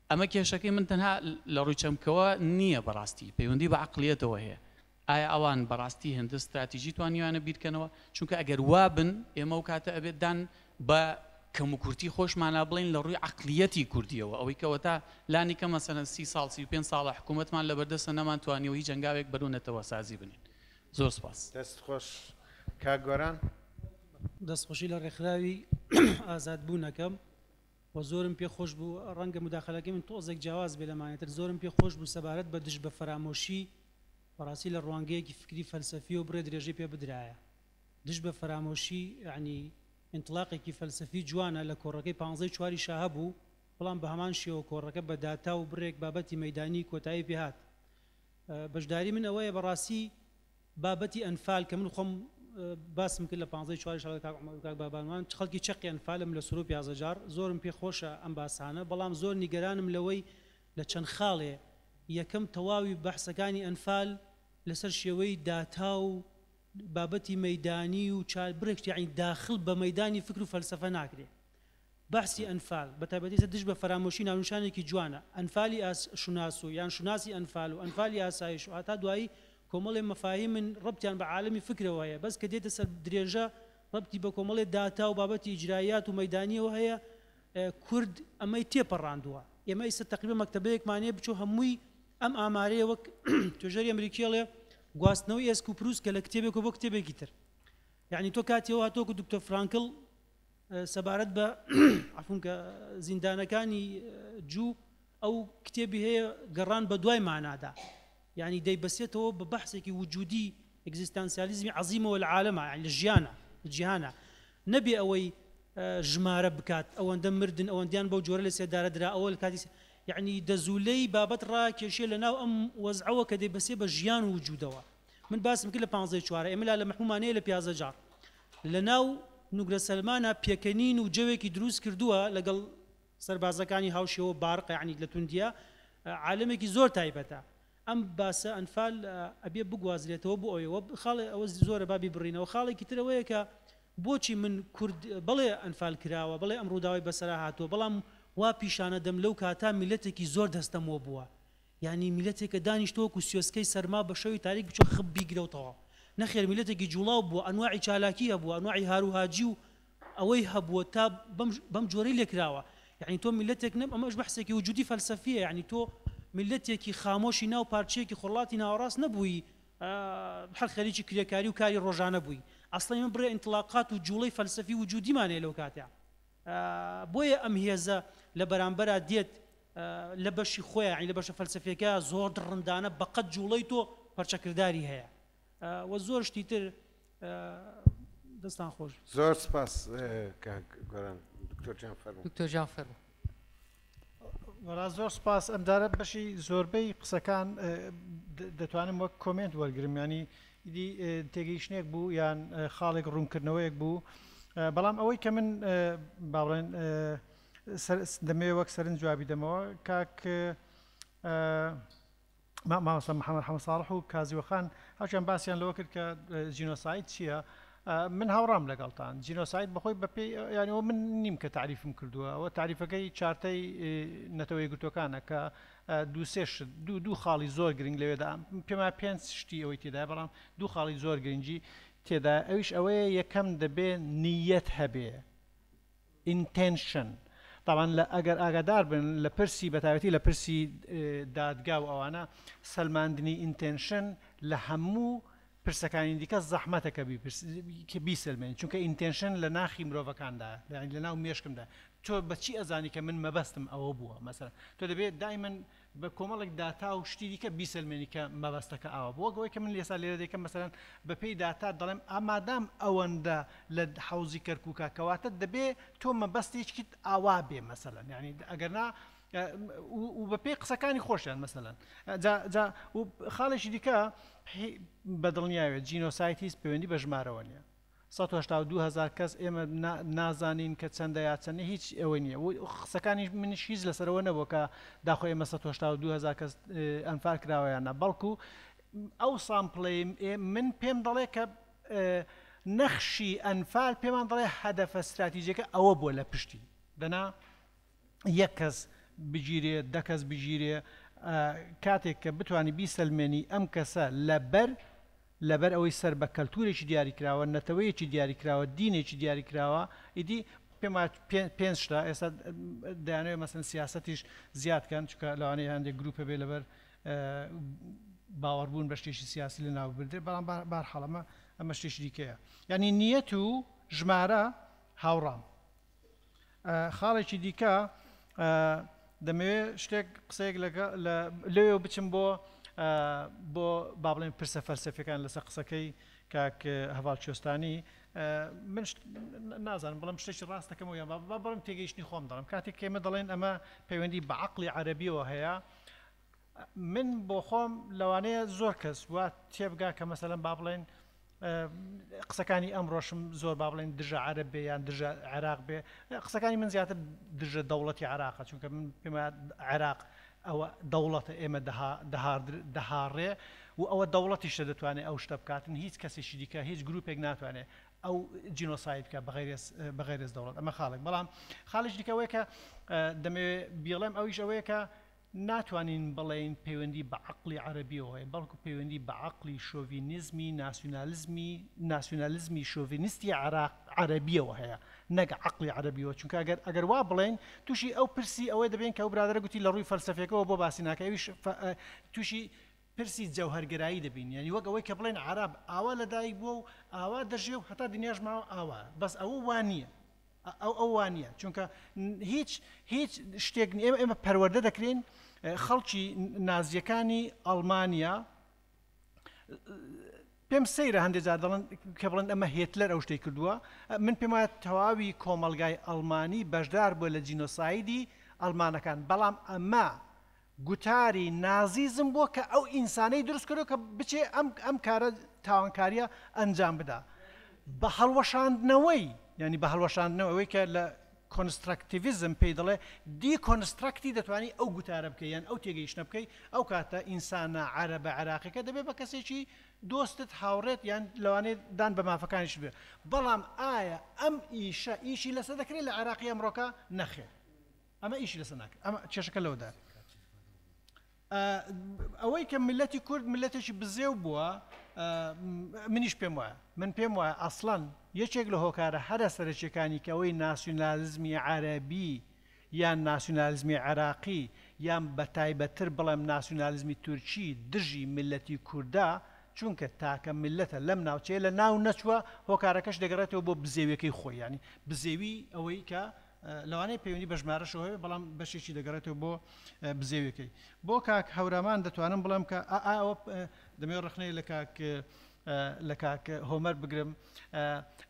ئەمە کێشەکەی من تەنها لە ڕووی چەمکەوە نییە بەڕاستی پەیوەندی بە عەقڵیەتەوە هەیە ئایا ئەوان بەڕاستی هێندە استراتیژی توانیوانە بیرکەنەوە چونکە ئەگەر وابن ئێمە و کاتە ئەبێت دان بە کەم و کورتی خۆشمانە بڵین لە ڕووی عەقڵیەتی کوردیەوە ئەوەی کەوە تا لانی کە مەسەلەن 30 ساڵ 35 ساڵە حکوومەتمان لەبەردەستە نەمانتوانیەوە هیچ جەنگاوێک بەرونەتەوە سازی بنین زۆر سپاس دەست خۆش کاک گۆران دەستخۆشی لە ڕێکخراوی ئازادبوونەکەم و زۆرم پێ خۆش بوو ڕەنگە مداخەلەکەی من تۆزێک جیاواز بێ لەمانێتر زۆرم پێ خۆش بوو سەبارەت بە دژ بە فرامۆشی بەڕاستی لە ڕوانگەیەکی فکری فەلسەفی و بڕێ درێژەی پێ بدرایە دژ بە فرامۆشی یعنی انطلاقێکی فەلسەفی جوانە لە کۆڕەکەی 15 شاهە بوو بەڵام بە هەمان شێوە کۆڕەکە بە داتا و بڕێک بابەتی مەیدانی کۆتایی پێهات بەشداری من ئەوەیە بەڕاستی بابەتی ئەنفال کە من خۆم باسم کرد لە 15 شاڵ کاک بابانوان خەڵکی چەقی ئەنفالم لە سوروپ یازەجار زۆرم پێ خۆشە ئەم باسانە بەڵام زۆر نیگەرانم لەوەی لە چەند خاڵێ یەکەم تەواوی بەحسەکانی ئەنفال لەسەر شێوەی داتا و بابەتی مەیدانی و بڕێک یعنی داخل بە مەیدانی فکر و فەلسەفە ناکرێ بەحسی ئەنفال بەتایبەتی دژ بە فرامۆشی ناونیشانێکی جوانە ئەنفالی شوناس و یان شوناسی ئەنفال و ئەنفالی ئاسایش و هەتا دوایی کۆمەڵێ مەفاهیم من ڕبتیان بە عالەمی فکرەوە هەیە بەس کە دێتە سەر درێژە ڕبتی بە کۆمەڵێ داتا و بابەتی ئیجرایات و مەیدانیەوە هەیە کورد ئەمەی تێپەڕاندووە ئێمە ئیستا تەقریبا مەکتەبەیەکمانەیە بچوو هەمووی ئەم ئامارەیە وەک توێژەری ئەمریکیڵێ گواستنەوەی ئێسکوپروس کە لە کتێبێک و بۆ کتێبێکی تر یعنی تۆ کاتیەوە هاتۆکو دکتۆر فرانکل سەبارەت بە عفون کە زیندانەکانی جوو ئەو کتێبی هەیە گەڕان بە دوای مانادا یعنی دەیبەسێتەوە بە بەحسێکی وجودی ئەگزیستانسیالیزمی عەزیمەوە لە عالەمە لە ژیانە جیهانە نەبێ ئەوەی ژمارە بکات ئەوەندە مردن ئەوەندیان بەو جۆرە لە سێدارە درا ئەوە لە کاتی یعنی دەزوولەی بابەت ڕاکێشێ لە ناو ئەم وەزعەوە کە دەیبەسێ بە ژیان و وجودەوە من باسم کرد لە 15 ئێمە لە مەحمومانەیە لە پیازە جار لە ناو نوگرە سەلمانە پێکەنین و جەوێکی دروست کردووە لەگەڵ سەربازەکانی هاوشێوە بارق یعنی لە توندیا عالمێکی زۆر تایبەتە ئەم باسە ئەنفال ئەبێ بگوازرێتەوە بۆ ئەوەوە خاڵی ئەوە زۆرە بابی بڕینەوە خاڵێکی ترەوەیە کە بۆچی من کورد بڵێ ئەنفال کراوە بڵێ ئەم ڕووداوی بەسەرا هاتووە بەڵام وا پیشانە دەم لەو کاتا میلەتێکی زۆر دەستەمەوە بووە یعنی میلەتێکە دانیشتۆک و سوێسکەی سەرما بە شەوی تاریک بچۆ خب بیگرەوتەوە نەخێر میلەتێکی جوڵاو بووە ئەنواعی چالاکی هەبووە ئەنواعی هاروهاجی و ئەوەی هەبووە تا بەم جۆرەی لێکراوە یعنی تۆ میلەتێک نەم ئەمەش بەحسێکی وجودی فەلسەفیە یعنی تۆ میلەتێکی خامۆشی ناو پارچەیەکی خۆڵاتی ناوەڕاست نەبووی هەر خەریکی کرێکاری و کاری ڕۆژانە بووی ئەسڵی من بڕێ ئینتلاقات و جوڵەی فەلسەفی وجودیمانێ لەو کاتە بۆیە ئەم هێزە لە بەرامبەرە دێت لە بەشی خۆیان یعنی لە بەشە فەلسەفیەکە زۆر دڕندانە بەقەت جوڵەی تۆ پەرچەکردداری هەیە وە زۆر شتی تر دەستان خۆش زۆر سپاس گۆران دکتۆر جان فەرموو وەڵا زۆر سپاس ئەمدارە بەشی زۆربەی قسەکان دەتوانم وەک کۆمنت وەرگرم ینی ئیدی تێگەیشتنێک بوو یان خاڵێک ڕوونکردنەوەیەک بوو بەڵام ئەوەی کە من با بڵێن دەمەوێت وەک سەرنج جوابی دەمەوە کاک مامۆستا محەممەد حەمەد ساڵح و کازیوەخان هەوچیان باسییان لەوە کرد کە جینۆساید چییە من هاوڕام لەگەڵتان جینۆساید بەخۆی بەپێی ینیەوە من نیم کە تعریفم کردووە ئەوە تعریفەکەی چارتەی نەتەوەی گرتوەکانە کە دوو خاڵی زۆر گرنگ لەوێدا پێما پێنج شتی ئەوەی تێدا بەڵام دوو خاڵی زۆر گرنگی تێدا ئەویش ئەوەیە یەکەم دەبێ نیەت هەبێ intention طبعا ئەگەر ئاگادار بن لە پرسی بەتابەتی لە پرسی دادگا و ئەوانە سەلماندنی intention لە هەموو پرسەکانی دیکە زەحمەتەکە کە بیسەلمێن چونکە intention لە ناخی مرۆڤەکاندا لە ناو مێشکمدا تۆ بەچی ئەزانی کە من مەبەستم ئەوە بووە مەسەرەن تۆ دەبێت دایمەن بە کۆمەڵێک داتا و شتی دیکە بیسەلمێنی کە مەبەستەکە ئاوە بۆ گەوەی کە من لێسا لێرە دەکەم مەسەرەن بەپێی داتا دەڵێم ئامادام ئەوەندە لە حوزی کەرکووکە کەواتە دەبێ تۆ مەبەستێکیت ئاوا بێ مەسەلەن یعنی ئەگەرنا و بەپێی قسەکانی خۆشیان مەسەلەن خاڵێکی دیکە بەدڵنیاوێت جینۆسایتیس پەیوەندی بە ژمارەوە نیە 182,000 کەس ئێمە نازانین کە چەندە یا چەندە هیچ ئەوە نییە قسەکانی منیش هیچ لەسەرەوە نەبووە کە داخۆ ئێمە 182,000 کەس ئەنفال کراوەیانە بەڵکو ئەو سامپڵی من پێم دەڵێ کە نەخشی ئەنفال پێمان دەڵێ هەدەفە استراتیژیەکە ئەوە بووە لە پشتی دەنا یەک کەس بگیرێ دە کەس بگیرێ کاتێک کە بتوانانی بیسەلمێنی ئەم کەسە لەبەر ئەوەی سەر بە کەلتورێکی دیاری کراوە نەتەوەیەکی دیاری کراوە دینێکی دیاری کراوە ئیدی پێما پێنج شتا ئێستا دەیانەوێت مەسەن سیاسەتیش زیادکەن چکە لەوانەیە هەندێک گروپە بێ لەبەر باوەڕبوون بە شتێکی سیاسی لە ناو بردێ بەڵام بارحاڵەمە ئەمە شتێکی دیکەیە یعنی نیەت و ژمارە هاوڕام خاڵێکی دیکە دەمەوێت شتێک قسەیەک لەوێ بچم بۆ با بڵێن پرسە فەلسەفیەکان لەسەر قسەکەی کاک هەڤاڵ کوێستانی من نازانم بەڵام شتێکی ڕاست دەکەمەوە یان با بەڵام تێگەیشتنی خۆم دەڵێم کاتێک ئێمە دەڵێن ئەمە پەیوەندی بە عەقڵی عەرەبیەوە هەیە من بۆ خۆم لەوانەیە زۆر کەس وا تێبگا کە مەسەلەن با بڵێن قسەکانی ئەمڕۆشم زۆر با بڵێن دژە عەرەب بێ یان دژە عێراق بێ قسەکانی من زیاتر دژە دەوڵەتی عێراقە چونکە من پێما عێراق ئەوە دەوڵەتە ئێمە دەهاڕێ و ئەوە دەوڵەتیشە دەتوانێت ئەو شتە بکاتن هیچ کەسێکی دیکە هیچ گروپێک ناتوانێت ئەو جینۆساید بکە بەغیرێز دەوڵەت ئەمە خاڵێک بەڵام خاڵش دیکەوەیە کە دەمەوێت بیڵێم ئەویش ئەوەیە کە ناتوانین بڵێن پەیوەندی بە عەقڵی عەرەبیەوە هەیە بەڵکو پەیوەندی بە عەقڵی شۆڤینیزمی ناسیۆنالیزمی شۆڤینیستی عەرەبیەوە هەیە نەک عەقڵی عەرەبیەوە چونکە ئەگەر وا بڵێن تووشی ئەو پرسی ئەوەی دەبێن کە ئەو برادەرە گوتی لە ڕووی فەلسەفیەکەەوە بۆ باسی ناکە ئەویش تووشی پرسی جەوهەرگرایی دەبین یعنی وەک ئەوەی کە بڵێن عەرەب ئاوا لەدایک بووە و ئاوا دەژێ و هەتا دنیاش ماوە ئاوا بەس ئەوە وانە ئەووانە چونکە هیچ شتێک ئێمە پەروەردە دەکرێن خەڵکی نازیەکانی ئەڵمانیا پێم سەیرە هەندێک جار دەڵێن کە بڵێن ئەمە هێتلەر ئەو شتەی کردووە من پێم وایە تەواوی کۆمەلگای ئەڵمانی بەشدار بووە لە جینۆسایدی ئەڵمانەکان بەڵام ئەمە گوتاری نازیزم بووە کە ئەو ئینسانەی دروست کردو کە بچێ ئەم کارە تاوانکاریە ئەنجام بدا بە هەڵوەشاندنەوەی ینی بە هەڵوەشاندنەوەی کە لە کۆنستراکتیڤیزم پێی دەڵێ دی کۆنستراکتی دەتوانانی ئەو گوتارە بکەی یان ئەو تێگەیشتە بکەی ئەو کاتە ئینسانە عەرەبە عێراقیەکە دەبێت بە کەسێکی دۆستت هاوڕێت یان لەوانەیە دان بە مافەکانیش بێ بەڵام ئایا ئەم ئیشی لەسەر دەکرێت لە عێراقی ئەمڕۆکە نەخێر ئەمە ئیشی لەسەر ناکرێت ئەمە کێشەکە لەوەدا ئەوەی کە ملەتی کورد ملەتێکی بزێو بووە منیش پێم وایە من پێم وایە ئەسڵەن یەکێک لە هۆکارە هەرە سەرچیەکانی کە ئەوەی ناسیۆنالیزمی عەرەبی یان ناسیۆنالیزمی عێراقی یان بە تایبەتر بڵێم ناسیۆنالیزمی تورکی دژی ملەتی کووردا چونکە تاکە ملەتە لەم ناوچەیە لە ناو نەچووە هۆکارەکەش دەگەڕێتەوە بۆ بزێویەکەی خۆی ینی بزێوی ئەوەی کە لەوانەیە پەیوەندی بە ژمارەشەوەی بەڵام بەشێکی دەگەڕێتەوە بۆ بزێویەکەی بۆ کاک هەورامان دەتوانم بڵێم کە ئەوە دەمێ ڕخنەی لە کاک هۆمەر بگرم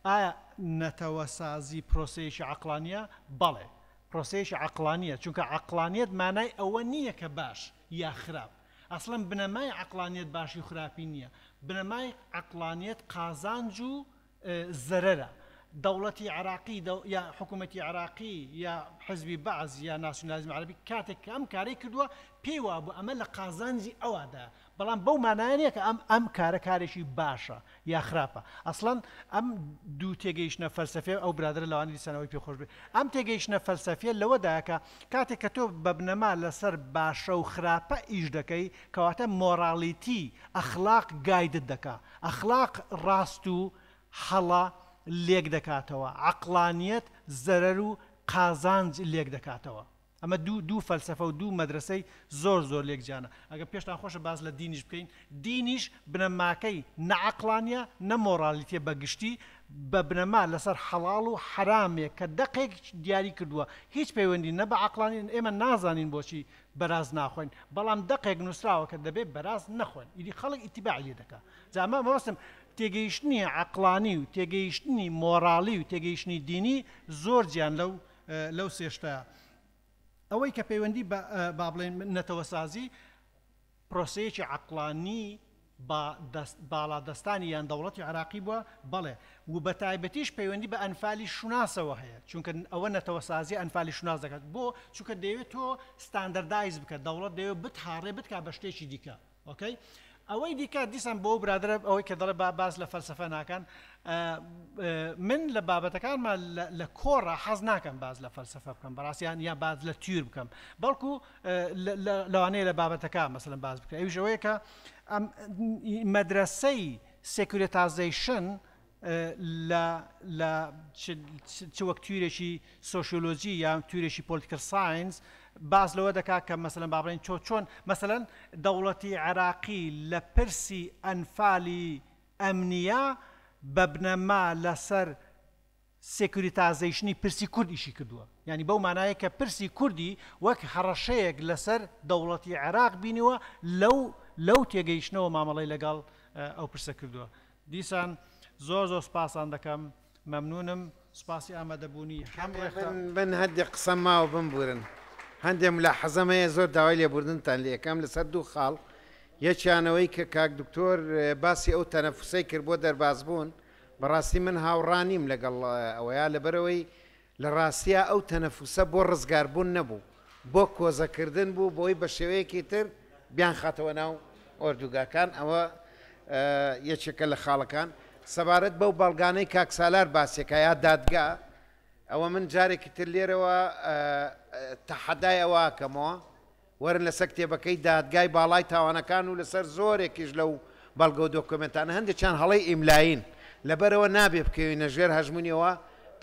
ئایا نەتەوە سازی پرۆسەیەکی عەقلانیە بەڵێ پرۆسەیەکی عەقلانیە چونکە عەقلانیەت مانای ئەوە نییە کە باش یا خراپ ئەسڵەن بنەمای عەقلانیەت باشی و خراپی نییە بنەمای عەقلانیەت قازانج و زەرەرە دەوڵەتی عراقی یا حکوومەتی عراقی یا حزبی بەعز یا ناسیۆنالیزمی عەرەبی کاتێک کە ئەم کارەی کردووە پێی وا بوو ئەمە لە قازانجی ئەوادا بەڵام بەو مانایە کە ئەم کارە کارێکی باشە یا خراپە ئەسڵەن ئەم دوو تێگەیشتنە فەلسەفێ ئەو برادرە لەوانی دیسانەوەی پێخۆش بێت ئەم تێگەیشتنە فەلسەفیە لەوەدایە کە کاتێک کە تۆ بە بنەما لەسەر باشە و خراپە ئیش دەکەی کەواتە مۆراڵیتی ئەخلاق گایدت دەکا ئەخلاق ڕاست و هەڵە لێک دەکاتەوە عەقلانیەت زەرەر و قازانج لێک دەکاتەوە ئەمە دوو فەلسەفە و دوو مەدرسەی زۆر لێک جیانە ئەگە پێشتان خۆشە باز لە دینیش بکەین دینیش بنەماکەی نەعەقلانیە نە مۆرالیتیە بەگشتی بە بنەما لەسەر حەڵاڵ و حرامێک کە دەقێک دیاری کردووە هیچ پەیوەندی نە بە عەقلانی ئێمە نازانین بۆچی بەراز ناخۆین بەڵام دەقێک نووسراوە کە دەبێت بەراز نەخۆین ئیدی خەڵک ئیتیباعی لێ دەکات جامە مەوەستم تێگەیشتنی عەقلانی و تێگەیشتنی مۆراڵی و تێگەیشتنی دینی زۆر گیان لەو سێشتەیە ئەوەی کە پەیوەندی با بڵێن نەتەوەسازی پرۆسەیەکی عەقلانی باڵادەستانی یان دەوڵەتی عراقی بووە بەڵێ و بە تایبەتیش پەیوەندی بە ئەنفالی شوناسەوە هەیە چونکە ئەوە نەتەوەسازی ئەنفالی شوناس دەکات بۆ چونکە دەیەوێت تۆ ستاندەردایز بکە دەوڵەت دەیەوێت بتهاڕێ بتکا بە شتێکی دیکە ئۆکەی ئەوەی دیکە دیسان بۆ برادرە ئەوەی کە دەڵێ باز لە فەلسەفە ناکەن من لە بابەتەکانمان لە کۆڕە حەز ناکەم باز لە فەلسەفە بکەم بەڕاستیان یا باز لە تیر بکەم بەڵکو لەوانەیە لە بابەتەکە مەسەڵەن باز بکە ئەویش ئەوەیە کە مەدرسەی سێکورێتازیشن لە چ وەک تویرێکی سۆشیۆلۆژی یان تویرێکی پۆلیتیکل ساینس باز لەوە دەکات کە مەسەڵەن با بڵێن چۆن مەسەڵەن دەوڵەتی عێراقی لە پرسی ئەنفالی ئەمنیە بە بنەما لەسەر سێکوریتازیشنی پرسی کورد ئیشی کردووە یعنی بەو مانایە کە پرسی کوردی وەک هەڕەشەیەک لەسەر دەوڵەتی عێراق بینیوە لەو تێگەیشتنەوە مامەڵەی لەگەڵ ئەو پرسە کردووە دیسان زۆر سوپاسان دەکەم مەمنونم سوپاسی ئامادەبوونی من هەندێک قسە ماوە بمبورن هەندێک ملاحەزەمەیە زۆر داوای لێبوردنتان لە یەکەم لەسەر دوو خاڵ یەکیانەوەی کە کاک دکتۆر باسی ئەو تەنەفوسەی کرد بۆ دەربازبوون بەڕاستی من هاوڕانیم لەگەڵ ئەوەیە لەبەرەوەی لە ڕاستیە ئەو تەنەفوسە بۆ ڕزگاربوون نەبوو بۆ کۆزەکردن بوو بۆی بە شێوەیەکی تر بیان خاتەوە ناو ئۆردوگاکان ئەوە یەکێکە لە خاڵەکان سەبارەت بەو بەڵگانەی کاکسالار باسێکە یا دادگا ئەوە من جارێکی تر لێرەوە تەحەدای ئەوەکەمەوە وەرن لەسەر کتێبەکەی دادگای باڵای تاوانەکان و لەسەر زۆرێکیش لەو بەڵگە و دۆکومنتانە هەندێکیان هەڵەی ئیملاین لەبەرەوە نابێ بکەوینە ژێر هەژمونیەوە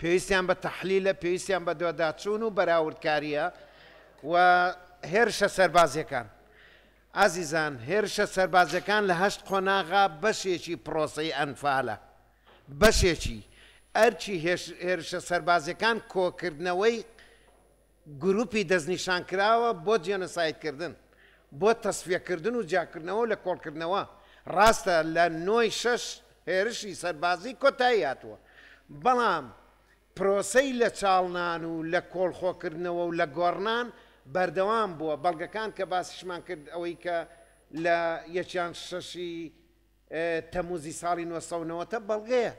پێویستیان بە تەحلیلە پێویستیان بە دووەداچوون و بەراوردکاریە و هێرشە سەربازیەکان ئازیزان هێرشە سەربازەکان لە هەشت قۆناغا بەشێکی پرۆسەی ئەنفالە بەشێکی ئەرچی هێرشە سەربازەکان کۆکردنەوەی گروپی دەستنیشانکراوە بۆ جێنۆسایدکردن بۆ تەسفیەکردن و جاکردنەوە لە کۆڵکردنەوە ڕاستە لە 9 هێرشی سەربازی کۆتایی هاتووە بەڵام پرۆسەی لە چاڵنان و لە کۆڵخۆکردنەوە و لە گۆڕنان بەردەوام بووە بەڵگەکان کە باسیشمان کرد ئەوەی کە لە 1/6 تەموزی ساڵی 1990 بەڵگەیە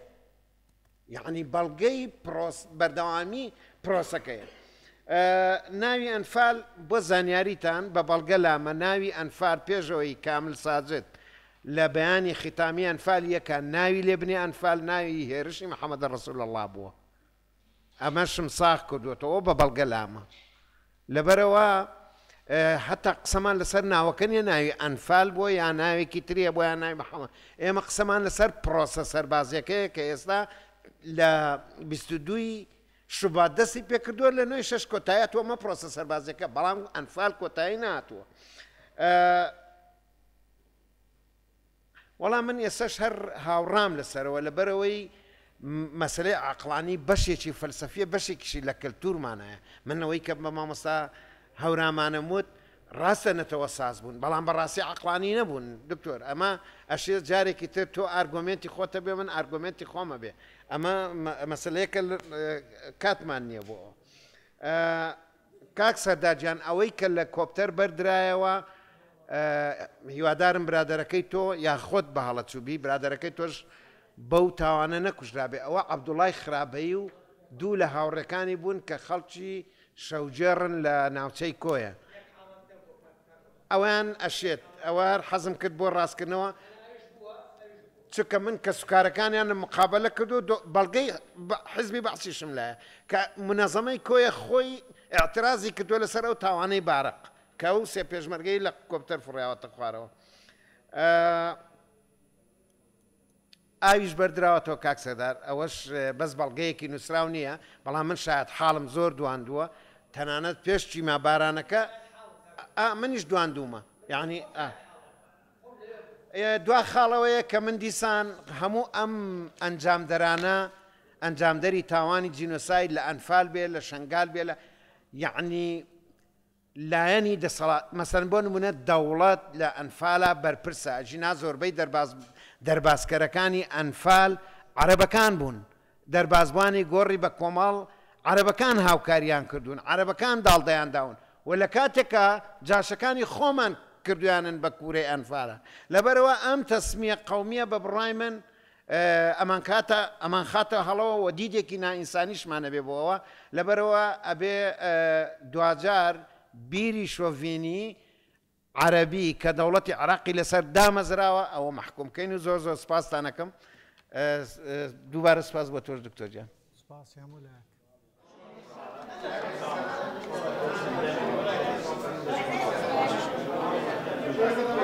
یعنی بەڵگەی بەردەوامی پرۆسەکەیە ناوی ئەنفال بۆ زانیاریتان بە بەڵگە لامە ناوی ئەنفال پێشەوەی کامل ساجد لە بەیانی ختامی ئەنفال یەکە ناوی لێبنێ ئەنفال ناوی هێرشی محەممەد ڕەسوول الله بووە ئەمەشم ساخ کردوێتەوە بە بەڵگە لامە لەبەرەوە حتا قسەمان لەسەر ناوەکەنیە ناوی ئەنفال بۆ یان ناوێکی تریە بۆ یان ناوی محەممەد ئێمە قسەمان لەسەر پرۆسە سەربازیەکەیە کە ئێستا لە 22 شوبات دەستی پێکردووە لە 9 کۆتاییەوە مە پرۆسە سەربازیەکە بەڵام ئەنفال کۆتایی نهاتووە وەڵام من ئێسش هەر هاوڕام لەسەرەوە لەبەرەوەی مەسلەی عقلانی بەشێکی فەلسەفیە بەشێکیشی لە کەلتورمانایە منەوەی کە بە مامۆستا هەورامانەموت ڕاستە نەتەوە ساز بوون بەڵام بەڕاستی عقلانی نەبوون دکتۆر ئەمە ئەشێ جارێکی تر تۆ ئارگۆمنتی خۆتە بێ من ئارگۆمنتی خۆمە بێ ئەمە مەسلەیەکە کاتمان نییە بۆ کاک سەرداجیان ئەوەی کە لە کۆپتەر بەردرایەوە هیوادارم برادەرەکەی تۆ یاخۆت بە هەڵە چوبی برادەرەکەی تۆش بەو تاوانە نەکوژرابێ ئەوە عەبدوڵای خراپەیی و دوو لە هاوڕێکانی بوون کە خەڵکی شەوجێڕن لە ناوچەی کۆیە ئەویان ئەشێت ئەوە حەزم کرد بۆ ڕاستکردنەوە چونکە من کە سوکارەکانیان مقابلە کرد و بەڵگەی حزبی بەعسیشم لایە کە منەزەمەی کۆیە خۆی ئاعترازی کردووە لەسەر ئەو تاوانەی بارق کە ئەو سێ پێشمەرگەی لە کۆپتەر فڕیاوەتە خوارەوە ئاویش بەردراوەتەوە کاک سەردار ئەوەش بەس بەڵگەیەکی نووسراو نییە بەڵام من شاید حاڵم زۆر دواندووە تەنانەت پێش چیما بارانەکە منیش دواندوومە یعنی دوا خاڵەوەیە کە من دیسان هەموو ئەم ئەنجامدەرانە ئەنجامدەری تاوانی جینۆساید لە ئەنفال بێ لە شنگال بێ لە یعنی لایەنی دەسەڵات مەسەن بۆ نمونە دەوڵەت لە ئەنفالە بەرپرسە ژینا زۆربەی دەرباسکەرەکانی ئەنفال عەرەبەکان بوون دەربازبوانی گۆڕی بە کۆمەڵ عەرەبەکان هاوکاریان کردوون عەرەبەکان داڵدەیان داون و لە کاتێکە جاشەکانی خۆمان کردویانن بە کوورەی ئەنفالە لەبەرەوە ئەم تەسمیە قەومیە بە بڕای من ئەمان خاتە هەڵەوە و دیدێکی نائینسانیشمانە بێ بۆەوە لەبەرەوە ئەبێ دوجار بیری شۆڤینی عەرەبی کە دەوڵەتی عێراقی لەسەر دامەزراوە ئەوە مەحکومکەین و زۆر زۆر سپاستانەکەم دووبارە سپاس بۆ تۆش دکتۆر جان Thank you.